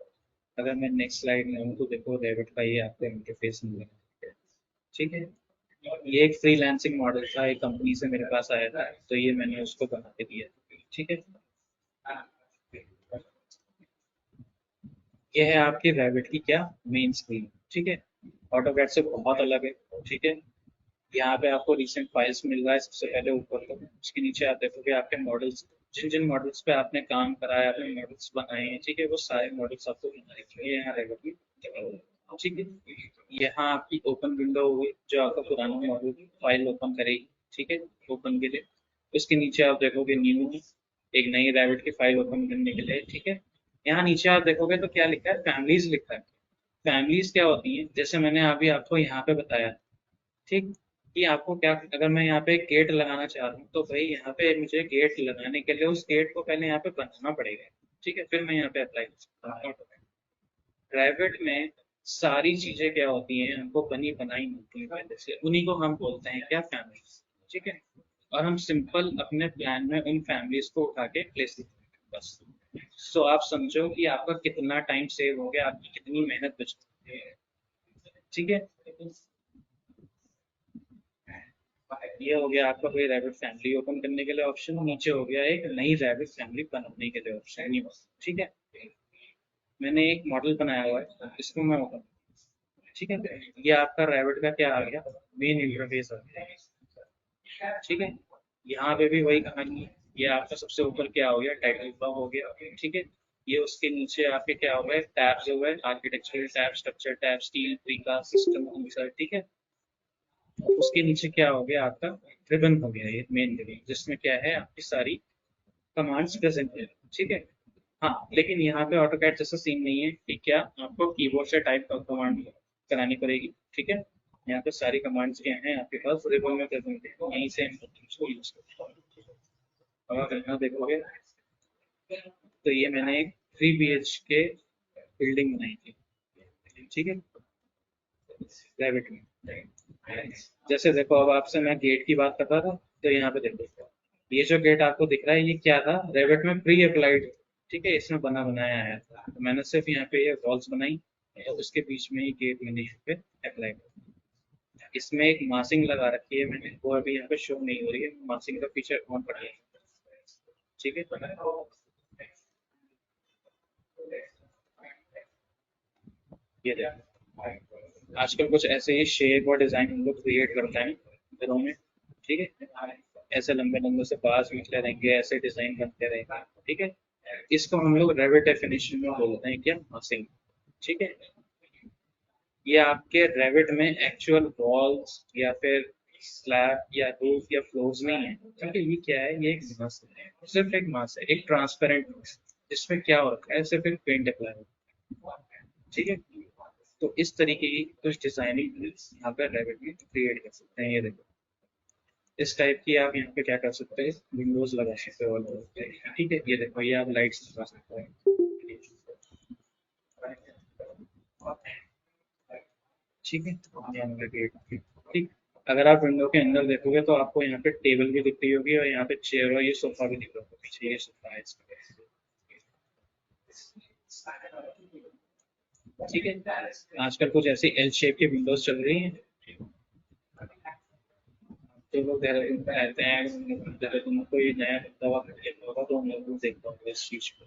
अगर मैं नेक्स्ट स्लाइड में हूँ तो देखो Revit का ये आपको इंटरफेस मिलेगा, ठीक है? ये एक फ्रीलांसिंग मॉडल था, एक कंपनी से मेरे पास आया था, तो ये मैंने उसको बना के दिया, ठीक है? ये है आपकी रेविट की क्या मेन स्क्रीन, ठीक है? ऑटोकैड से बहुत अलग है, ठीक है? यहाँ पे आपको रिसेंट फाइल्स मिल रहा है सबसे पहले ऊपर, तो उसके नीचे आप देखोगे आपके मॉडल्स, जिन जिन मॉडल्स पे आपने काम करा है, आपने मॉडल्स बनाए हैं, ठीक है, वो सारे मॉडल्स आपको ये यहाँ रेविट में, ठीक है? यहाँ आपकी ओपन विंडो होगी जो आपका पुराना मॉडल फाइल ओपन करेगी, ठीक है, ओपन के लिए। उसके नीचे आप देखोगे न्यू, एक नई रेविट की फाइल ओपन करने के लिए, ठीक है? यहाँ नीचे आप देखोगे तो क्या लिखा है? फैमिलीज लिखा है। फैमिलीज क्या होती हैं? जैसे मैंने अभी आपको यहाँ पे बताया, ठीक, कि आपको क्या, अगर मैं यहाँ पे गेट लगाना चाह रहा हूँ तो भाई यहाँ पे मुझे गेट लगाने के लिए उस गेट को पहले यहाँ पे बनाना पड़ेगा, ठीक है, फिर मैं यहाँ पे अप्लाई कर सकता हूँ। प्राइवेट में सारी चीजें क्या होती हैं? हमको बनी बनाई मिलती हैं पहले से, उन्हीं को हम बोलते हैं क्या? फैमिलीज, ठीक है? और हम सिंपल अपने प्लान में उन फैमिलीज को उठा के प्लेस करते हैं बस। सो आप समझो कि आपका कितना टाइम सेव हो गया, आपकी कितनी मेहनत बच गई है, ठीक है? ये हो गया आपका कोई रैबिट फैमिली ओपन करने के लिए ऑप्शन, नीचे हो गया एक नई रैबिट फैमिली बनाने के लिए ऑप्शन, ठीक है? मैंने एक मॉडल बनाया हुआ है, इसको मैं ओपन, ठीक है? ये आपका रैबिट का क्या आ गया? मेन इंटरफेस आ गया, ठीक है? यहाँ पे भी वही कहानी है, ये आपका सबसे ऊपर क्या हो गया? टाइटल ब्लॉक हो गया, ठीक है? ये उसके नीचे आपके क्या हो गए? टैब्स हो गए, architectural tab, structure tab, steel, precast, system, ठीक है? उसके नीचे क्या हो गया? आपका रिबन हो गया, ये मेन रिबन, जिसमें क्या है? आपकी सारी कमांड्स प्रेजेंट है, ठीक है? हाँ, लेकिन यहाँ पे ऑटोकैड जैसा सीन नहीं है कि क्या आपको कीबोर्ड से टाइप कमांड करानी पड़ेगी, ठीक है? यहाँ पे सारी कमांड्स क्या हैं आपके पास रिबन में प्रेजेंट है, यहीं से इसको यूज करते हैं। अब आप यहाँ देखोगे तो ये मैंने एक 3 BHK बिल्डिंग बनाई थी, ठीक है, प्राइवेट में। जैसे देखो, अब आपसे मैं गेट की बात कर रहा था, तो यहाँ पे देखो ये जो गेट आपको दिख रहा है ये क्या था? रेविट में प्री अप्लाइड, ठीक है, इसमें बना बनाया आया था, तो मैंने सिर्फ यहाँ पे ये वॉल्स बनाई और उसके बीच में ये गेट मैंने यहाँ पे अप्लाई किया। इसमें एक मासिंग लगा रखी है मैंने, वो अभी यहाँ पे शो नहीं हो रही है, मासिंग का फीचर ऑन पड़ा है, ठीक है? ये देखो, आजकल कुछ ऐसे ही शेप और डिजाइन हम लोग क्रिएट करते हैं घरों में, ठीक है? ऐसे लंबे लंबे से बार्स निकले रहेंगे, ऐसे डिजाइन बनते रहेंगे, ठीक है? इसको हम लोग रेविट डेफिनेशन में बोलते हैं क्या? मासिंग, ठीक है? ये आपके रेविट में एक्चुअल वॉल्स या फिर स्लैब या रूफ या फ्लोर्स नहीं है, ठीक है? ये क्या है? ये एक मास्क है, सिर्फ एक मास्क है, एक ट्रांसपेरेंट मास्क, इसमें क्या हो रखा है? सिर्फ एक पेंट अप्लाई हो, ठीक है? तो इस तरीके की कुछ डिजाइनिंग यहाँ पर रेविट में क्रिएट कर सकते हैं। ये देखो, इस टाइप की आप यहाँ पे क्या कर सकते हैं? विंडोज लगा सकते हो, ठीक है? ये देखो, ये आप लाइट्स लगा सकते हैं, ठीक है? यहाँ पे गेट, ठीक। अगर आप विंडो के अंदर देखोगे तो आपको यहाँ पे टेबल भी दिख रही होगी और यहाँ पे चेयर और ये सोफा भी दिख रहा होगा, पीछे ये सोफा है इसका, ठीक है, आजकल कुछ ऐसी एल शेप की विंडोज चल रही हैं। जो लोग देहरादून में रहते हैं, देहरादून में कोई नया दवा खरीदना होगा तो हम लोग को देखता हूँ इस चीज को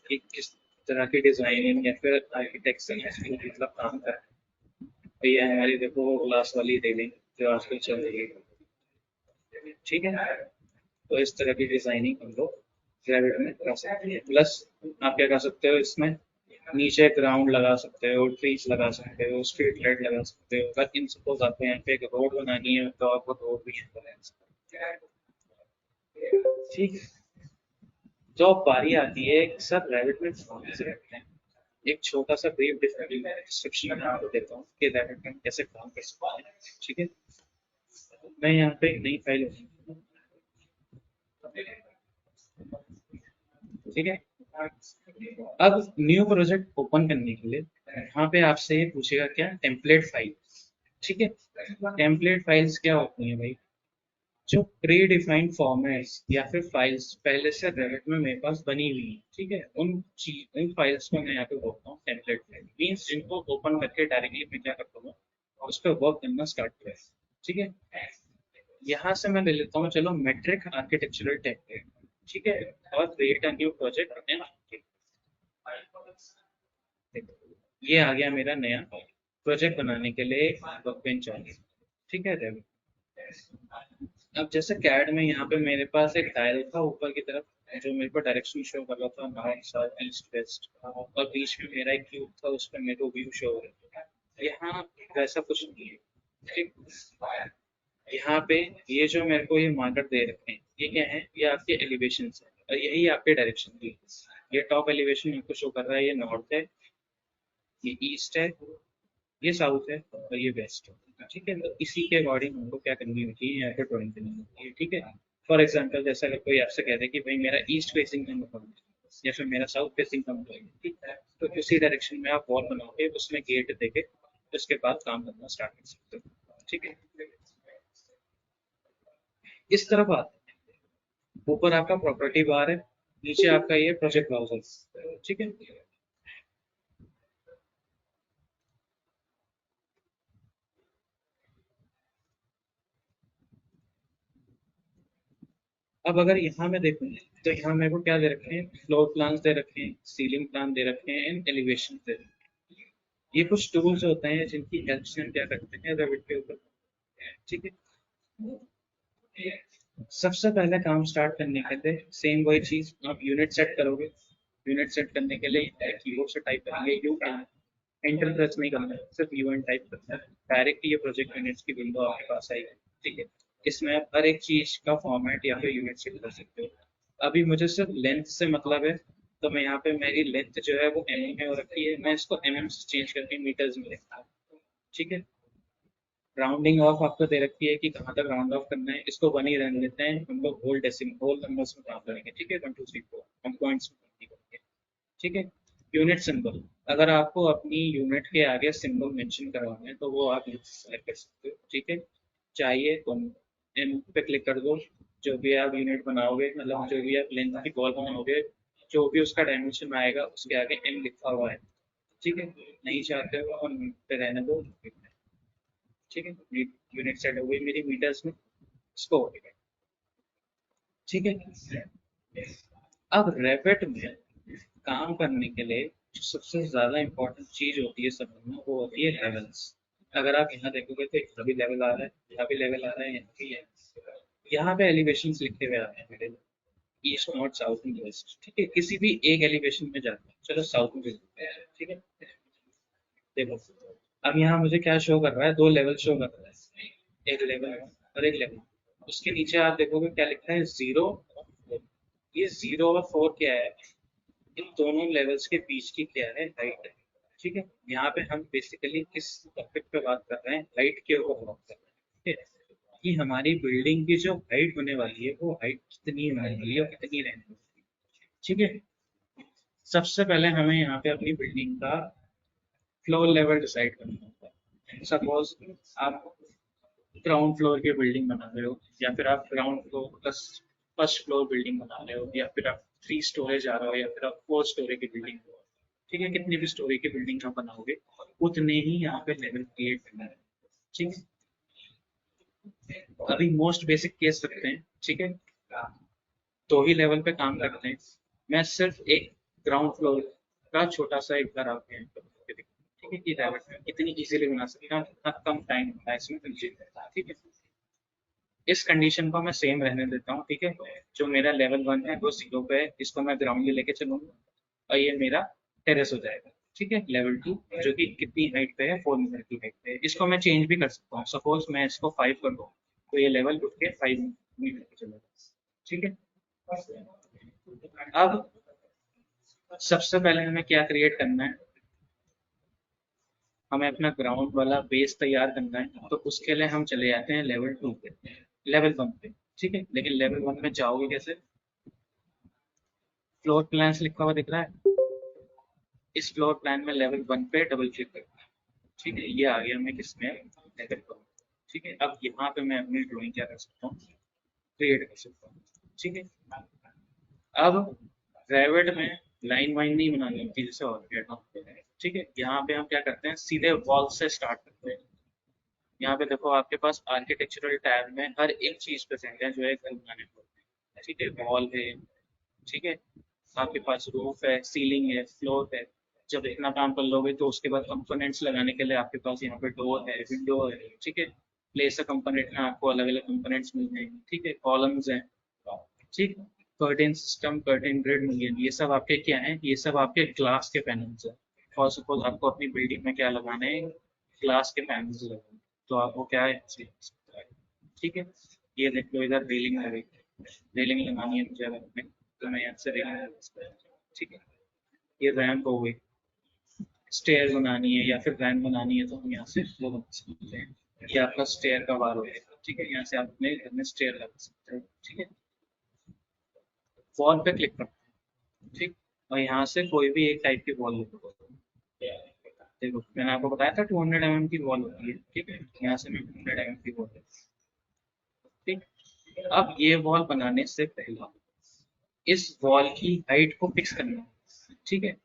कि किस तरह की डिजाइनिंग या फिर आर्किटेक्चर मतलब काम कर रहे हैं। तो ये हमारी देखो ग्लास वाली रेलिंग जो आजकल चल रही है, ठीक है। तो इस तरह की डिजाइनिंग हम लोग ग्रेविट में कर सकते हैं। प्लस आप क्या कर सकते हो इसमें, नीचे ग्राउंड लगा सकते हो, ट्रीज लगा सकते हो, स्ट्रीट लाइट लगा सकते हो। अगर इन सपोज आपको यहाँ पे एक रोड बनानी है तो आपको रोड भी यहाँ पर बना सकते हो। ठीक है। जो बारी आती है सर रैबिट में कौन से रखते हैं, एक छोटा सा ब्रीफ डिस्क्रिप्शन मैं आपको देता हूँ कि रैबिट में कैसे काम कर सकते हैं। ठीक है, मैं यहाँ पे एक नई फाइल, ठीक है। अब न्यू प्रोजेक्ट ओपन करने के लिए यहाँ पे आपसे ये पूछेगा क्या, टेम्पलेट फाइल। ठीक है, टेम्पलेट फाइल्स क्या होती हैं भाई, जो प्री डिफाइंड फॉर्मेट्स या फिर फाइल्स पहले से रेविट में मेरे पास बनी हुई है। ठीक है, उन फाइल्स को मैं यहाँ पे बोलता हूँ टेम्पलेट फाइल। मीन्स इनको ओपन करके डायरेक्टली मैं क्या करता हूँ और उस पर वर्क करना स्टार्ट किया। ठीक है, यहाँ से मैं ले लेता हूँ चलो मेट्रिक आर्किटेक्चरल टेम्पलेट। ठीक है, और create a new project and ये आ गया मेरा नया प्रोजेक्ट बनाने के लिए वर्कबेंच आ गया। ठीक है रेविट। अब जैसे कैड में यहाँ पे मेरे पास एक डायल था ऊपर की तरफ जो मेरे को डायरेक्शन शो कर रहा था, नॉर्थ साउथ ईस्ट वेस्ट, और बीच में मेरा एक क्यूब था उस पर मेरे को व्यू शो हो रहा था। यहाँ वैसा कुछ नहीं है। ठीक, यहाँ पे ये जो मेरे को ये मार्कर दे रखे हैं ये क्या है, ये आपके एलिवेशन है और यही आपके डायरेक्शन की। ये टॉप एलिवेशन आपको शो कर रहा है, ये नॉर्थ है, ये ईस्ट है, ये साउथ है और ये वेस्ट है। ठीक है, तो इसी के अकॉर्डिंग हमको क्या करनी होती है, यहाँ पे ड्राइंग करनी होती है। ठीक है, फॉर एग्जाम्पल जैसा अगर कोई आपसे कह दे कि भाई मेरा ईस्ट फेसिंग का मकान है या फिर मेरा साउथ फेसिंग का मकान है, ठीक है, तो उसी डायरेक्शन में आप वॉल बनाओगे, उसमें गेट देके उसके बाद काम करना स्टार्ट कर सकते हो। ठीक है, इस तरफ आते हैं, ऊपर आपका प्रॉपर्टी बार है, नीचे आपका ये प्रोजेक्ट ब्राउजर। ठीक है, अब अगर यहाँ में देखूँ तो यहाँ मेरे को क्या दे रखे हैं, फ्लोर प्लान दे रखे हैं, सीलिंग प्लान दे रखे हैं एंड एलिवेशन दे रखे हैं। ये कुछ टूल्स होते हैं जिनकी हेल्प से हम क्या करते हैं रेविट के ऊपर। ठीक है, सबसे पहले काम स्टार्ट करने के लिए सेम वही चीज, आप यूनिट सेट करोगे। यूनिट सेट करने के लिए कीबोर्ड से टाइप करेंगे यू एन, एंटर प्रेस नहीं करना है, सिर्फ यू एन टाइप करना है, डायरेक्ट ये प्रोजेक्ट यूनिट्स की विंडो आपके पास आएगी। ठीक है, इसमें आप हर एक चीज का फॉर्मेट या फिर यूनिट सेट कर सकते हो। अभी मुझे सिर्फ लेंथ से मतलब है, तो मैं यहाँ पे मेरी लेंथ जो है वो एम में हो रखी है, मैं इसको एम से चेंज करके मीटर्स में लिखता हूँ। ठीक है, राउंडिंग ऑफ आपको दे रखी है कि कहाँ तक राउंड ऑफ करना है, इसको 1 ही रहने देते हैं, हम लोग होल डेसिमल होल नंबर्स में काम करेंगे। ठीक है, 1 2 3 4 हम पॉइंट्स में नहीं करेंगे। ठीक है, यूनिट सिंबल, अगर आपको अपनी यूनिट के आगे सिंबल मेंशन करवाना है तो वो आप सेलेक्ट कर सकते हो। ठीक है, चाहिए तो एम पे क्लिक कर दो, जो भी आप यूनिट बनाओगे मतलब जो भी आप लेंथ की बॉल बनाओगे जो भी उसका डायमेंशन आएगा उसके आगे एम लिखा हुआ है। ठीक है, नहीं चाहते हो और पे रहने दो। ठीक है, यूनिट सेट हो गई मेरी मीटर्स में, इसको हो गया। ठीक है, अब रैपिड में काम करने के लिए जो सबसे ज्यादा इम्पोर्टेंट चीज होती है समझना, वो होती है लेवल्स। अगर आप यहाँ देखोगे तो यहाँ भी लेवल आ रहा है, यहाँ भी लेवल आ रहा है, यहाँ भी है। यहाँ पे एलिवेशन लिखे हुए आते हैं मेरे, east north south and west. ठीक है, किसी भी एक एलिवेशन में जाते हैं, चलो साउथ में देखते हैं। ठीक है, देखो अब यहाँ मुझे क्या शो कर रहा है, 2 लेवल शो कर रहा है, एक लेवल और एक लेवल। उसके नीचे आप देखोगे क्या लिखा है, 0 और 4। ये 0 और 4 क्या है, इन दोनों लेवल्स के बीच की क्या है, हाइट है। ठीक है, यहाँ पे हम बेसिकली किस टॉपिक पे बात कर रहे हैं, हाइट के ऊपर बात कर रहे हैं। ठीक है, कि हमारी बिल्डिंग की जो हाइट होने वाली है वो हाइट कितनी होने वाली है और कितनी रहने वाली है। ठीक है, सबसे पहले हमें यहाँ पे अपनी बिल्डिंग का फ्लोर लेवल डिसाइड करना होता है। सपोज आप ग्राउंड फ्लोर की बिल्डिंग बना रहे हो, या फिर आप ground floor plus first floor building बना रहे हो, या फिर आप 3 स्टोरेज आ रहे हो, या फिर आप 4 स्टोरी की बिल्डिंग हो। ठीक है, कितनी भी स्टोरी की बिल्डिंग आप बनाओगे उतने ही यहाँ पे लेवल क्रिएट करना है। ठीक है, अभी मोस्ट बेसिक केस रखते हैं। ठीक है, 2 ही लेवल पे काम करते हैं। मैं सिर्फ एक ग्राउंड फ्लोर का छोटा सा एक घर आपके यहाँ पे ठीक है, कि रेवट में कितनी इजीली बना सकता हूँ, कितना कम टाइम होता है इसमें कंज्यूम करता है। ठीक है, इस कंडीशन को मैं सेम रहने देता हूँ। ठीक है, जो मेरा लेवल 1 है वो 0 पे है, इसको मैं ग्राउंड में लेके चलूंगा और ये मेरा टेरेस हो जाएगा। ठीक है, लेवल 2 जो कि कितनी हाइट पे है, 4 मीटर की हाइट पे है। इसको मैं चेंज भी कर सकता हूँ, सपोज मैं इसको 5 कर दूँ तो ये लेवल उठ के 5 मीटर पे चलेगा। ठीक है, अब सबसे पहले हमें क्या क्रिएट करना है, हमें अपना ग्राउंड वाला बेस तैयार करना है। तो उसके लिए हम चले जाते हैं लेवल 2 पे, लेवल 1 पे। ठीक है, लेकिन लेवल 1 में जाओगे कैसे, फ्लोर प्लान्स लिखा हुआ दिख रहा है, इस फ्लोर प्लान में लेवल 1 पे डबल क्लिक करना है। ठीक है, ये आ गया मैं किसमें, लेवल 1। ठीक है, अब यहाँ पे मैं अपनी ड्राइंग क्या कर सकता हूँ, क्रिएट कर सकता हूँ। ठीक है, अब रेविट में लाइन वाइन नहीं बनानी होती जैसे ऑर्किड। ठीक है, यहाँ पे हम क्या करते हैं, सीधे वॉल से स्टार्ट करते हैं। यहाँ पे देखो आपके पास आर्किटेक्चरल टैब में हर एक चीज प्रेजेंट है जो एक घर बनाने को। ठीक है, वॉल है, ठीक है, आपके पास रूफ है, सीलिंग है, फ्लोर है। जब इतना काम कर लोगे तो उसके बाद कंपोनेंट्स लगाने के लिए आपके पास यहाँ पे डोर है, विंडो है। ठीक है, प्लेस अ कंपोनेंट में आपको अलग अलग कंपोनेंट्स मिल जाएंगे। ठीक है, कॉलम्स हैं। ठीक, कर्टेन सिस्टम, कर्टेन ग्रिड मिल गया। ये सब आपके क्या है, ये सब आपके ग्लास के पैनल्स है। और सपोज आपको अपनी बिल्डिंग में क्या लगाना है, ग्लास के पैनल्स लगाने, तो आपको क्या है, ठीक है। ये देखो इधर रेलिंग लगेगी, रेलिंग लगानी है मुझे अपने, तो मैं यहाँ से रेलिंग लगा सकता हूँ। ठीक है, ये रैंप हो गई, स्टेयर बनानी है या फिर रैंप बनानी है तो हम यहाँ से वो बना सकते हैं। ये आपका स्टेयर का वार हो गया। ठीक है, यहाँ से आप अपने घर में स्टेयर लगा सकते हैं। ठीक है, वॉल पे क्लिक करते हैं। ठीक, और यहाँ से कोई भी एक टाइप की वॉल लिखो। देखो मैंने आपको बताया था 200 mm की वॉल होती है। ठीक है, यहाँ से मैं 200 mm की वॉल। ठीक, अब ये वॉल बनाने से पहले इस वॉल की हाइट को फिक्स करना है। ठीक है,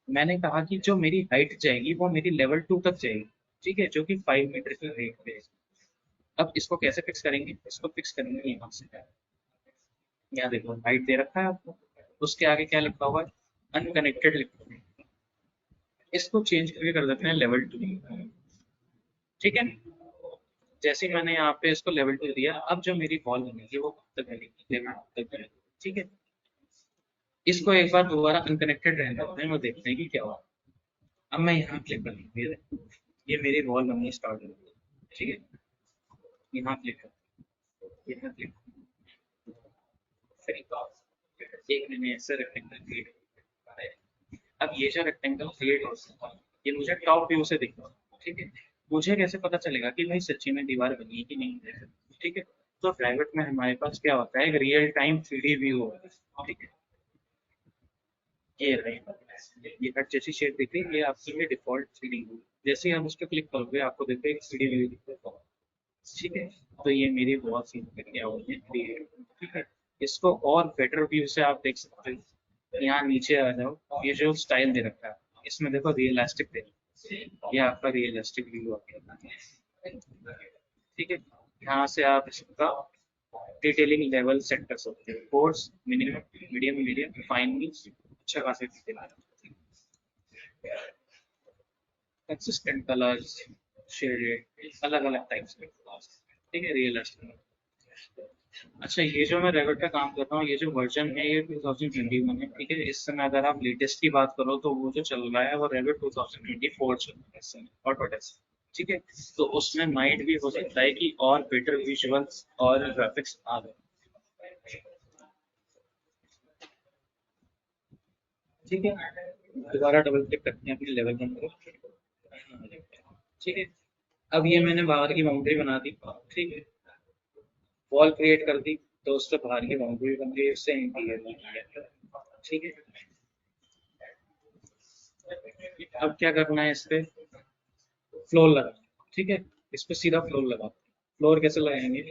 मैंने कहा कि जो मेरी हाइट जाएगी वो मेरी लेवल 2 तक जाएगी। ठीक है, जो कि 5 मीटर की हाइट पे है। अब इसको कैसे फिक्स करेंगे, इसको फिक्स करेंगे यहाँ से। यहाँ देखो हाइट दे रखा है आपको, उसके आगे क्या लिखा हुआ है, अनकनेक्टेड लिखा हुआ है। इसको चेंज करके कर देते हैं लेवल 2। ठीक है, जैसे ही मैंने यहाँ पे इसको लेवल 2 दिया, अब जो मेरी वॉल बनेगी वो कब तक बनेगी, लेवल 2 तक बनेगी। ठीक है, इसको एक बार दोबारा अनकनेक्टेड रहने देते हैं और देखते हैं कि क्या हुआ। अब मैं यहाँ क्लिक कर दूँ, ये मेरी वॉल बननी स्टार्ट हो गई। ठीक है, यहाँ क्लिक कर, यहाँ क्लिक फिर एक मैंने ऐसे रेक्टेंगल क्रिएट किया है। अब ये जो रेक्टेंगल क्रिएट हो सकता है, ये मुझे टॉप व्यू से दिख रहा है। ठीक है, मुझे कैसे पता चलेगा कि भाई सच्ची में दीवार बनी है कि नहीं है। ठीक है, तो प्राइवेट में हमारे पास क्या होता है, एक रियल टाइम 3D व्यू होता है। ठीक है, ये रही, ये कट जैसी शेप दिख रही है, ये आपकी डिफॉल्ट 3D व्यू। जैसे ही आप उस पर क्लिक करोगे आपको देखो एक 3D व्यू दिखेगा। ठीक है, तो ये मेरी बहुत सी क्या होती है, क्रिएट। ठीक है, इसको और बेटर व्यू से आप देख सकते हो। यहाँ नीचे आ जाओ, ये जो स्टाइल दे रखा है इसमें देखो रियलिस्टिक दे, ये आपका रियलिस्टिक व्यू आ गया। ठीक है, यहाँ से आप इसका डिटेलिंग लेवल सेट कर सकते हो, course, minimum, medium, medium, fine भी अच्छा खासा डिटेल आ जाता है। कंसिस्टेंट कलर्स, शेडेड, अलग अलग टाइप्स के। ठीक है, रियलिस्टिक। अच्छा, ये जो मैं रेविट पे काम कर रहा हूँ, ये जो वर्जन है ये 2021 है। ठीक है, इस समय अगर आप लेटेस्ट की बात करो तो वो जो चल रहा है वो रेविट 2024 चल रहा है इस समय, ऑटोडेस्क। ठीक है, तो उसमें माइट भी हो सकता है कि और बेटर विजुअल्स और ग्राफिक्स आ गए। ठीक है, दोबारा डबल क्लिक करते हैं अपने लेवल पर। ठीक है, अब ये मैंने बाहर की बाउंड्री बना दी। ठीक है, वॉल क्रिएट कर दी तो उससे बाहर की बाउंड्री बन गई, उससे इंटीरियर बन गया। ठीक है, अब क्या करना है, इस पे फ्लोर लगा। ठीक है, इस पे सीधा फ्लोर लगा। फ्लोर कैसे लगाएंगे,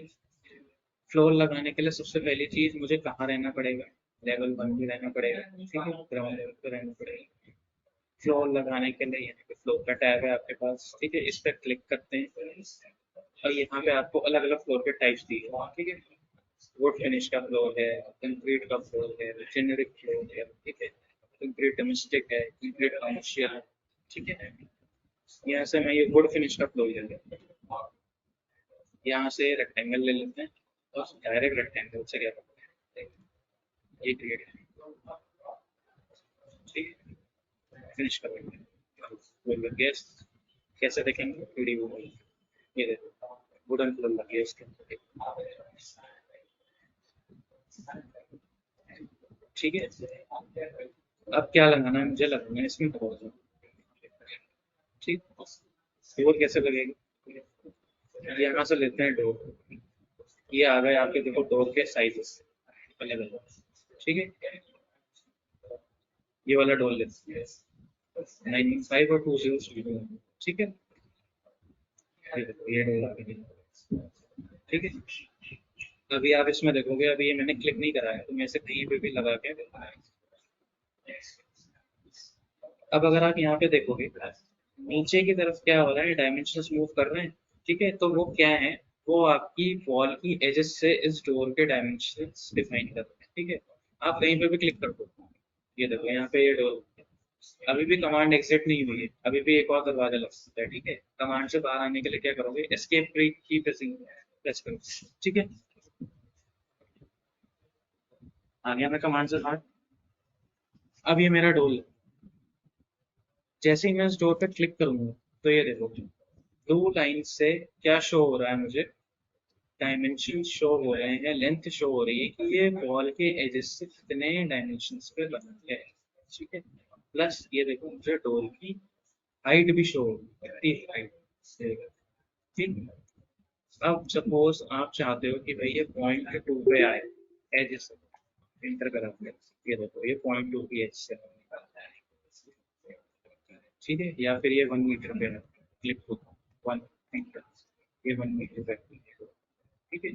फ्लोर लगाने के लिए सबसे पहली चीज मुझे कहाँ रहना पड़ेगा, लेवल 1 भी रहना पड़ेगा। ठीक है, ग्राउंड लेवल पे रहना पड़ेगा। फ्लोर लगाने के लिए यहाँ पे फ्लोर का टैब है आपके पास, ठीक है, इस पर क्लिक करते हैं और यहाँ पे आपको अलग अलग फ्लोर के टाइप्स दिए हैं, ठीक है। वुड फिनिश का फ्लोर है, कंक्रीट का फ्लोर है, जेनेरिक फ्लोर है, ठीक है, कंक्रीट डोमेस्टिक है, कंक्रीट कमर्शियल है, ठीक है। यहाँ से मैं ये वुड फिनिश का फ्लोर ले लेता हूँ, यहाँ से रेक्टेंगल ले लेते हैं और डायरेक्ट रेक्टेंगल से क्या करते हैं, ये क्रिएट, ठीक है, फिनिश कर लेंगे। वो लग गया, कैसे देखेंगे वीडियो में, ये देखो वुडन फ्लोर लग गया इसके ऊपर, ठीक है। अब क्या लगाना है, मुझे लगाना है इसमें डोर, ठीक, डोर कैसे लगेगी, यहाँ से लेते हैं डोर, ये आ गए आपके, देखो डोर के साइजेस अलग अलग, ठीक है। ये वाला डोर लेते हैं 9.5 और 2.0, ठीक है, ये देखो ये डोर आ गई, ठीक है। अभी आप इसमें देखोगे, अभी ये मैंने क्लिक नहीं करा है तो मैं इसे कहीं पे भी लगा के, अब अगर आप यहाँ पे देखोगे नीचे की तरफ क्या हो रहा है, डायमेंशंस मूव कर रहे हैं, ठीक है, तो वो क्या है, वो आपकी वॉल की एजेस से इस डोर के डायमेंशंस डिफाइन कर रहे हैं, ठीक है। आप कहीं पे भी क्लिक कर दो, ये देखो यहाँ पे ये डोर, अभी भी कमांड एग्जिट नहीं हुई है, अभी भी एक और दरवाजा लग सकता है, ठीक है। कमांड से बाहर आने के लिए क्या करोगे, एस्केप की प्रेस करो, ठीक है। आ गया मैं कमांड से बाहर, अब ये मेरा डोर, जैसे ही मैं इस डोर पे क्लिक करूंगा तो ये देखो ब्लू लाइन से क्या शो हो रहा है मुझे, डायमेंशन शो हो रहे हैं, लेंथ शो हो रही है कि ये वॉल के एजेस से कितने डायमेंशंस पे बना है, ठीक है। प्लस ये देखो मुझे डोर की हाइट भी शो हो रही है, हाइट, ठीक। अब सपोज आप चाहते हो कि भाई ये पॉइंट टू पे आए एजेस इंटर करा के, ये देखो ये पॉइंट टू की एज से, ठीक है, या फिर ये 1 मीटर पे है, क्लिक होगा 1 मीटर, ये 1 मीटर पे, ठीक है।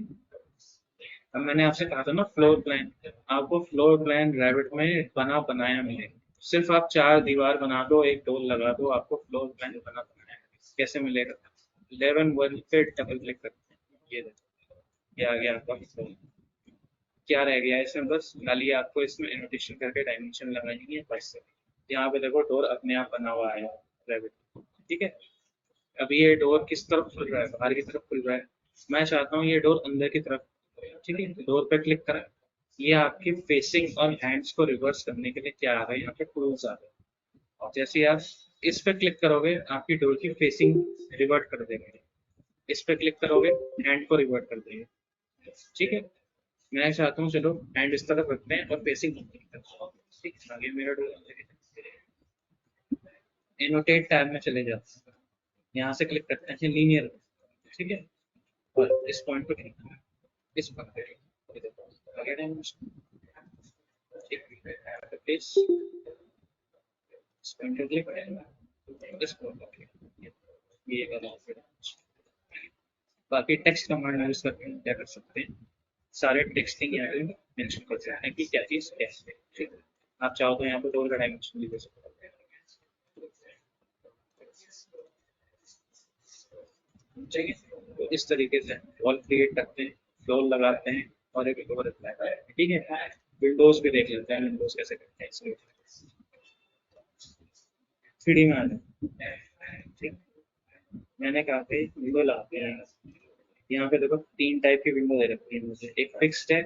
अब मैंने आपसे कहा था ना फ्लोर प्लान, आपको फ्लोर प्लान रैबिट में बनाया मिले, सिर्फ आप 4 दीवार बना दो, एक डोर लगा दो, आपको फ्लोर प्लान बनाया कैसे मिलेगा, 11 1 पे डबल क्लिक करते हैं, ये देखो ये आ गया आपका floor। क्या रह गया इसमें, बस खाली आपको इसमें एनोटेशन करके डायमेंशन लगानी है बस। यहाँ पे देखो डोर अपने आप बना हुआ है रैबिट, ठीक है। अब ये डोर किस तरफ खुल रहा है, बाहर की तरफ खुल रहा है, मैं चाहता हूँ ये डोर अंदर की तरफ, ठीक है, डोर पे क्लिक करें, ये आपकी फेसिंग और हैंड्स को रिवर्स करने के लिए क्या आ रहा है, यहाँ पे टूल्स आ रहे हैं, जैसे ही आप इस पे क्लिक करोगे आपकी डोर की फेसिंग रिवर्ट कर देंगे, इस पे क्लिक करोगे हैंड को रिवर्ट कर देंगे, ठीक है। मैं चाहता हूँ चलो हैंड इस तरफ रखते हैं और फेसिंग ठीक, आगे मेरा डोर एनोटेट टैब में चले जाते हैं, यहाँ से क्लिक करते हैं लीनियर, ठीक है, और इस पॉइंट पे क्लिक करें, इस पॉइंट पे आगे डायमेंशन, ठीक है, इस पॉइंट पे क्लिक करें, इस पॉइंट पे क्लिक, ये करना है। बाकी टेक्स्ट कमांड यूज करके हम क्या कर सकते हैं, सारे टेक्स्टिंग यहाँ पे मेंशन कर सकते हैं कि क्या चीज कैसे, ठीक है। आप चाहो तो यहाँ पे डोर का डायमेंशन भी दे सकते हैं, ठीक है। तो इस तरीके से वॉल क्रिएट करते हैं, फ्लोर लगाते हैं और एक डोर लगाते हैं, ठीक है। विंडोज भी देख लेते हैं, विंडोज कैसे करते हैं इसमें, 3D में आ जाए, ठीक। मैंने कहा कि विंडो लगाते हैं, यहाँ पे देखो 3 टाइप की विंडो दे रखी है मुझे, एक फिक्स्ड है,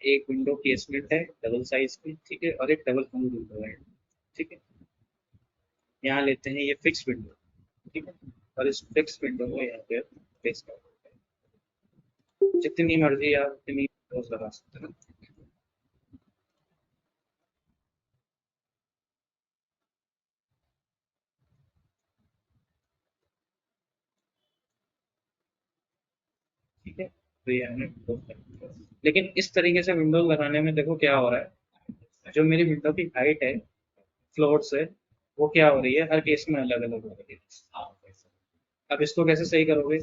एक विंडो केसमेंट है डबल साइज की, ठीक है, और एक डबल हंग विंडो है, ठीक है। यहाँ लेते हैं ये फिक्स विंडो, ठीक है, और इस फिक्स विंडो को यहाँ पे प्लेस कर देते हैं, जितनी मर्जी आप उतनी विंडोज लगा सकते हैं, ठीक है। तो ये हमने विंडोज कर दिया। लेकिन इस तरीके से विंडोज लगाने में देखो क्या हो रहा है, जो मेरी विंडो की हाइट है फ्लोर से, वो क्या हो रही है, हर केस में अलग अलग हो रही है। अब इसको कैसे सही करोगे,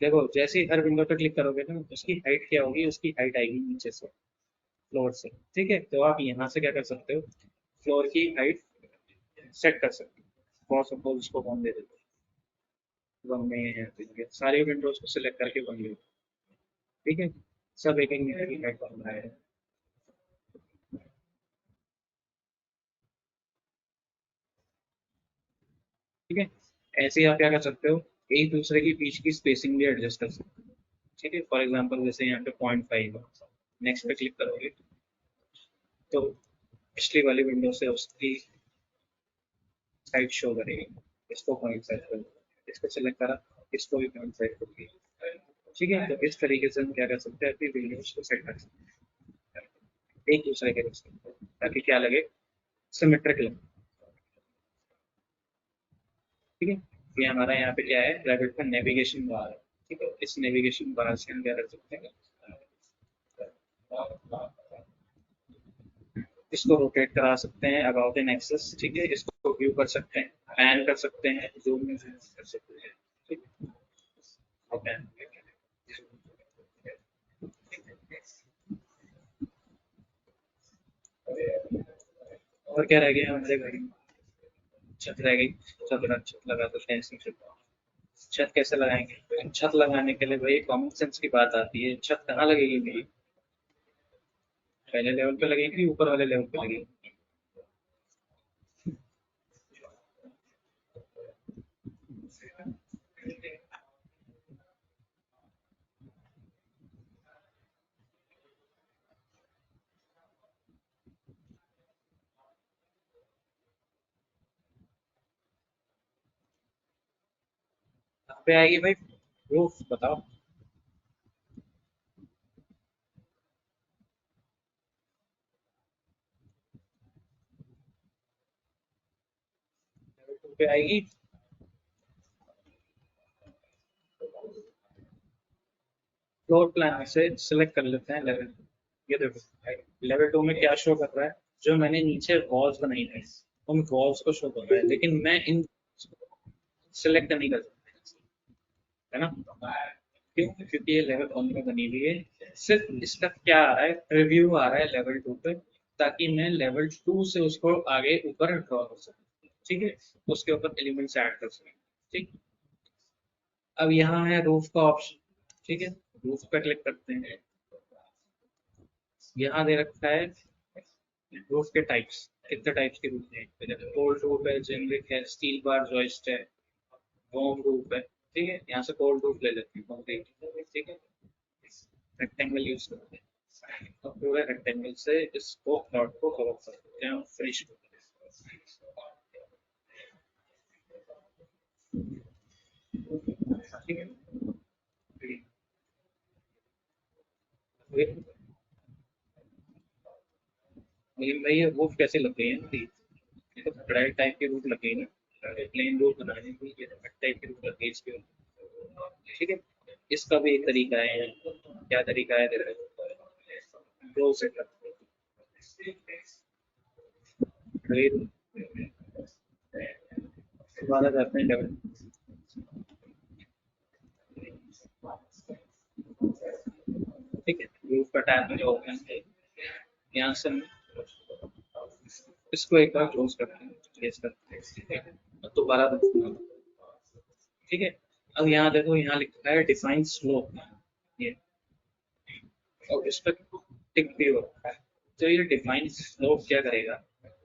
देखो जैसे ही हर विंडो पे क्लिक करोगे ना, उसकी हाइट क्या होगी, उसकी हाइट आएगी नीचे से, फ्लोर से, ठीक है। तो आप यहाँ से क्या कर सकते हो, फ्लोर की हाइट सेट कर सकते हैं। फॉर सपोज इसको 1 दे देते हैं, 1 में है तो ये सारी विंडोज को सिलेक्ट करके 1 दे देते हैं। ठीक है, सब एक एक मीटर की हाइट बन रहा है। ठीक है, ऐसे ही आप क्या कर सकते हो, एक दूसरे के बीच की स्पेसिंग भी एडजस्ट कर सकते हो। ठीक है, फॉर एग्जांपल जैसे यहाँ पे 0.5 है, नेक्स्ट पे क्लिक करोगे तो पिछली वाली विंडो से उसकी साइड शो करेगी। इसको 0.5 कर दो, इसको सेलेक्ट करा, इसको भी 0.5 कर दिया। ठीक है, तो इस तरीके से हम क्या कर सकते हैं, अपनी विंडोज को सेट कर सकते हैं एक दूसरे के रिश्ते में, ताकि क्या लगे, सिमेट्रिक लगे। ठीक है, ये हमारा यहाँ पे क्या है, रैबिट का नेविगेशन बार है। ठीक है, इस नेविगेशन बार से हम क्या कर सकते हैं, इसको रोटेट करा सकते हैं अबाउट एन एक्सेस। ठीक है, इसको व्यू कर सकते हैं, पैन कर सकते हैं, जूम में कर सकते हैं। ठीक है, और pan और क्या रह गया हमारे घर में, छत रह गई। छत लगा सकते हैं इसमें। छत कैसे लगाएंगे, छत लगाने के लिए भाई कॉमन सेंस की बात आती है। छत कहाँ लगेगी मेरी, पहले लेवल पे लगेगी, ऊपर वाले लेवल पे लगेगी। कहाँ पे आएगी भाई, रूफ बताओ। लेवल 2 पे आएगी। फ्लोर प्लान से सिलेक्ट कर लेते हैं लेवल। ये देखो लेवल 2 में क्या शो कर रहा है, जो मैंने नीचे वॉल्स बनाई थी उन वॉल्स को शो कर रहा है, लेकिन मैं इन सिलेक्ट नहीं कर सकता, है ना। क्यों, क्योंकि ये लेवल 1 में बनी हुई है। सिर्फ इसका क्या आ रहा है, रिव्यू आ रहा है लेवल 2 पे, ताकि मैं लेवल 2 से उसको आगे ऊपर ड्रॉ कर सकूं। ठीक है, उसके ऊपर एलिमेंट्स ऐड कर सकूं। ठीक, अब यहाँ है रूफ का ऑप्शन। ठीक है, रूफ पे क्लिक करते हैं, यहाँ दे रखा है रूफ के टाइप्स, कितने टाइप्स के रूफ हैं। जैसे कोल्ड रूफ है, जेनरिक है, स्टील बार जॉइस्ट है, वॉर्म रूफ है। ठीक है, यहाँ से कोल्ड रूफ ले लेते हैं कंप्लीट। ठीक है, रेक्टेंगल यूज करते हैं और पूरे रेक्टेंगल से इसको प्लॉट को कवर कर सकते हैं और फिनिश कर सकते हैं। ठीक है, लेकिन भाई ये रूफ कैसे लग गई है ना, ये तो ब्राइट टाइप की रूफ लग गई ना, प्लेन रूफ बनाने की ये तो टाइप की रूफ लग गई इसके ऊपर। ठीक है, इसका भी एक तरीका है। क्या तरीका है, देखो दो से करते हैं, दोबारा जाते हैं लेवल। ठीक है, रूफ का टैब में जो ओपन है, यहाँ से हम इसको एक बार क्लोज करते हैं, प्लेस करते हैं। ठीक है, अब दोबारा देखते हैं। ठीक है, अब यहाँ देखो, यहाँ लिखा है डिफाइन स्लोप, ये और इस पर टिक भी हो रखा है। तो ये डिफाइन स्लोप क्या करेगा,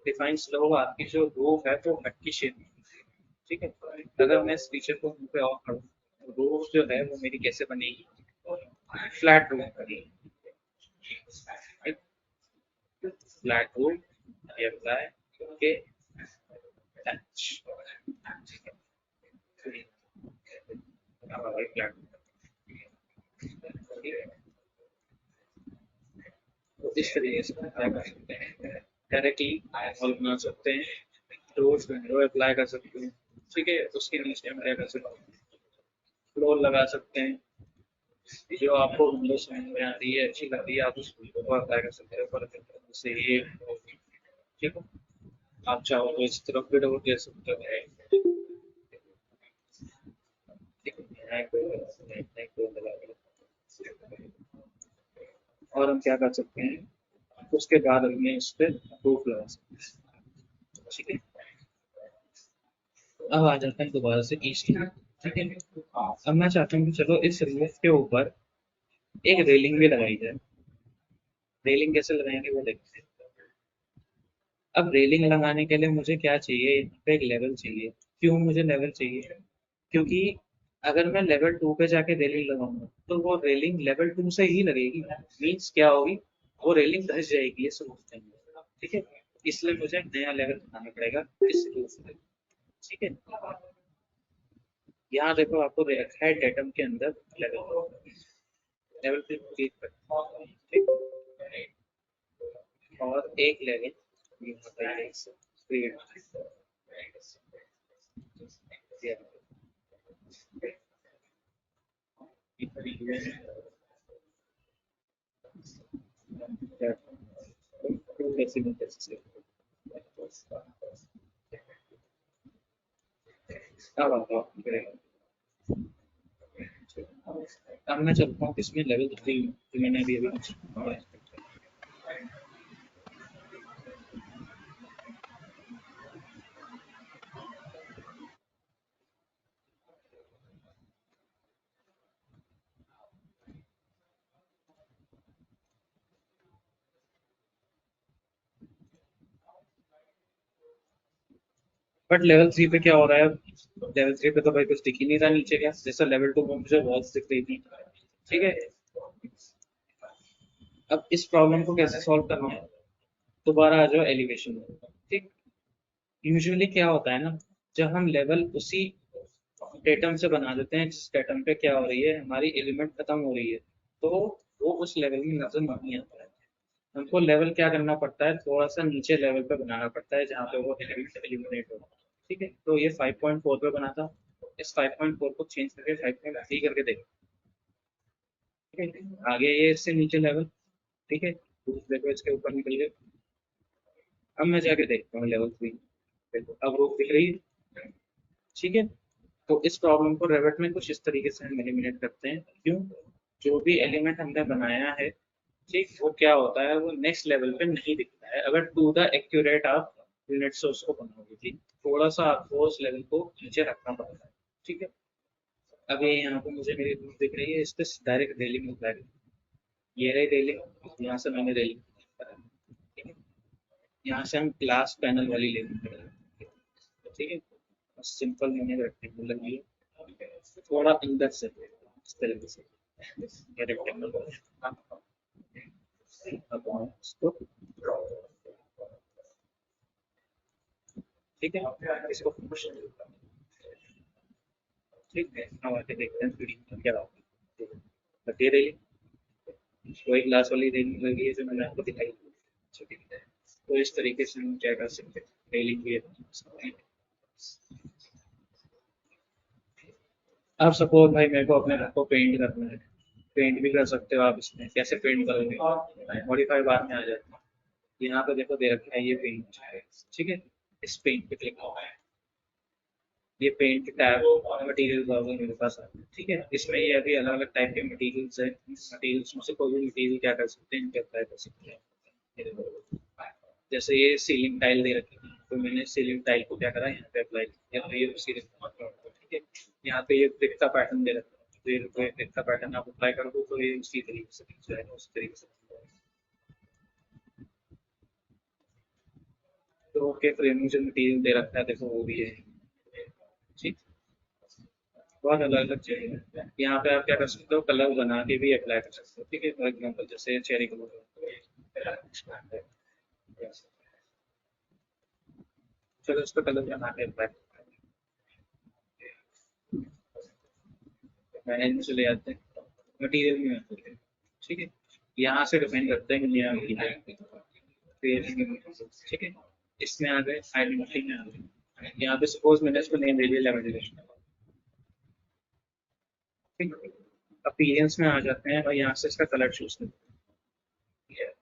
डिफाइन स्लोप आपकी जो रूफ है वो हटकी शेप में। ठीक है, अगर मैं इस फीचर को मुंह पे ऑफ करूँ तो रूफ जो है वो मेरी कैसे बनेगी, फ्लैट रूफ बनेगी। फ्लैट रूफ ये अप्लाई ओके टच, हमारा फ्लैट। तो इस तरीके से हम क्या कर सकते हैं, डायरेक्टली वॉल बना सकते हैं, डोर्स विंडो अप्लाई कर सकते हैं। ठीक है, उसके नीचे हम क्या कर सकते हैं, फ्लोर लगा सकते हैं। जो आपको विंडो समझ में आती है, अच्छी लगती है, आप उस विंडो को अप्लाई कर सकते हो। पर जैसे ये ठीक है, आप चाहो तो इस तरफ भी डोर दे सकते हो। ठीक है, यहाँ एक डोर लगा दिया। और हम क्या कर सकते हैं, उसके बाद हमने इस पर प्रूफ लगा सकते हैं। ठीक है, अब आ जाता है दोबारा से ईस्ट की, ठीक है। अब मैं चाहता हूँ कि चलो इस रूफ के ऊपर एक रेलिंग भी लगाई जाए। रेलिंग कैसे लगाएंगे वो देखते हैं। अब रेलिंग लगाने के लिए मुझे क्या चाहिए, यहाँ पे एक लेवल चाहिए। क्यों मुझे लेवल चाहिए? क्योंकि अगर मैं लेवल 2 पे जाके रेलिंग लगाऊंगा तो वो रेलिंग लेवल 2 से ही लगेगी। मीन्स क्या होगी, वो रेलिंग धस जाएगी ये समझते हैं, ठीक है। इसलिए मुझे एक नया लेवल बनाना पड़ेगा इस रूफ पे, ठीक है। यहाँ देखो आपको दे रखा है डेटम के अंदर लेवल, लेवल पे क्लिक कर, ठीक। और एक लेवल यहाँ पे क्रिएट किया। अब मैं चलता हूँ इसमें लेवल 3 जो मैंने अभी अभी बट लेवल 3 पे क्या हो रहा है अब? लेवल 3 पे तो भाई कुछ दिख ही नहीं रहा नीचे का, जैसा लेवल 2 में मुझे वॉल्स दिख रही थी, ठीक है। अब इस प्रॉब्लम को कैसे सॉल्व करना है, दोबारा आ जाओ एलिवेशन में, ठीक। यूजुअली क्या होता है ना, जब हम लेवल उसी डेटम से बना देते हैं जिस डेटम पे क्या हो रही है, हमारी एलिमेंट खत्म हो रही है, तो वो उस लेवल में नजर नहीं आता है। हमको लेवल क्या करना पड़ता है, थोड़ा सा नीचे लेवल पे बनाना पड़ता है जहाँ पे वो एलिमेंट एलिमिनेट हो, ठीक है। तो ये 5.4 पे बना था, इस 5.4 को चेंज करके 5.3 करके देखो, ठीक है। आगे ये इससे नीचे लेवल, ठीक है। देखो इसके ऊपर निकल गए। अब मैं जाके देखता हूँ लेवल 3, देखो अब वो दिख रही है, ठीक है। तो इस प्रॉब्लम को रेविट में कुछ इस तरीके से हम एलिमिनेट करते हैं। क्यों? जो भी एलिमेंट हमने बनाया है, ठीक, वो क्या होता है, वो नेक्स्ट लेवल पे नहीं दिखता है अगर टू द एक्यूरेट आप यूनिट से उसको बनाओगे, ठीक। थोड़ा सा आपको उस लेवल को नीचे रखना पड़ता है, ठीक है। अब ये यहाँ पे मुझे मेरी रूट दिख रही है, इस पे डायरेक्ट रेलिंग होता है, ये रही रेलिंग, यहाँ से मैंने रेलिंग, ठीक है। यहाँ से हम ग्लास पैनल वाली लेंगे, ठीक है। सिंपल मैंने रेक्टेंगुलर लिया, थोड़ा अंदर से इस तरीके से ये रेक्टेंगल, अब हम इसको ड्रॉ, ठीक है। इसको ठीक है, अब आके देखते हैं फिर क्या होगा। बट ये रेलिंग, वही ग्लास वाली रेलिंग लगी है जो मैंने आपको दिखाई, ठीक है। तो इस तरीके से हम क्या कर सकते हैं, रेलिंग भी आप सपोज भाई मेरे को अपने घर को पेंट करना है, पेंट भी कर सकते हो आप। इसमें कैसे पेंट करोगे, मॉडिफाई बाद में आ जाता है। यहाँ पे देखो दे रखा है ये पेंट, ठीक है। इस पेंट पे क्लिक करो, ये पेंट टैब मटेरियल होगा मेरे पास, ठीक है। इसमें ये अभी अलग अलग टाइप के मटेरियल्स है, मटेरियल्स में से कोई भी मटेरियल क्या कर सकते हैं, इनके अप्लाई कर सकते हैं। ये देखो, जैसे ये सीलिंग टाइल दे रखी है, तो मैंने सीलिंग टाइल को क्या करा, यहाँ पे अप्लाई किया, तो ये सीलिंग, ठीक है। यहाँ पे ये ब्रिक का पैटर्न दे रखा है, तो ये ब्रिक का पैटर्न आप अप्लाई करोगे तो ये उसी तरीके से दिख जाएगा, उसी तरीके से। तो के फ्रेमिंग जो मटेरियल दे रखा है देखो वो भी है, ठीक। बहुत अलग अलग चीजें हैं। यहाँ पे आप क्या कर सकते हो, कलर बना के भी अप्लाई कर सकते हो, ठीक है। फॉर एग्जाम्पल जैसे चेरी कलर, चलो इसका कलर बना के अप्लाई, मैनेज में चले जाते हैं, मटीरियल में आते हैं, ठीक है। यहाँ से डिफाइन करते हैं कि नया मटीरियल, ठीक है। इसमें आ गए आइडेंटिटी में आ गए, यहाँ पे सपोज मैंने इसको नेम दे दिया लेमिनेशन, ठीक है। अपीयरेंस में आ जाते हैं और यहाँ से इसका कलर चूज करते हैं, ठीक है।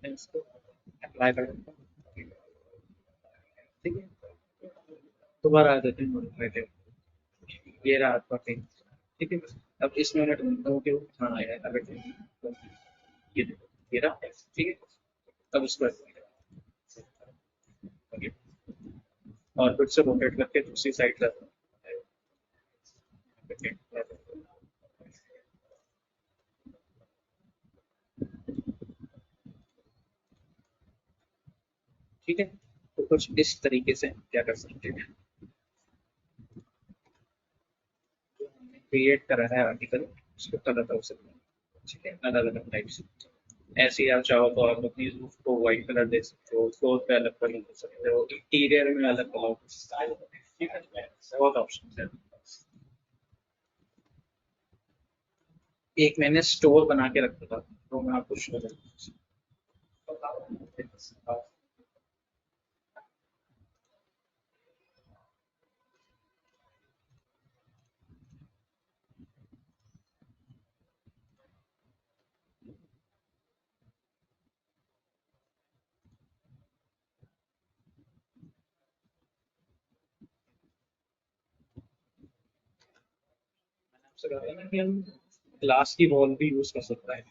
इसको अप्लाई कर देते हैं, ठीक है। दोबारा आ जाते हैं मॉडिफाई, ये रहा आपका पेज, ठीक है। अब इसमें मैं ढूंढता हूँ कि वो कहाँ आया है। अगर ये देखो, ये रहा, ठीक है। अब इसको ओके, और फिर से रोटेट करके दूसरी साइड रखता हूँ। ठीक है, तो कुछ इस तरीके से हम क्या कर सकते हैं, जो हमने क्रिएट करा है आर्टिकल उसको कलर कर सकते हैं। ठीक है, अलग अलग टाइप से। ऐसे ही आप चाहो तो आप अपनी रूफ को व्हाइट कलर दे सकते हो, फ्लोर पे अलग कलर दे सकते हो, इंटीरियर में अलग कलर दे सकते हो। ठीक है, बहुत ऑप्शन है। एक मैंने स्टोर बना के रखा था, तो मैं आपको शो करता हूँ। मैंने आपसे कहा था ना कि हम ग्लास की वॉल भी यूज कर सकते हैं।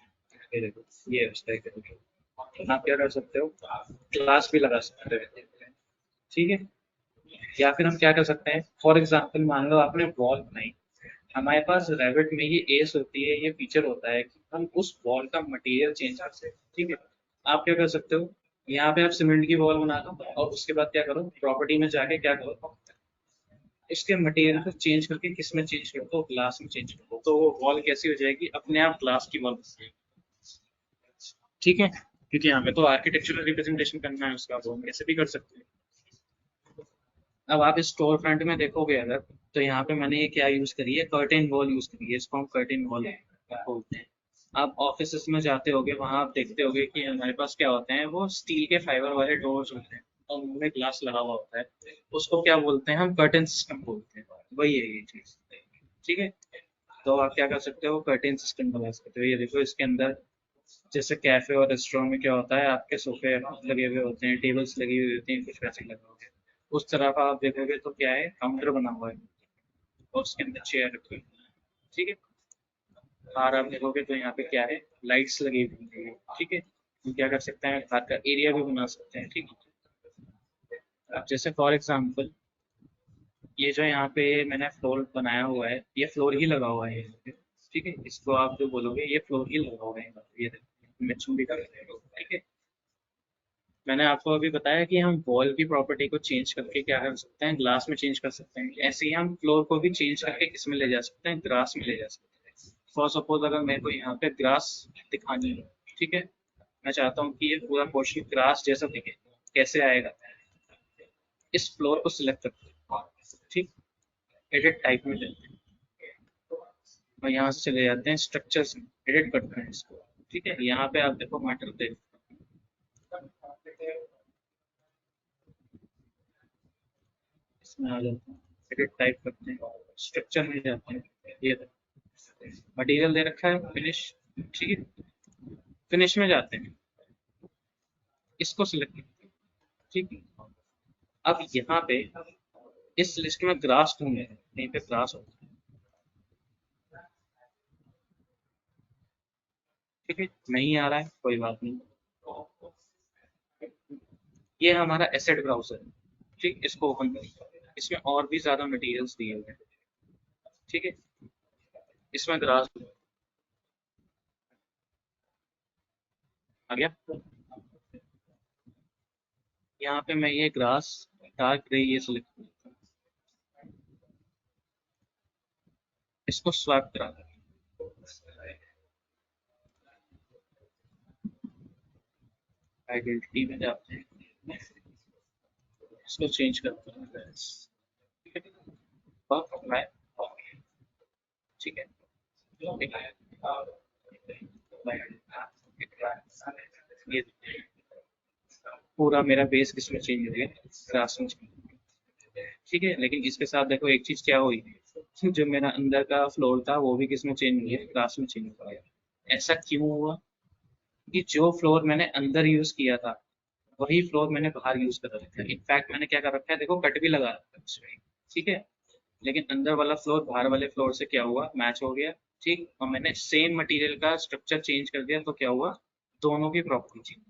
ये देखो, ये रास्ता है करके आप क्या कर सकते हो, ग्लास भी लगा सकते हो। ठीक है, या फिर हम क्या कर सकते हैं, फॉर एग्जाम्पल मान लो आपने वॉल बनाई, हमारे पास रेविट में ये एस होती है, ये फीचर होता है कि हम उस वॉल का मटेरियल चेंज कर सकते हैं। ठीक है, आप क्या कर सकते हो, यहाँ पे आप सीमेंट की वॉल बना दो और उसके बाद क्या करो, प्रॉपर्टी में जाके क्या करो, इसके मटेरियल को चेंज करके किस में चेंज कर दो, ग्लास में चेंज कर दो, तो वो वॉल कैसी हो जाएगी, अपने आप ग्लास की वॉल। ठीक है, क्योंकि हमें तो आर्किटेक्चरल रिप्रेजेंटेशन करना है उसका, वो हम कैसे भी कर सकते हैं। अब आप इस स्टोर फ्रंट में देखोगे अगर, तो यहाँ पे मैंने ये क्या यूज करी है, कर्टेन वॉल यूज करी है, इसको हम कर्टेन वॉल बोलते हैं। आप ऑफिस में जाते होगे, वहां आप देखते होगे कि हमारे पास क्या होते हैं, वो स्टील के फाइबर वाले डोर्स होते हैं और उनमें ग्लास लगा हुआ होता है, उसको क्या बोलते हैं, हम कर्टेन सिस्टम बोलते हैं। वही है ये चीज। ठीक है, तो आप क्या कर सकते हो, कर्टेन सिस्टम बना सकते हो। ये देखो, इसके अंदर जैसे कैफे और रेस्टोरेंट में क्या होता है, आपके सोफे लगे हुए होते हैं, टेबल्स लगी हुई होती हैं, कुछ वैसे लगे होते हैं। उस तरह का आप देखोगे तो क्या है, काउंटर बना हुआ है और उसके अंदर चेयर रखी हुई है। ठीक है, बाहर आप देखोगे तो यहाँ पे क्या है, लाइट्स लगी हुई है। ठीक है, हम क्या कर सकते हैं, बाहर का एरिया भी बना सकते हैं। ठीक है, अब जैसे फॉर एग्जांपल ये जो यहाँ पे मैंने फ्लोर बनाया हुआ है, ये फ्लोर ही लगा हुआ है यहाँ पे। ठीक है, इसको आप जो बोलोगे ये फ्लोर ही लगा हुआ है यहाँ पे, ये देखो मैचिंग भी कर रहे हैं। ठीक है, मैंने आपको अभी बताया कि हम वॉल की प्रॉपर्टी को चेंज करके क्या कर सकते हैं, ग्लास में चेंज कर सकते हैं। ऐसे ही हम फ्लोर को भी चेंज करके किस में ले जा सकते हैं, ग्रास में ले जा सकते हैं। फॉर सपोज अगर मेरे को यहाँ पे ग्रास दिखानी है, ठीक है, मैं चाहता हूँ कि ये पूरा पोर्शन ग्रास जैसा दिखे, कैसे आएगा, इस फ्लोर को सिलेक्ट करते हैं, ठीक, एडिट टाइप में लेते हैं और यहाँ से चले जाते हैं स्ट्रक्चर्स में, एडिट करते हैं इसको। ठीक है, यहाँ पे आप देखो मैटर देख, इसमें आ जाते हैं, एडिट टाइप करते हैं, स्ट्रक्चर में जाते हैं, ये मटेरियल दे रखा है फिनिश। ठीक है, फिनिश में जाते हैं, इसको सिलेक्ट करते हैं। ठीक है, अब यहाँ पे इस लिस्ट में ग्रास ढूंढे, यहीं पे ग्रास होता है। ठीक है, नहीं आ रहा है, कोई बात नहीं। ये हमारा एसेट ब्राउजर है। ठीक, इसको ओपन करें, इसमें और भी ज्यादा मटेरियल्स दिए हुए हैं। ठीक है, इसमें ग्रास आ गया। यहाँ पे मैं ये ग्रास डार्क ग्रे ये सिलेक्ट करता हूँ, इसको स्वैप करा दूँ, आइडेंटिटी में जाते हैं, इसको चेंज करते हैं। ठीक है, और मैं ठीक है, ये पूरा मेरा बेस किसमें चेंज हो गया, ग्रास में change हो गया। ठीक है, लेकिन इसके साथ देखो एक चीज क्या हुई, जो मेरा अंदर का फ्लोर था वो भी किसमें चेंज हो गया, ग्रास में चेंज हो गया। ऐसा क्यों हुआ, कि जो फ्लोर मैंने अंदर यूज किया था वही फ्लोर मैंने बाहर यूज कर रखा है। इनफैक्ट मैंने क्या कर रखा है, देखो कट भी लगा रखा है उसमें। ठीक है, लेकिन अंदर वाला फ्लोर बाहर वाले फ्लोर से क्या हुआ, मैच हो गया। ठीक, और मैंने सेम मटेरियल का स्ट्रक्चर चेंज कर दिया तो क्या हुआ, दोनों की प्रॉपर्टी चेंज।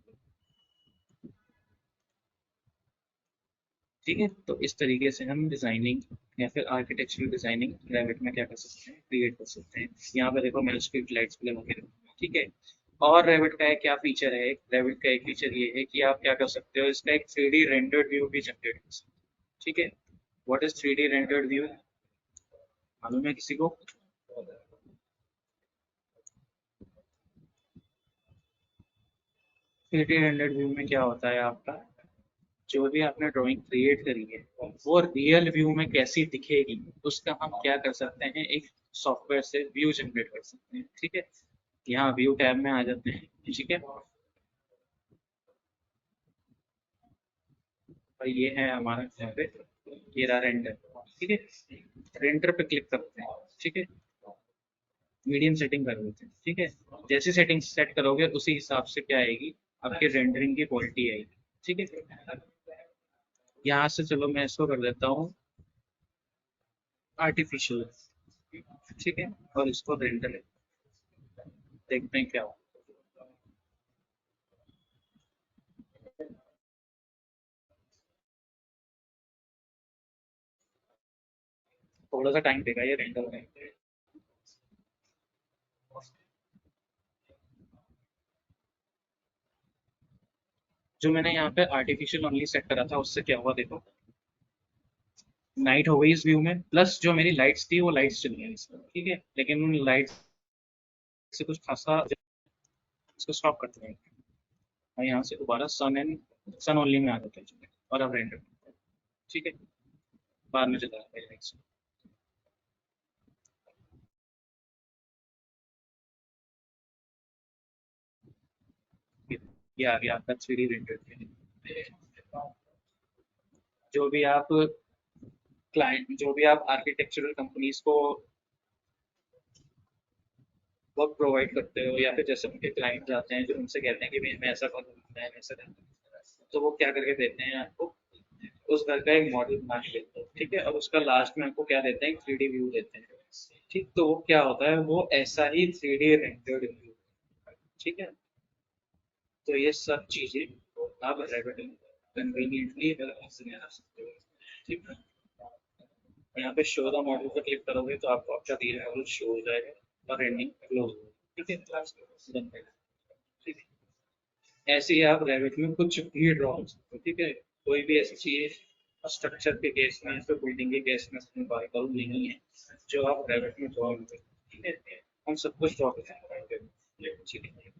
ठीक है, तो इस तरीके से हम डिजाइनिंग या फिर आर्किटेक्चरल डिजाइनिंग रेविट में क्या कर सकते हैं, क्रिएट कर सकते हैं। यहाँ पे देखो मैंने स्ट्रीट लाइट्स भी लगा के रखी हैं, ठीक है। और रेविट का एक क्या फीचर है, रेविट का एक फीचर ये है कि आप क्या कर सकते हो, इसका एक 3D रेंडर्ड व्यू भी जनरेट कर सकते हो। ठीक है, what is 3D rendered view, मालूम है किसी को? 3D रेंडर्ड व्यू में क्या होता है, आपका जो भी आपने ड्राइंग क्रिएट करी है वो रियल व्यू में कैसी दिखेगी, उसका हम क्या कर सकते हैं, एक सॉफ्टवेयर से व्यू जनरेट कर सकते हैं। ठीक है, यहाँ व्यू टैब में आ जाते हैं। ठीक है भाई, ये है हमारा यहाँ पे, ये रहा रेंडर। ठीक है, रेंडर पे क्लिक करते हैं। ठीक है, मीडियम सेटिंग कर देते हैं। ठीक है, जैसी सेटिंग सेट करोगे उसी हिसाब से क्या आएगी, आपकी रेंडरिंग की क्वालिटी आएगी। ठीक है, यहाँ से चलो मैं इसको कर देता हूँ आर्टिफिशियल। ठीक है, और इसको रेंडर देखते हैं क्या हो। थोड़ा सा टाइम देगा ये रेंडर में। जो मैंने यहाँ पे आर्टिफिशियल ओनली सेट करा था उससे क्या हुआ देखो, नाइट हो गई इस व्यू में, प्लस जो मेरी लाइट्स थी वो लाइट्स चली गई इसमें। ठीक है, लेकिन उन लाइट्स से कुछ खासा, इसको स्टॉप करते हैं और यहाँ से दोबारा सन एंड सन ओनली में आ जाते हैं और अब रेंडर। ठीक है, बाद में चला है लाइट्स। ये आ गया आपका 3D रेंडर। जो भी आप क्लाइंट, जो भी आप आर्किटेक्चरल कंपनीज को वर्क प्रोवाइड करते हो, या फिर जैसे उनके क्लाइंट जाते हैं जो उनसे कहते हैं कि भाई हमें ऐसा करो, मैं ऐसा करना है, तो वो क्या करके देते हैं आपको, उस घर का एक मॉडल बना के देते हैं। ठीक है, और उसका लास्ट में आपको क्या देते हैं, 3D व्यू देते हैं। ठीक, तो वो क्या होता है, वो ऐसा ही 3D रेंडर्ड व्यू। ठीक है, तो ये सब चीजें आप रेविट कन्वीनियंटली बना सकते हो। ठीक है, यहाँ पे शो द मॉडल पर क्लिक करोगे तो आपको आपका दिया मॉडल शो हो जाएगा और रेंडिंग क्लोज हो जाएगी। ठीक है, ठीक है, ऐसे ही आप रेविट में कुछ भी ड्रॉ कर सकते हो। ठीक है, कोई भी ऐसी चीज स्ट्रक्चर के केस में या फिर बिल्डिंग के केस में सिंपल नहीं है जो आप रेविट में ड्रॉ करें। ठीक है, हम सब कुछ ड्रॉ कर सकते हैं। ठीक है,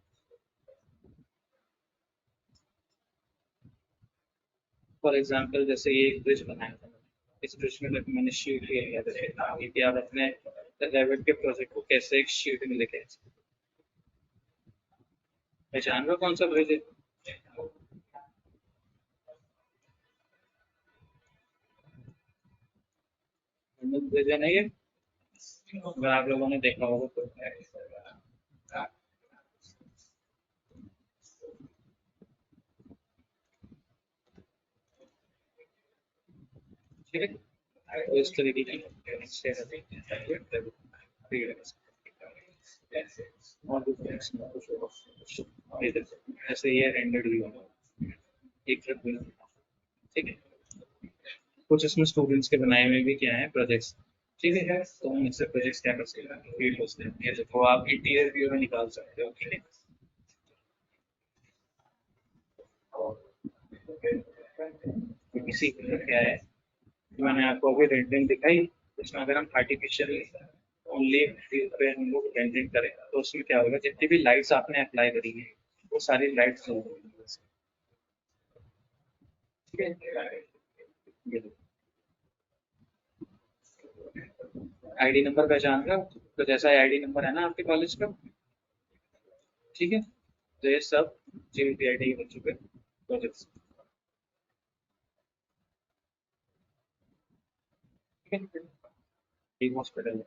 फॉर एग्जाम्पल जैसे ये एक ब्रिज बनाया था, इस ब्रिज में मैंने शीट ले लिया था कि आप अपने रेविट के प्रोजेक्ट को कैसे एक शीट में लेके आ सकते हैं। पहचान रहे हो कौन सा ब्रिज है? ब्रिज है ना ये, अगर आप लोगों ने देखा होगा तो। ठीक है, तो इस तरीके की और भी ऐसे ये रेंडर्ड व्यू एक तरफ व्यू। ठीक है, कुछ इसमें स्टूडेंट्स के बनाए हुए भी क्या है, प्रोजेक्ट्स। ठीक है, तो हम इससे प्रोजेक्ट्स क्या कर सकते हैं, फील्ड होते हैं, ये देखो आप इंटीरियर व्यू में निकाल सकते हो। ठीक है, इसी तरह क्या है, मैंने आपको अभी रेंडरिंग दिखाई, इसमें अगर हम आर्टिफिशियल ओनली पे हम लोग रेंडरिंग करें तो उसमें क्या होगा, जितनी भी लाइट्स आपने अप्लाई करी है वो सारी लाइट्स होंगी। ठीक है, ये आईडी नंबर पहचान रहे हो, तो जैसा आईडी नंबर है ना आपके कॉलेज का। ठीक है, तो ये सब जीपीआईडी हो चुके प्रोजेक्ट्स। ठीक है, एक हॉस्पिटल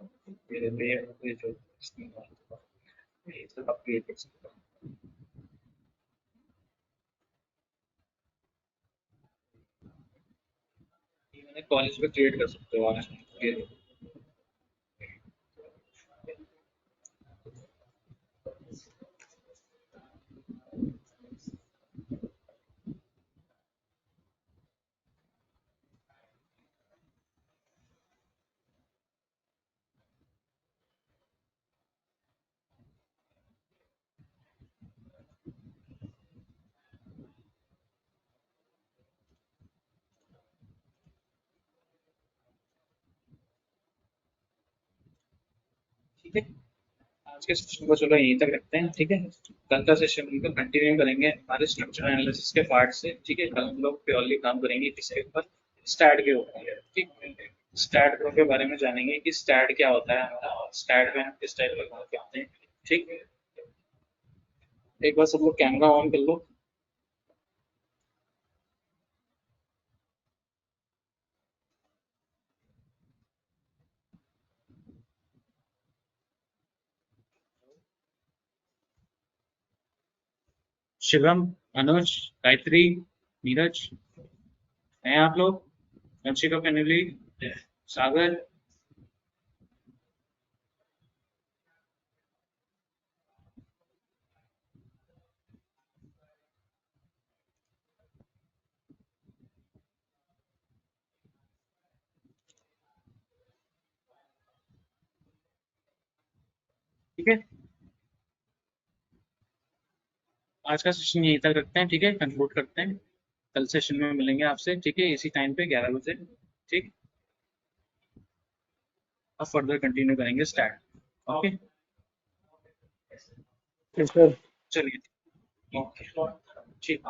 ये जो ये सब आप क्रिएट कर सकते हो। ये मैंने कॉलेज पे क्रिएट कर सकते हो आप। ठीक है, आज के सेशन को चलो यहीं तक रखते हैं। ठीक है, कल का सेशन को कंटिन्यू करेंगे हमारे स्ट्रक्चर एनालिसिस के पार्ट से। ठीक है, कल हम लोग प्योरली काम करेंगे किसके ऊपर, स्टैट के ऊपर। ठीक, स्टैट प्रो के बारे में जानेंगे कि स्टैट क्या होता है हमारा, और स्टैट में हम किस टाइप का काम करते हैं। ठीक, एक बार सब लोग कैमरा ऑन कर लो। शिवम, अनुज, गायत्री, नीरज, हैं आप लोग? वंशिका, पेनुली, सागर, ठीक है। आज का सेशन यहीं तक रखते हैं। ठीक है, कंक्लूड करते हैं। कल सेशन में मिलेंगे आपसे। ठीक है, इसी टाइम पे 11 बजे। ठीक, अब फर्दर कंटिन्यू करेंगे स्टार्ट। ओके, सर चलिए, ओके, ठीक।